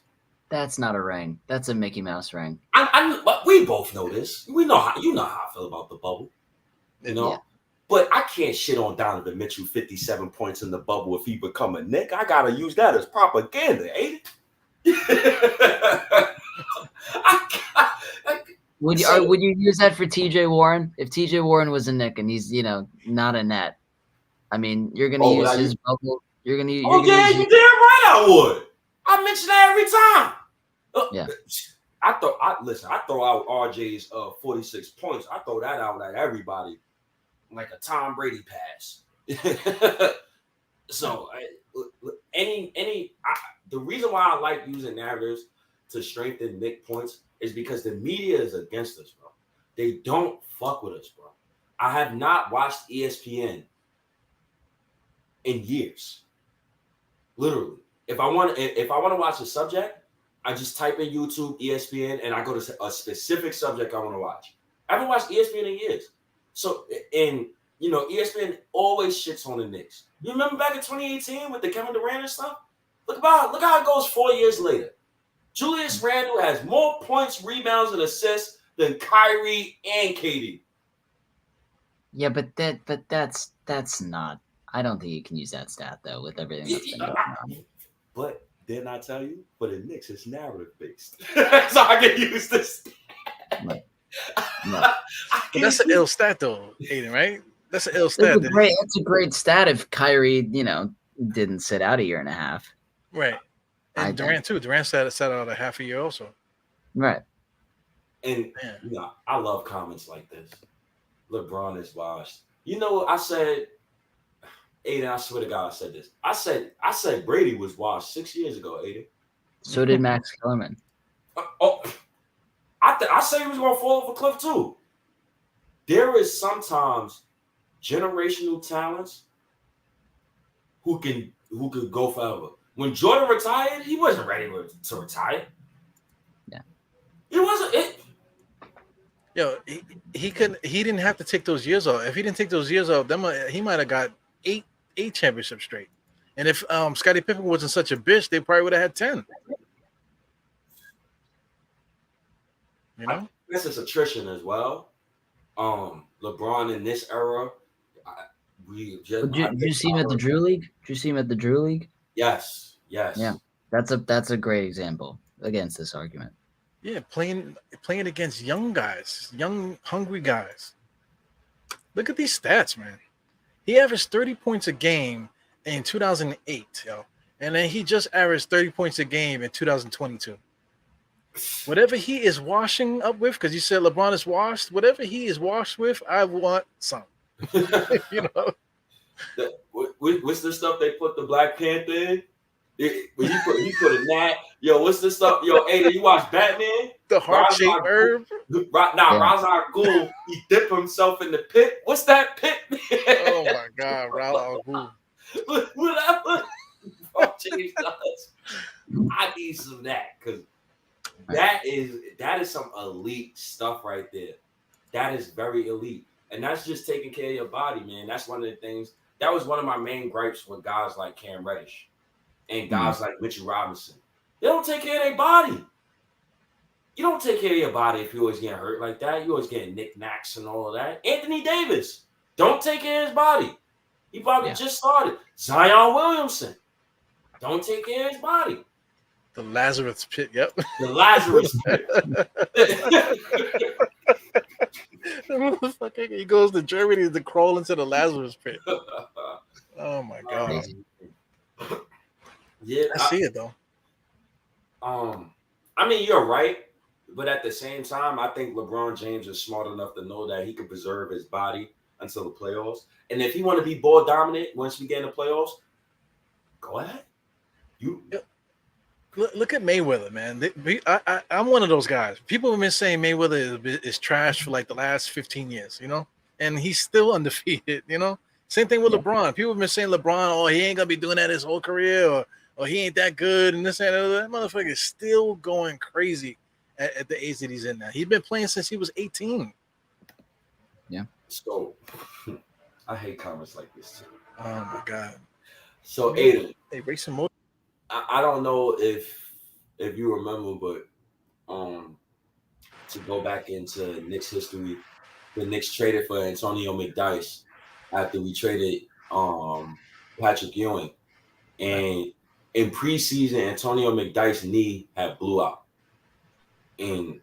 That's not a ring. That's a Mickey Mouse ring. But we both know this. We know how I feel about the bubble. Yeah. But I can't shit on Donovan Mitchell 57 points in the bubble if he become a Knick. I gotta use that as propaganda, ain't it? Would you use that for TJ Warren? If TJ Warren was a Knick and he's not a net, I mean, you're gonna use his bubble. You're gonna. You damn right I would. I mention that every time. Yeah. I throw out RJ's 46 points. I throw that out at everybody like a Tom Brady pass. So the reason why I like using narratives to strengthen Knick points is because the media is against us, bro. They don't fuck with us, bro. I have not watched ESPN in years. Literally. If I want to watch a subject, I just type in YouTube, ESPN, and I go to a specific subject I want to watch. I haven't watched ESPN in years. So, and ESPN always shits on the Knicks. You remember back in 2018 with the Kevin Durant and stuff? Look how it goes 4 years later. Julius Randle has more points, rebounds, and assists than Kyrie and KD. Yeah, but that's not. I don't think you can use that stat though with everything that's been going on. But didn't I tell you? For the Knicks, it's narrative based, so I can use this. No. But that's an ill stat though, Aiden, right? That's an ill stat. It's a great stat if Kyrie, didn't sit out a year and a half. Right. And Durant too. Durant sat out a half a year also. Right. And I love comments like this. LeBron is washed. You know what I said? Aiden, I swear to God, I said this. I said Brady was washed 6 years ago, Aiden. So did Max Kellerman. I say he was going to fall off a cliff too. There is sometimes generational talents who could go forever. When Jordan retired, he wasn't ready to retire. Yeah, he wasn't. Yo, he didn't have to take those years off. If he didn't take those years off, he might have got eight championships straight. And if Scottie Pippen wasn't such a bitch, they probably would have had 10. You know, I guess it's attrition as well. LeBron in this era, Did you see him at the Drew League? Did you see him at the Drew League? Yes. Yeah, that's a great example against this argument. Yeah, playing against young guys, young hungry guys. Look at these stats, man. He averaged 30 points a game in 2008, yo, and then he just averaged 30 points a game in 2022. Whatever he is washing up with, because you said LeBron is washed. Whatever he is washed with, I want some. You know, what's the stuff they put the Black Panther in? When he put a gnat. Yo, what's the stuff? Yo, hey, you watch Batman? The heart-shaped herb. Ra's al Ghul, he dipped himself in the pit. What's that pit? Oh my God, Ra's al Ghul. Whatever. James does. I need some of that because that is some elite stuff right there. That is very elite, and that's just taking care of your body, man. That's one of the things. That was one of my main gripes with guys like Cam Reddish and guys like Mitchell Robinson. They don't take care of their body. You don't take care of your body if you always getting hurt like that. You always getting knickknacks and all of that. Anthony Davis don't take care of his body. He probably just started. Zion Williamson don't take care of his body. The Lazarus pit, yep. The Lazarus pit. He goes to Germany to crawl into the Lazarus pit. Oh my God. Yeah, I see it though. I mean, you're right, but at the same time, I think LeBron James is smart enough to know that he can preserve his body until the playoffs. And if he want to be ball dominant once we get in the playoffs, go ahead. Look at Mayweather, man. I'm one of those guys. People have been saying Mayweather is trash for like the last 15 years, you know, and he's still undefeated, you know. Same thing with LeBron. People have been saying LeBron, oh, he ain't gonna be doing that his whole career, or he ain't that good, and this and that. Motherfucker is still going crazy at the age that he's in now. He's been playing since he was 18. Yeah. So I hate comments like this too. Oh my God. So Aiden, hey, racing mode. I don't know if you remember, but to go back into Knicks history, the Knicks traded for Antonio McDyess after we traded Patrick Ewing, and in preseason, Antonio McDyess' knee had blew out, and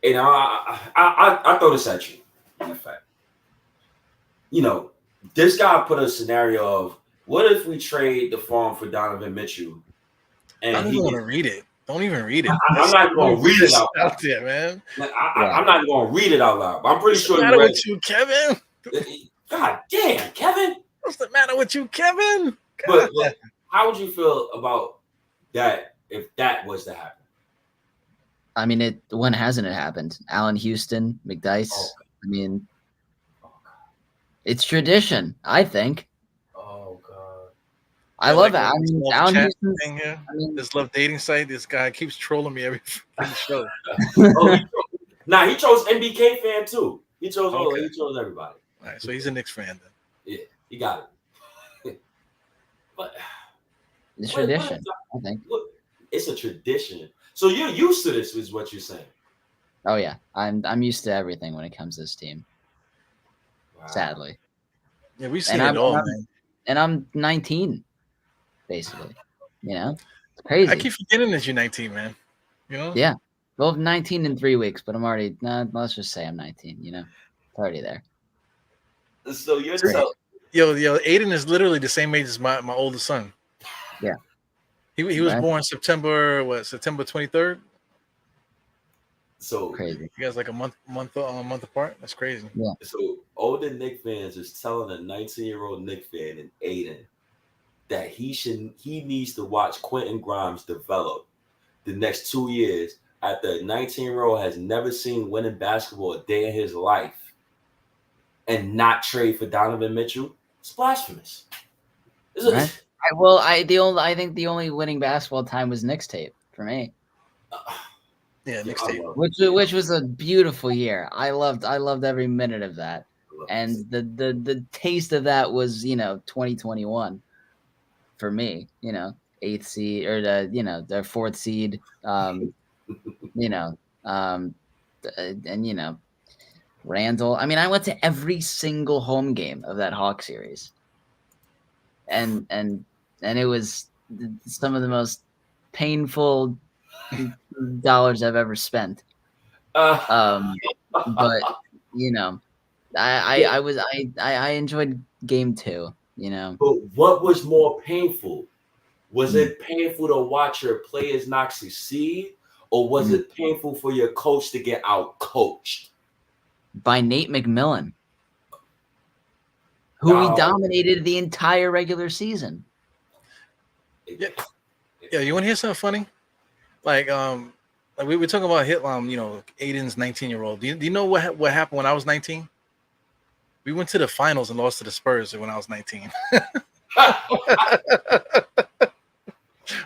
I throw this at you. In fact, you know, this guy put a scenario of what if we trade the farm for Donovan Mitchell. And I don't even want to read it. Don't even read it. I'm not going to read it out loud. Out there, man. I'm not going to read it out loud. I'm pretty sure you read it. What's the matter with you, Kevin? God damn, Kevin. What's the matter with you, Kevin? But how would you feel about that if that was to happen? I mean, when hasn't it happened? Allen Houston, McDyess. Oh. I mean, it's tradition, I think. Oh, God. I love it. I mean, Allen Houston. Thing here. This love dating site. This guy keeps trolling me every show. He chose NBK fan too. He chose he chose everybody. All right, so he's a Knicks fan then. Yeah, he got it. But it's tradition, I think. Look, it's a tradition. So you're used to this, is what you're saying. Oh yeah, I'm used to everything when it comes to this team. Wow. Sadly. Yeah, we've seen it all, man. And I'm 19, basically. You know, it's crazy. I keep forgetting that you're 19, man. You know? Yeah. Well, 19 in 3 weeks, but I'm already. Let's just say I'm 19. You know, it's already there. So you're yo, Aiden is literally the same age as my oldest son. Yeah. He was born September 23rd. So crazy. You guys like a month apart. That's crazy. Yeah. So older Knick fans is telling a 19-year-old Knick fan and Aiden that he needs to watch Quentin Grimes develop the next 2 years at the 19-year-old has never seen winning basketball a day in his life and not trade for Donovan Mitchell, it's blasphemous. Right? I think the only winning basketball time was Knicks tape for me. Yeah, Knicks tape. Which was a beautiful year. I loved every minute of that. And the taste of that was, 2021 for me, 8th seed or their 4th seed, and Randle. I mean, I went to every single home game of that Hawk series. And it was some of the most painful dollars I've ever spent. But I enjoyed game 2, But what was more painful? Was it painful to watch your players not succeed, or was it painful for your coach to get out coached? By Nate McMillan, who we dominated the entire regular season. Yeah, you want to hear something funny? Like we were talking about Aiden's 19-year-old. Do you know what happened when I was 19? We went to the finals and lost to the Spurs when I was 19.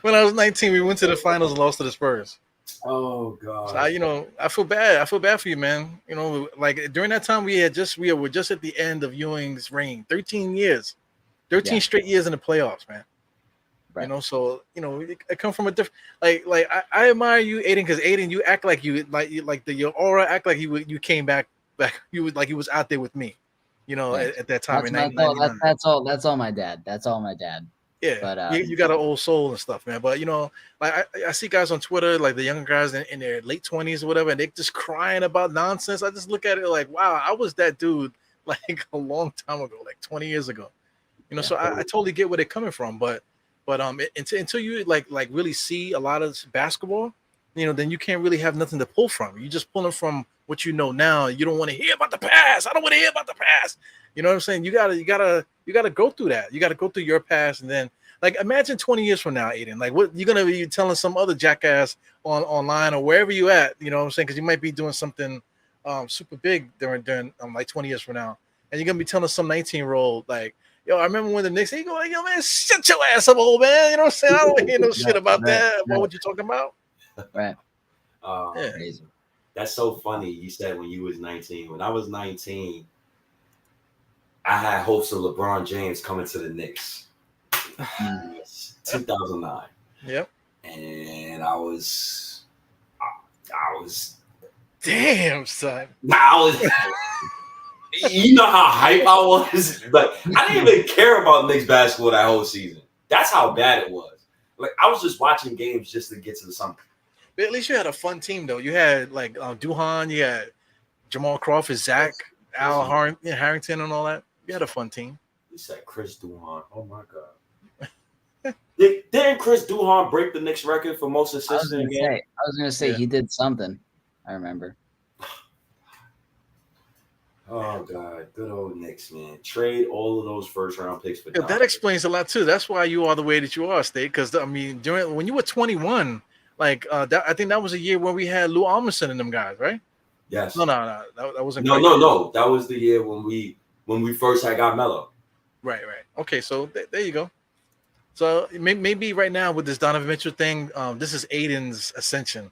When I was 19, we went to the finals and lost to the Spurs. Oh God! So I feel bad. I feel bad for you, man. Like during that time, we were just at the end of Ewing's reign. 13 years, 13 straight years in the playoffs, man. Right. I come from a different. Like I admire you, Aiden, because Aiden, you act like your aura act like you came back. You would like he was out there with me. At that time. That's all my dad. That's all my dad. Yeah, but you got an old soul and stuff, man. But like I see guys on Twitter, like the younger guys in their late 20s or whatever, and they're just crying about nonsense. I just look at it like, wow, I was that dude like a long time ago, like 20 years ago. So I totally get where they're coming from. But until you like really see a lot of basketball, then you can't really have nothing to pull from. You're just pulling from what you know now. You don't want to hear about the past. I don't want to hear about the past. You know what I'm saying? You gotta go through that. You gotta go through your past, and then like imagine 20 years from now, Aiden. Like what you're gonna be telling some other jackass online or wherever you at. You know what I'm saying? Because you might be doing something super big during like 20 years from now, and you're gonna be telling some 19-year-old like, yo, I remember when the Knicks. He go like, yo, man, shut your ass up, old man. You know what I'm saying? I don't hear no shit about that. About what you talking about? Right. Yeah. That's so funny. You said when you was 19. When I was 19. I had hopes of LeBron James coming to the Knicks. 2009. Yep. And I was damn, son. You know how hype I was? Like I didn't even care about Knicks basketball that whole season. That's how bad it was. Like I was just watching games just to get to something. But at least you had a fun team though. You had like Duhan, you had Jamal Crawford, Zach, Al Harrington, and all that. You had a fun team. You said Chris Duhan. Oh my God. Didn't Chris Duhan break the Knicks record for most assists in a game? I was gonna say he did something. I remember. Oh God, good old Knicks, man. Trade all of those first round picks for that explains a lot too. That's why you are the way that you are, State. Because I mean, when you were 21, like I think that was a year where we had Lou Almondson and them guys, right? Yes. No. That wasn't. No. That was the year when we first had got Melo. Right. Okay, so there you go. So maybe right now with this Donovan Mitchell thing, this is Aiden's ascension.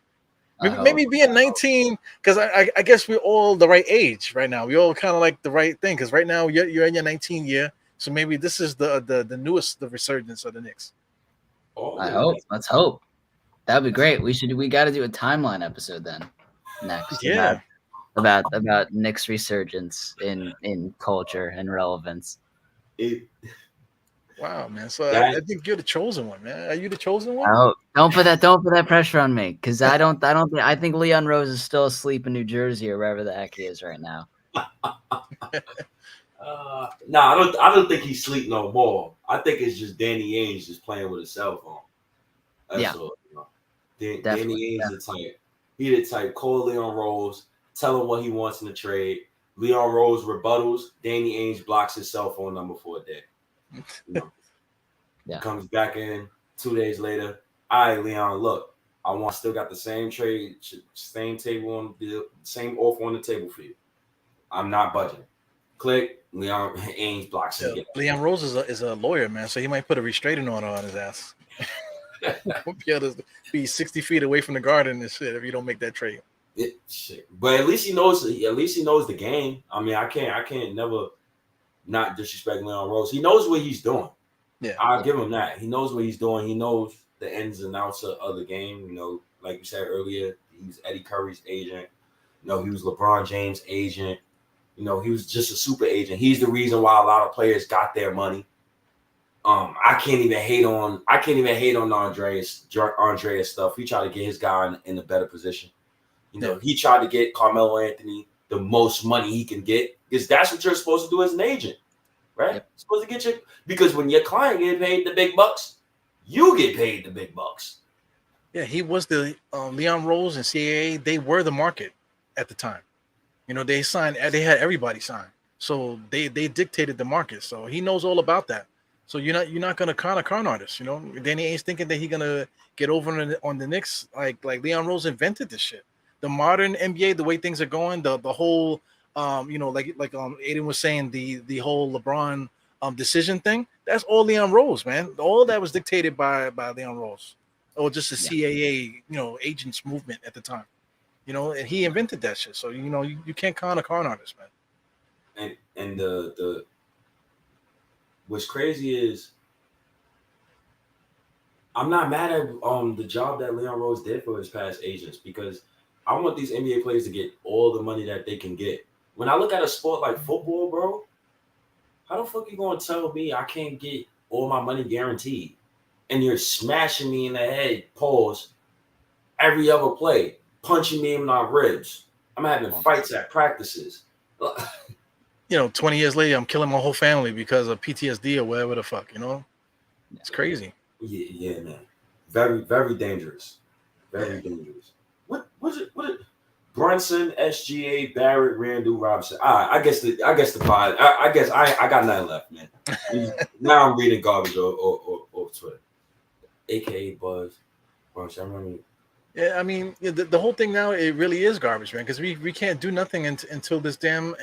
Maybe being 19, because I guess we're all the right age right now. We all kind of like the right thing, because right now you're in your 19th year, so maybe this is the newest, the resurgence of the Knicks. I hope. Let's hope. That'd be great. We got to do a timeline episode then next. Yeah. About Knicks resurgence in culture and relevance. Wow, man! So I think you're the chosen one, man. Are you the chosen one? Oh, don't put that pressure on me, because I think Leon Rose is still asleep in New Jersey or wherever the heck he is right now. No, I don't think he's asleep no more. I think it's just Danny Ainge just playing with a cell phone. That's all. Danny Ainge the type. He the type. Call Leon Rose, tell him what he wants in the trade. Leon Rose rebuttals. Danny Ainge blocks his cell phone number for a day. Comes back in 2 days later. All right, Leon, look, I still got the same trade, same table on the same offer on the table for you. I'm not budging. Click. Leon Ainge blocks him. Leon Rose is a lawyer, man, so he might put a restraining order on his ass. Won't be able to be 60 feet away from the garden and shit if you don't make that trade. Shit. But at least he knows. At least he knows the game. I mean, I can't never not disrespect Leon Rose. He knows what he's doing. Yeah, I'll give him that. He knows what he's doing. He knows the ins and outs of the game. You know, like you said earlier, he's Eddie Curry's agent. You know, he was LeBron James' agent. You know, he was just a super agent. He's the reason why a lot of players got their money. I can't even hate on Andreas stuff. He tried to get his guy in a better position. You know, he tried to get Carmelo Anthony the most money he can get, because that's what you're supposed to do as an agent, right? Yep. You're supposed to get because when your client get paid the big bucks, you get paid the big bucks. Yeah, he was the Leon Rose and CAA. They were the market at the time. You know, they had everybody sign, so they dictated the market. So he knows all about that. So you're not gonna con a con artist. You know, Danny Ainge thinking that he's gonna get over on the Knicks like Leon Rose invented this shit. The modern NBA, the way things are going, the whole you know, like Aiden was saying, the whole LeBron decision thing, that's all Leon Rose, man. All that was dictated by Leon Rose, or just the CAA, you know, agents movement at the time. You know, and he invented that shit. So, you know, you can't con a con artist, man. And the what's crazy is I'm not mad at the job that Leon Rose did for his past agents, because I want these NBA players to get all the money that they can get. When I look at a sport like football, bro, how the fuck you gonna tell me I can't get all my money guaranteed, and you're smashing me in the head, pause, every other play, punching me in my ribs? I'm having fights at practices. You know, 20 years later, I'm killing my whole family because of PTSD or whatever the fuck, you know? It's crazy. Yeah, man. Very, very dangerous. Very dangerous. What Brunson, SGA, Barrett, Randle, Robinson. I guess the five. I guess I got nothing left, man. Now I'm reading garbage or Twitter. AKA Buzz. Yeah, I mean, the whole thing now, it really is garbage, man, because we can't do nothing until this damn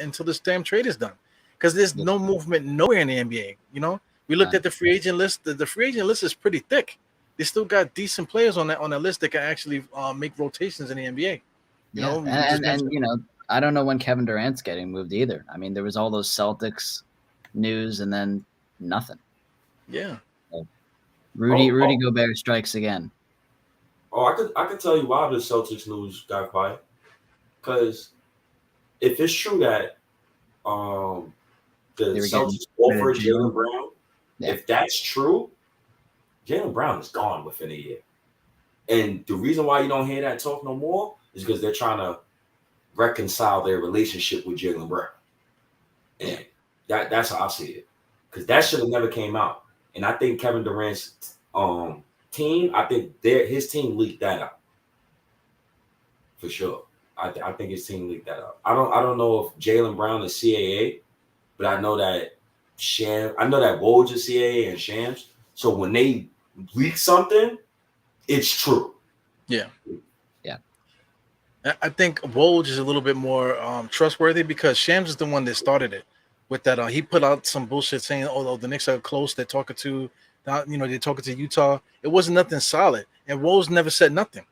trade is done, because there's no movement nowhere in the NBA. You know, we looked at the free agent list. The free agent list is pretty thick. They still got decent players on that list that can actually make rotations in the NBA. You know, and you know, I don't know when Kevin Durant's getting moved either. I mean, there was all those Celtics news and then nothing. Yeah. So, Rudy Gobert strikes again. Oh, I could tell you why the Celtics news got quiet. Because if it's true that the Celtics offered Jalen Brown, if that's true, Jalen Brown is gone within a year. And the reason why you don't hear that talk no more is because they're trying to reconcile their relationship with Jalen Brown. And that's how I see it. Because that should have never came out. And I think Kevin Durant's team, I think his team leaked that out. For sure. I think his team leaked that out. I don't know if Jalen Brown is CAA, but I know that Woj is CAA and Shams. So when they leak something, it's true. Yeah. I think Woj is a little bit more trustworthy, because Shams is the one that started it with that. He put out some bullshit saying, "Oh, the Knicks are close. They're talking to, they're talking to Utah." It wasn't nothing solid, and Woj never said nothing.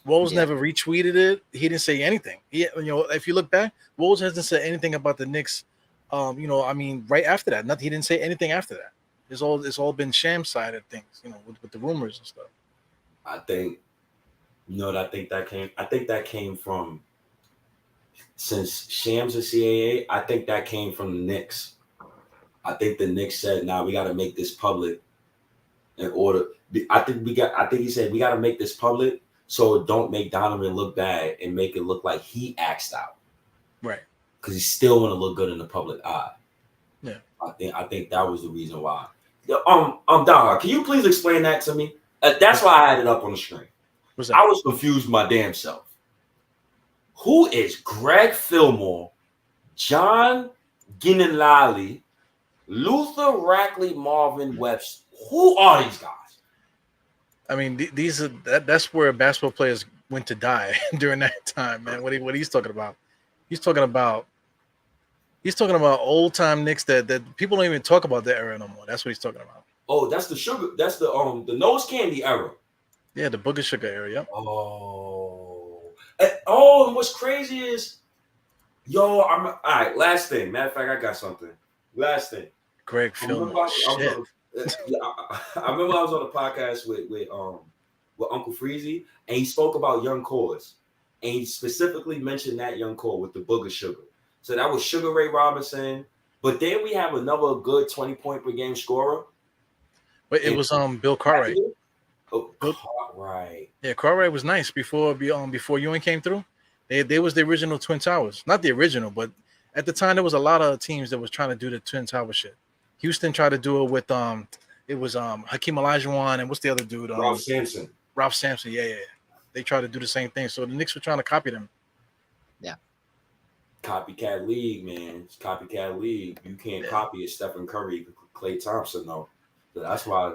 Woj never retweeted it. He didn't say anything. If you look back, Woj hasn't said anything about the Knicks. Right after that, nothing. He didn't say anything after that. It's all been Shams side of things, with the rumors and stuff. I think, I think that came from, since Shams is CAA, I think that came from the Knicks. I think the Knicks said, "Nah, we got to make this public in order." I think he said, "We got to make this public so don't make Donovan look bad and make it look like he axed out." Right. Because he still want to look good in the public eye. Yeah. I think that was the reason why. Diehard, can you please explain that to me? That's why I had it up on the screen. I was confused my damn self. Who is Greg Fillmore, John Ginninlali, Luther Rackley, Marvin Webster? Who are these guys? I mean, these are that's where basketball players went to die during that time, man. What he's talking about? He's talking about he's talking about old time Knicks that people don't even talk about that era no more. That's what he's talking about. Oh, that's the sugar. That's the nose candy era. Yeah, the Booger Sugar era. Yep. And what's crazy is, yo, I'm all right. Last thing, matter of fact, I got something. Last thing, Greg Philman. Shit. I remember I was on a podcast with Uncle Freezy, and he spoke about young cores, and he specifically mentioned that young core with the Booger Sugar. So that was Sugar Ray Robinson, but then we have another good 20-point per game scorer. But it was Bill Cartwright. Oh, Cartwright. Yeah, Cartwright was nice before Ewing came through. They was the original Twin Towers, not the original, but at the time there was a lot of teams that was trying to do the Twin Tower shit. Houston tried to do it with it was Hakeem Olajuwon and what's the other dude? Ralph Sampson. Ralph Sampson, yeah. They tried to do the same thing. So the Knicks were trying to copy them. Yeah. Copycat league, man. It's copycat league. You can't copy it, Stephen Curry, Klay Thompson, though. So that's why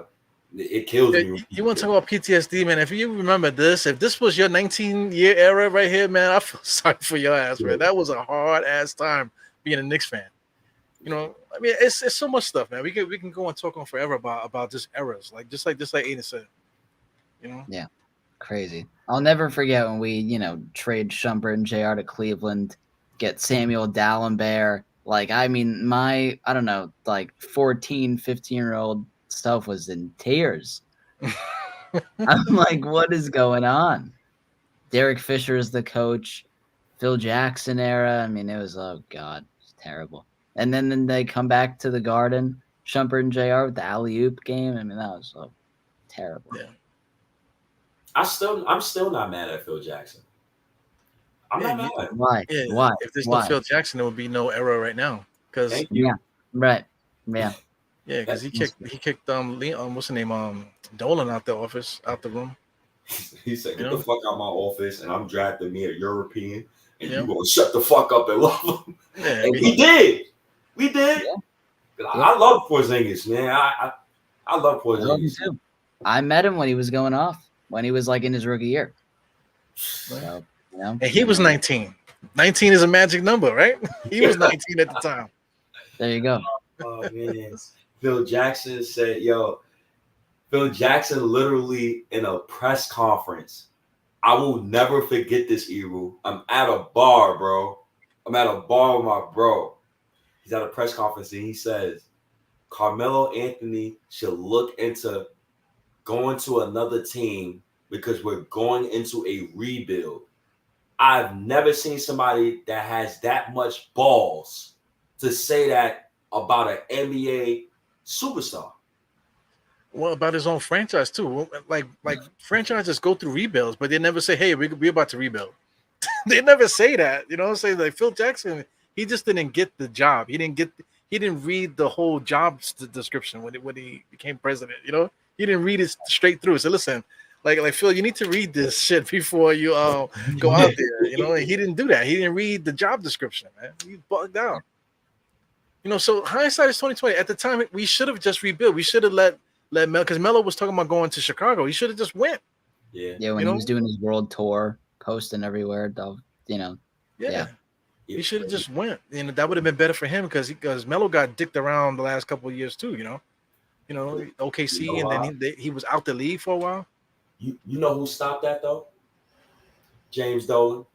it kills me. You want to talk about PTSD, man? If you remember this, if this was your 19-year era right here, man, I feel sorry for your ass, man. That was a hard ass time being a Knicks fan. You know, I mean, it's so much stuff, man. We can go and talk on forever about just eras, like Aiden said. You know? Yeah, crazy. I'll never forget when we, trade Shumpert and JR to Cleveland, get Samuel Dallenberg. Like, I mean, I don't know, like 14, 15-year-old self was in tears. I'm like, what is going on? Derek Fisher is the coach. Phil Jackson era. I mean, it was, oh God, it's terrible. And then they come back to the Garden, Shumpert and JR with the alley-oop game. I mean, that was so terrible. Yeah. I'm still not mad at Phil Jackson. I'm not mad. Why? Yeah. Why? If there's no Phil Jackson, there would be no era right now. Because right. Yeah. Yeah, because he kicked what's the name? Dolan out the room. He said, "Get the fuck out of my office," and I'm drafting me a European, and you gonna shut the fuck up and love him. Yeah, and we did. Yeah. I love Porzingis, man. I love Porzingis. I love him too. I met him when he was going off, when he was like in his rookie year. So, and he was 19. 19 is a magic number, right? He was 19 at the time. There you go. Oh man. Phil Jackson said, Phil Jackson literally in a press conference. I will never forget this, Eru. I'm at a bar, bro. I'm at a bar with my bro. He's at a press conference and he says, Carmelo Anthony should look into going to another team because we're going into a rebuild. I've never seen somebody that has that much balls to say that about an NBA superstar. Well, about his own franchise too. Like franchises go through rebuilds, but they never say, "Hey, we're about to rebuild." They never say that. You know, say like Phil Jackson, he just didn't get the job. He didn't read the whole job description when he became president. You know, he didn't read it straight through. So listen, like Phil, you need to read this shit before you go out there. You know, and he didn't do that. He didn't read the job description, man. He bugged out. You know, so hindsight is 2020. At the time, we should have just rebuilt. We should have let Melo, because Melo was talking about going to Chicago. He should have just went. Yeah, when he was doing his world tour, posting everywhere, Yeah. He should have just went. You know, that would have been better for him because Melo got dicked around the last couple of years too. You know, OKC, and then he was out the league for a while. You know who stopped that though? James Dolan.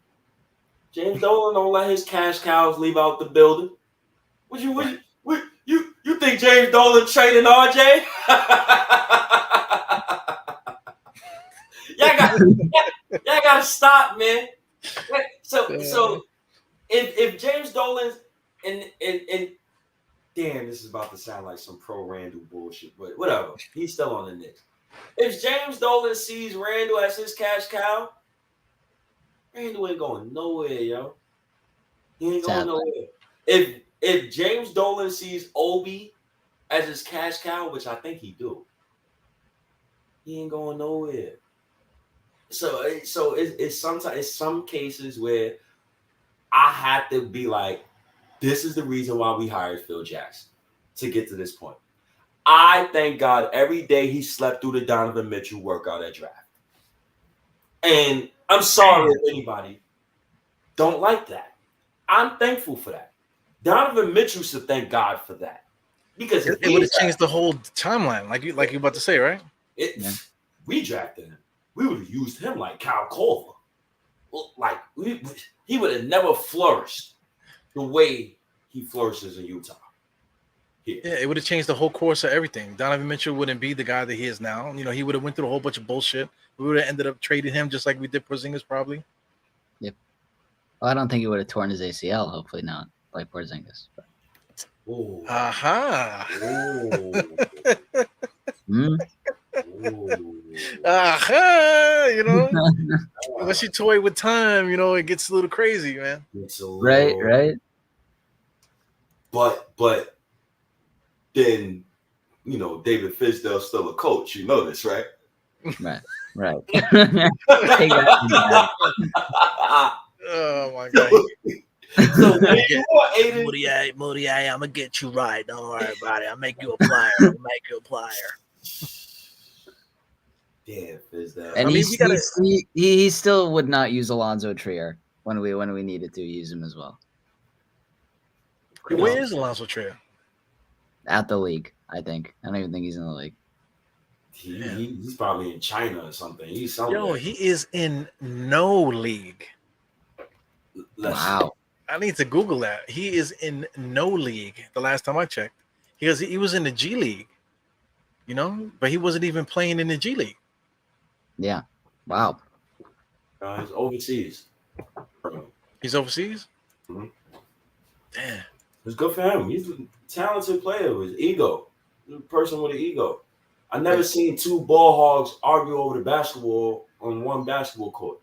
James Dolan don't let his cash cows leave out the building. You think James Dolan trading RJ? y'all gotta stop, man. So if James Dolan and damn, this is about to sound like some pro Randle bullshit, but whatever. He's still on the Knicks. If James Dolan sees Randle as his cash cow, Randle ain't going nowhere, yo. He ain't going nowhere. If James Dolan sees Obi as his cash cow, which I think he do, he ain't going nowhere. So it's some cases where I have to be like, this is the reason why we hired Phil Jackson to get to this point. I thank God every day he slept through the Donovan Mitchell workout at draft. And I'm sorry if anybody don't like that. I'm thankful for that. Donovan Mitchell should thank God for that. Because it would have changed the whole timeline, like you about to say, right? We drafted him. We would have used him like Kyle Korver. Like he would have never flourished the way he flourishes in Utah. Yeah, it would have changed the whole course of everything. Donovan Mitchell wouldn't be the guy that he is now. You know, he would have went through a whole bunch of bullshit. We would have ended up trading him just like we did Porzingis, probably. Yep. Well, I don't think he would have torn his ACL. Hopefully not, like Porzingis. Oh. Aha. Aha. You know, once you toy with time, you know, it gets a little crazy, man. Right. But then, you know, David Fizdale's still a coach. You know this, right? Right. Oh my God. So Moody, I'm gonna get you right. Don't worry about it. I'll make you a player. Damn, Fizdale. And he still would not use Alonzo Trier when we needed to use him as well. Where is Alonzo Trier? At the league, I think. I don't even think he's in the league. He's probably in China or something. He's somewhere. Yo, he is in no league. Wow. I need to Google that. He is in no league. The last time I checked, he was in the G League, you know, but he wasn't even playing in the G League. Yeah. Wow. He's overseas. He's overseas. Mm-hmm. Damn. It's good for him. He's a talented player with ego. He's a person with an ego. I never seen two ball hogs argue over the basketball on one basketball court.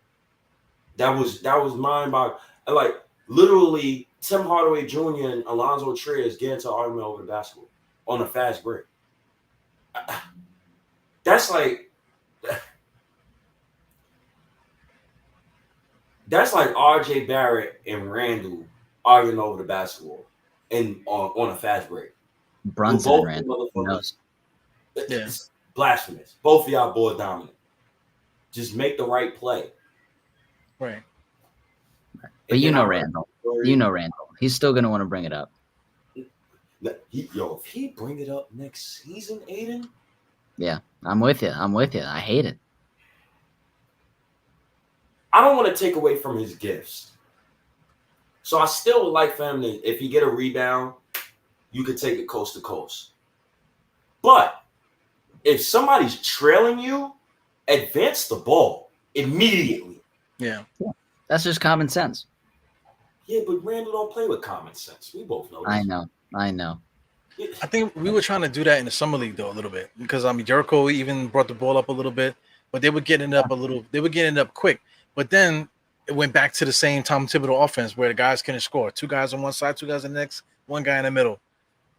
That was mind-boggling. Like literally, Tim Hardaway Jr. and Alonzo Trier get into an argument over the basketball on a fast break. That's like RJ Barrett and Randle arguing over the basketball and on a fast break. Brunson and Randle. Yeah. It's blasphemous. Both of y'all ball dominant. Just make the right play. Right. But you know Randle. He's still going to want to bring it up. If he bring it up next season, Aiden. Yeah, I'm with you. I hate it. I don't want to take away from his gifts. So I still would like for him to, if you get a rebound, you could take it coast to coast. But if somebody's trailing you, advance the ball immediately. Yeah. That's just common sense. Yeah, but Randle don't play with common sense. We both know this. I know. I think we were trying to do that in the summer league though a little bit because Jericho even brought the ball up a little bit, but they were getting it up They were getting it up quick. But then it went back to the same Tom Thibodeau offense where the guys couldn't score. 2 guys on one side, 2 guys on the next, 1 guy in the middle.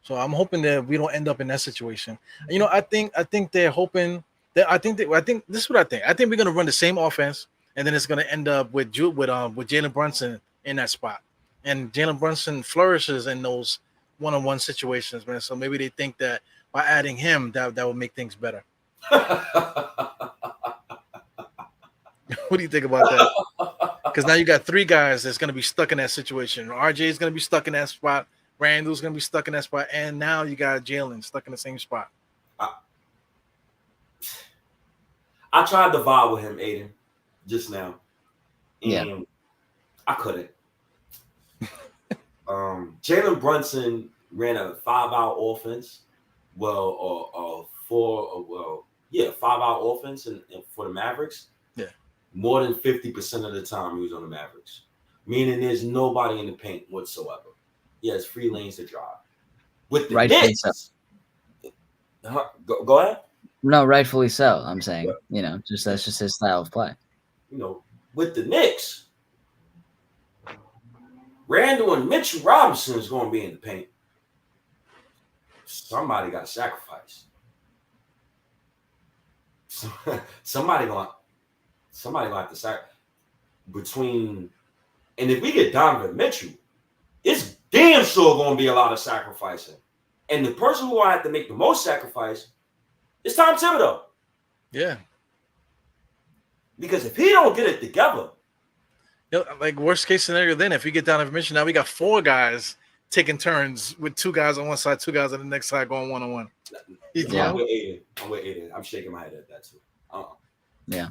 So I'm hoping that we don't end up in that situation. You know, I think they're hoping that I think this is what I think. I think we're gonna run the same offense, and then it's gonna end up with Jalen Brunson in that spot. And Jalen Brunson flourishes in those one-on-one situations, man. So maybe they think that by adding him, that will make things better. What do you think about that? Because now you got 3 guys that's going to be stuck in that situation. RJ is going to be stuck in that spot. Randall's going to be stuck in that spot. And now you got Jalen stuck in the same spot. I tried to vibe with him, Aiden, just now. And yeah. I couldn't. Jalen Brunson ran a 5-out offense. 5-out offense and for the Mavericks. Yeah. More than 50% of the time he was on the Mavericks. Meaning there's nobody in the paint whatsoever. He has free lanes to drive. With the rightfully Knicks, so. Go ahead. No, rightfully so. I'm saying, you know, that's just his style of play. You know, with the Knicks, Randle and Mitchell Robinson is going to be in the paint. Somebody got sacrificed. Somebody going to have to sacrifice between. And if we get Donovan Mitchell, it's damn sure going to be a lot of sacrificing. And the person who I have to make the most sacrifice is Tom Thibodeau. Yeah. Because if he don't get it together, you know, like worst case scenario, then if we get Donovan Mitchell, now we got 4 guys taking turns with 2 guys on one side, 2 guys on the next side going 1-on-1. I'm with Aiden. I'm shaking my head at that too. Yeah.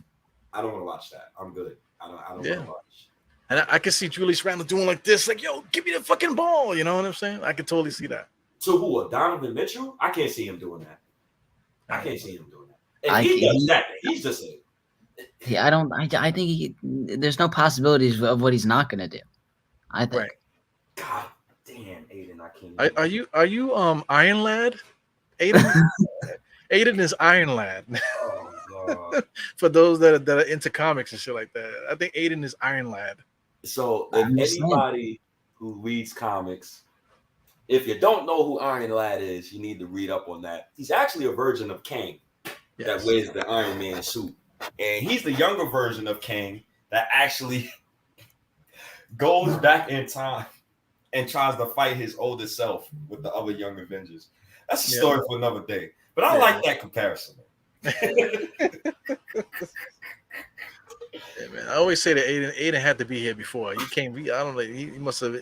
I don't want to watch that. I'm good. I don't want to watch. And I can see Julius Randle doing like this, like, yo, give me the fucking ball. You know what I'm saying? I can totally see that. To who? Donovan Mitchell? I can't see him doing that. I can't see him doing that. If he does that, he's just a... Yeah, I think there's no possibilities of what he's not gonna do. I think. Right. God damn, Aiden, I can't. Are you Iron Lad? Aiden Aiden is Iron Lad. Oh, God. For those that are into comics and shit like that, I think Aiden is Iron Lad. So if anybody who reads comics, if you don't know who Iron Lad is, you need to read up on that. He's actually a version of Kang that wears the Iron Man suit. And he's the younger version of Kang that actually goes back in time and tries to fight his older self with the other young Avengers. That's a story for another day. But I like that comparison. Yeah, man. I always say that Aiden had to be here before. He came. I don't know. He must have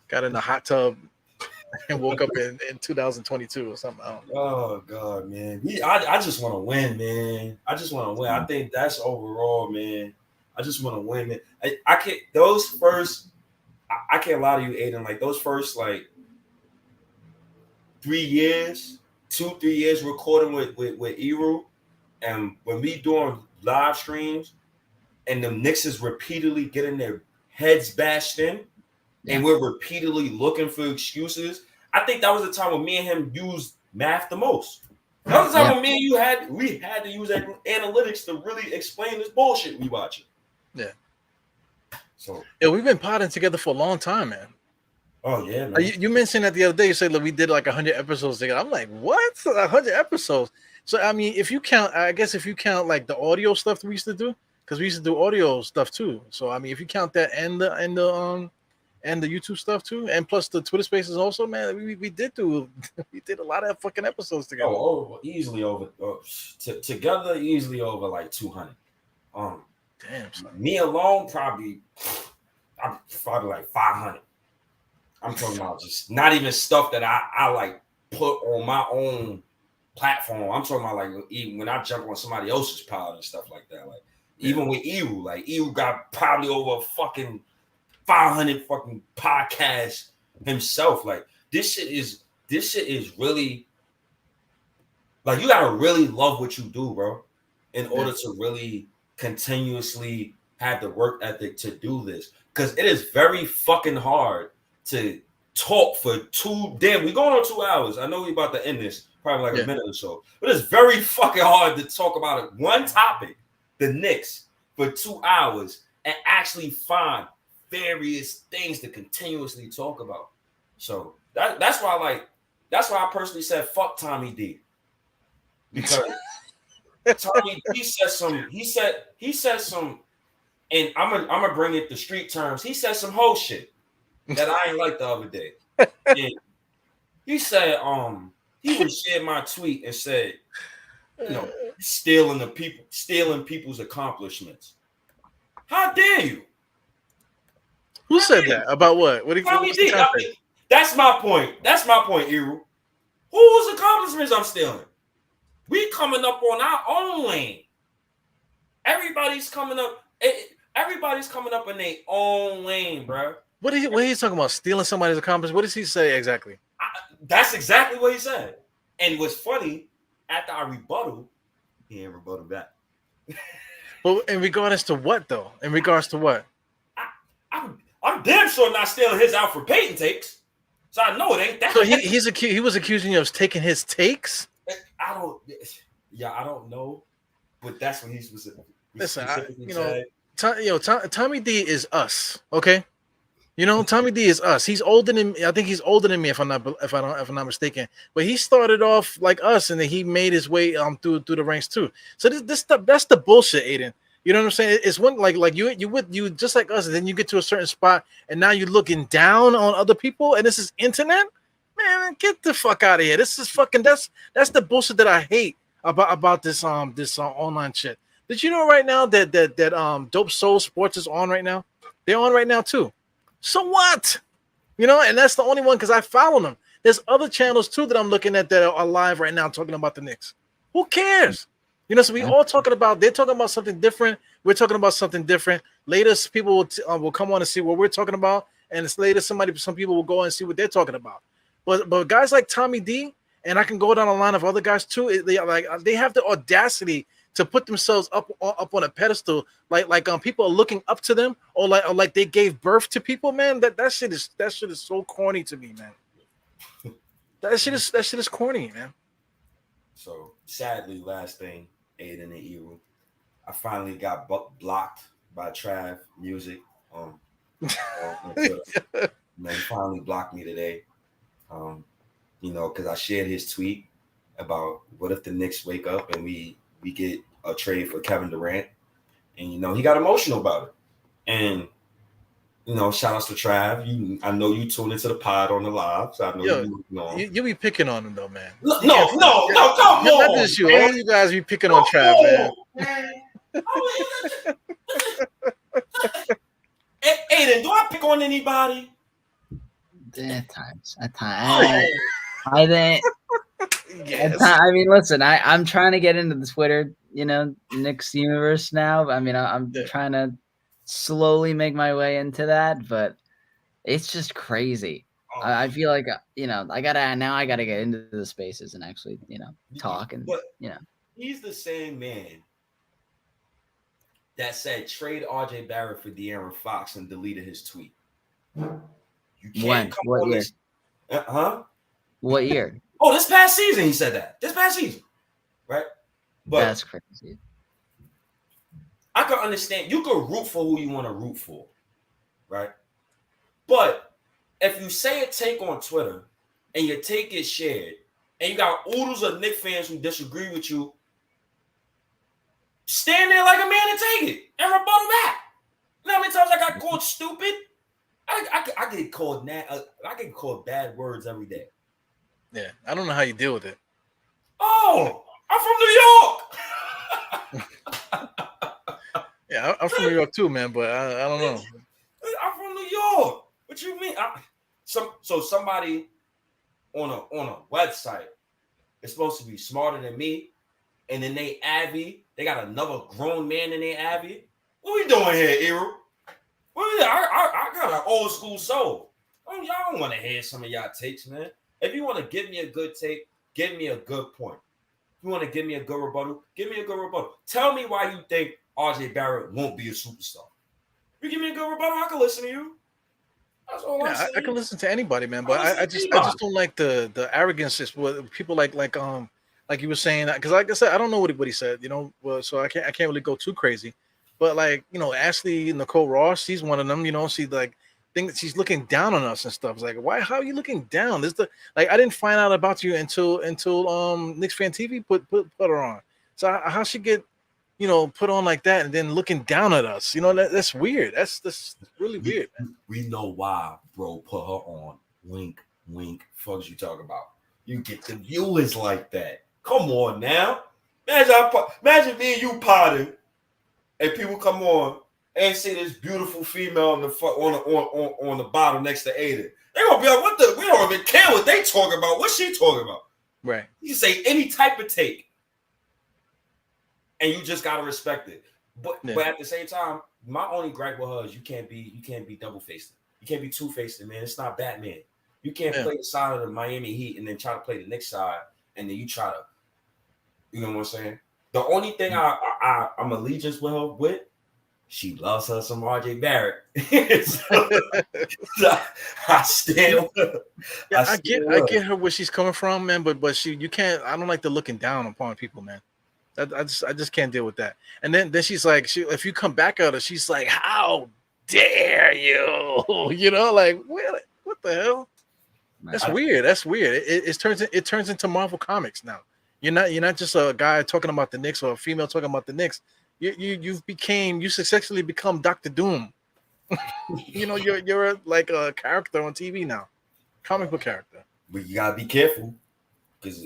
got in the hot tub and woke up in 2022 or something. I don't know. Oh God, man. I just want to win, man. I just want to win. I think that's overall, man. I just want to win, man. I can't. Those first. I can't lie to you, Aiden. Like those first, like 3 years, 2-3 years recording with Eru, and when we doing live streams, and the Knicks is repeatedly getting their heads bashed in, and we're repeatedly looking for excuses. I think that was the time when me and him used math the most. That was the time when me and you had to use analytics to really explain this bullshit we watching. Yeah. So we've been potting together for a long time, man. Oh yeah, man. You mentioned that the other day. You said, "Look, we did like 100 episodes together." I'm like, "What? 100 episodes?" So I mean, if you count like the audio stuff that we used to do, because we used to do audio stuff too. So I mean, if you count that and the YouTube stuff too, and plus the Twitter Spaces also, man, we did a lot of fucking episodes together. Easily over together, easily over like 200. Damn, son. Me alone, probably like 500. I'm talking about just not even stuff that I like put on my own platform. I'm talking about like even when I jump on somebody else's pod and stuff like that. Like even with Eru, like Eru got probably over fucking 500 fucking podcasts himself. Like this shit is really like you gotta really love what you do, bro, in order to really continuously have the work ethic to do this. Because it is very fucking hard to talk for we're going on 2 hours. I know we're about to end this probably like a minute or so, but it's very fucking hard to talk about one topic, the Knicks, for 2 hours and actually find various things to continuously talk about. So that's why I personally said fuck Tommy D. Because Tommy D said some, and I'm gonna bring it to street terms. He said some whole shit that I ain't like the other day. And he said, he would share my tweet and said, stealing people's accomplishments. How dare you? Who said that? About what? Tommy D. That's my point. That's my point, Eru. Whose accomplishments I'm stealing? We coming up on our own lane. Everybody's coming up in their own lane, bro. What are you talking about? Stealing somebody's accomplishment? What does he say exactly? That's exactly what he said. And what's funny, after I rebuttal, he ain't rebuttal back. Well, in regards to what though? In regards to what? I'm damn sure not stealing his Alfred Payton takes. So I know it ain't that. So he was accusing you of taking his takes? I don't know. But that's what he specifically said. Tommy D is us, okay? Tommy D is us. He's older than me. I think he's older than me if I'm not mistaken. But he started off like us, and then he made his way through the ranks too. So this stuff, that's the bullshit, Aiden. You know what I'm saying? It's one like you just like us, and then you get to a certain spot, and now you're looking down on other people, and this is internet. Man, get the fuck out of here. This is fucking that's the bullshit that I hate about this online shit. Did you know right now that Dope Soul Sports is on right now? They're on right now too. So what? You know, and that's the only one because I follow them. There's other channels too that I'm looking at that are live right now talking about the Knicks. Who cares? You know, so we all talking about. They're talking about something different. We're talking about something different. Later, people will come on and see what we're talking about, and it's later some people will go and see what they're talking about. But guys like Tommy D, and I can go down a line of other guys too. They have the audacity to put themselves up on a pedestal, like people are looking up to them, or like they gave birth to people. Man, that shit is so corny to me, man. That shit is corny, man. So sadly, last thing, Aiden and Eru, I finally got blocked by Trav Music on Twitter. Man, he finally blocked me today. You know, because I shared his tweet about what if the Knicks wake up and we get a trade for Kevin Durant, and you know he got emotional about it. And you know, shout outs to Trav. I know you tuned into the pod on the live, so I know you be picking on him though, man. No, come on. Not just you. All you guys be picking on Trav, man. Aiden, do I pick on anybody? At times. I think. Yes. I mean, listen. I'm trying to get into the Twitter, Knicks universe now. I mean, I'm trying to slowly make my way into that, but it's just crazy. I feel like I gotta get into the spaces and actually talk and He's the same man that said trade RJ Barrett for De'Aaron Fox and deleted his tweet. You can't come what on year? this. Huh? What year? Oh, this past season he said that. This past season, right? But that's crazy. I can understand. You can root for who you want to root for, right? But if you say a take on Twitter and your take is shared, and you got oodles of Knicks fans who disagree with you, stand there like a man and take it and rebuttal back. You know how many times I got called stupid? I get called I get called bad words every day. Yeah, I don't know how you deal with it. Oh, I'm from New York. Yeah, I'm from New York too, man, but I don't know. I'm from New York. What you mean? So somebody on a website is supposed to be smarter than me, and then they got another grown man in their Abby. What we doing here, Eru? I got an old school soul. Y'all don't want to hear some of y'all takes, man. If you want to give me a good take, give me a good point. If you want to give me a good rebuttal, give me a good rebuttal. Tell me why you think RJ Barrett won't be a superstar. If you give me a good rebuttal, I can listen to you. That's all I'm saying. I can listen to anybody, man, but I just don't like the arrogance. Just with people like you were saying, because like I said, I don't know what he said, so I can't really go too crazy. But Ashley Nicole Ross, she's one of them. She think she's looking down on us and stuff. It's like, why? How are you looking down? I didn't find out about you until Knicks Fan TV put her on. So how she get put on like that and then looking down at us? That's weird. That's really weird. Man. We know why, bro. Put her on. Wink, wink. Fuck you talking about? You get the viewers like that. Come on now. Imagine me and you potting, and people come on and see this beautiful female on the bottom next to Aiden. They're gonna be like, we don't even care what they talking about. What's she talking about? Right. You can say any type of take, and you just gotta respect it. But at the same time, my only gripe with her is you can't be double faced. You can't be two faced, man. It's not Batman. You can't play the side of the Miami Heat and then try to play the Knicks side, and then you try to, you know what I'm saying? The only thing I'm allegiance with her with, she loves her some RJ Barrett. I stand with her. Yeah, I get her where she's coming from, man. But you can't. I don't like the looking down upon people, man. I just can't deal with that. And then she's like, if you come back at her, she's like, how dare you? What the hell? That's weird. That's weird. It turns into Marvel Comics now. You're not just a guy talking about the Knicks or a female talking about the Knicks. You successfully become Dr. Doom. You're like a character on TV now, comic book character. but you gotta be careful because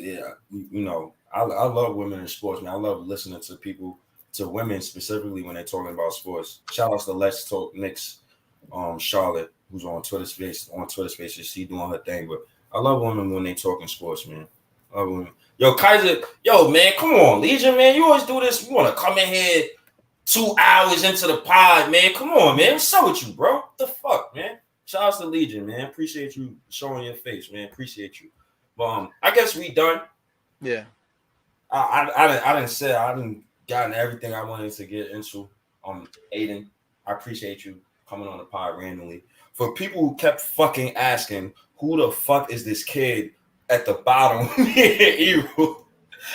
I love women in sports, man. I love listening to women specifically when they're talking about sports. Shout out to Let's Talk Knicks, Charlotte, who's on Twitter Space. She doing her thing, but I love women when they talking sports, man. I love women. Yo, Kaiser, man, come on, Legion, man. You always do this. You want to come in here 2 hours into the pod, man. Come on, man. What's up with you, bro? What the fuck, man? Shout out to Legion, man. Appreciate you showing your face, man. Appreciate you. But I guess we done. Yeah. I didn't gotten everything I wanted to get into. Aiden, I appreciate you coming on the pod randomly. For people who kept fucking asking, who the fuck is this kid at the bottom?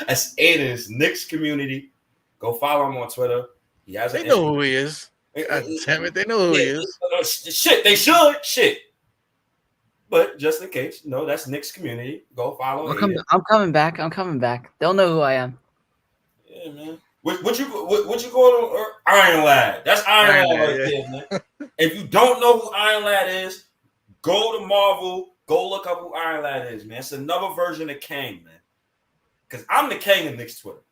That's Aiden's Knicks community. Go follow him on Twitter. He has. They know who he is. God damn it, they know who he is. Shit, they should. Shit. But just in case, that's Knicks community. Go follow. I'm coming back. They'll know who I am. Yeah, man. What you call him? Iron Lad. That's Iron Lad right there, man. If you don't know who Iron Lad is, go to Marvel. Go look up who Iron Lad is, man. It's another version of Kang, man. Because I'm the Kang of Knicks Twitter.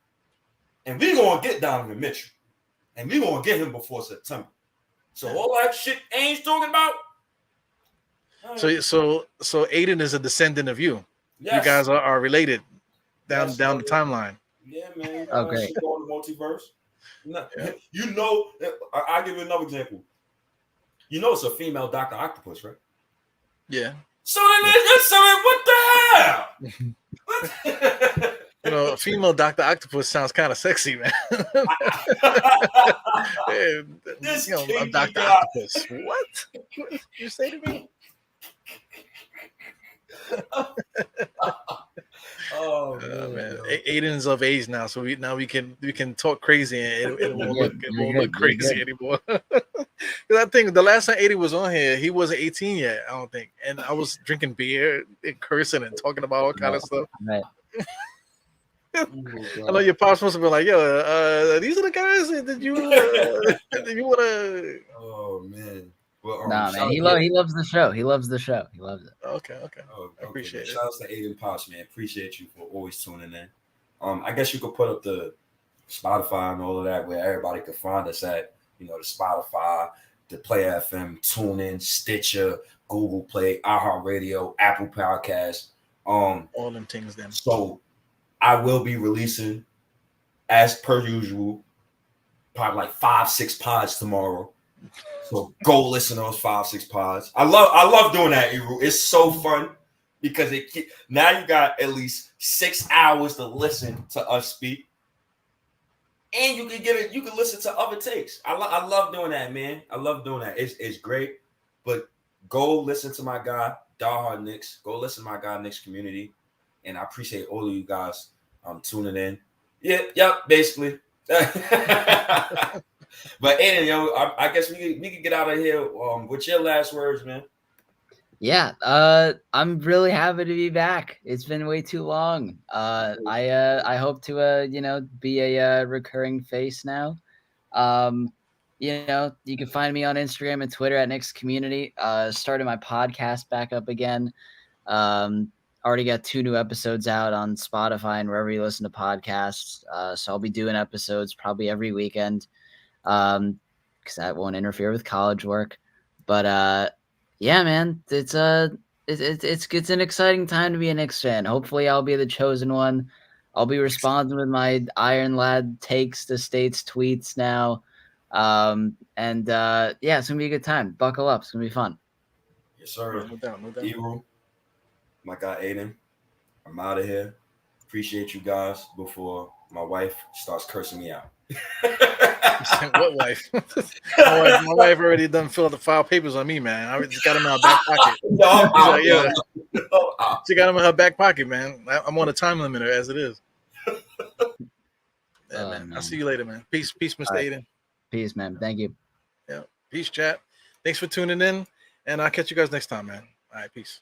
And we going to get Donovan Mitchell. And we going to get him before September. So all that shit Ainge talking about. So Aiden is a descendant of you. Yes. You guys are related down the timeline. Yeah, man. Okay. Going to multiverse. Yeah. I'll give you another example. It's a female Dr. Octopus, right? Yeah. So what the hell? A female Dr. Octopus sounds kind of sexy, man. I'm Dr. Octopus. What? You say to me? Oh man. Aiden's of age now, so we can talk crazy and it won't look crazy anymore. Because I think the last time Aiden was on here, he wasn't 18 yet, I don't think, and I was drinking beer and cursing and talking about all kind of stuff. Right. I know your pops must have been like, "Yo, these are the guys that you want to." Oh man. Well, nah, man, he loves the show. He loves the show. He loves it. Okay. I appreciate it. Shout out to Aiden Pops, man. Appreciate you for always tuning in. I guess you could put up the Spotify and all of that where everybody could find us at. The Spotify, the Play FM, TuneIn, Stitcher, Google Play, iHeartRadio, Apple Podcasts. All them things. Then. So I will be releasing, as per usual, probably like 5-6 pods tomorrow. So go listen to those 5-6 pods. I love doing that, Eru. It's so fun because now you got at least 6 hours to listen to us speak, and you can listen to other takes. I love doing that, man. I love doing that. It's great. But go listen to my guy Diehard Knicks. Go listen to my guy Knicks community, and I appreciate all of you guys tuning in. Yeah, basically. But Aiden, I guess we can get out of here. What's your last words, man? Yeah, I'm really happy to be back. It's been way too long. I hope to be a recurring face now. You can find me on Instagram and Twitter at Knicks Community. Started my podcast back up again. Already got 2 new episodes out on Spotify and wherever you listen to podcasts. So I'll be doing episodes probably every weekend. Because that won't interfere with college work. But yeah, man, it's an exciting time to be a Knicks fan. Hopefully, I'll be the chosen one. I'll be responding with my Iron Lad takes the States tweets now. Yeah, it's gonna be a good time. Buckle up, it's gonna be fun. Yes, sir. No doubt. Ebro, my guy Aiden, I'm out of here. Appreciate you guys before my wife starts cursing me out. What wife? my wife already done filed papers on me, man. I just got them in her back pocket. She got them in her back pocket, man. I'm on a time limiter as it is. Yeah, man. I'll see you later, man. Peace, Mr. Aiden. Peace, man. Thank you. Yeah. Peace, chat. Thanks for tuning in, and I'll catch you guys next time, man. All right, peace.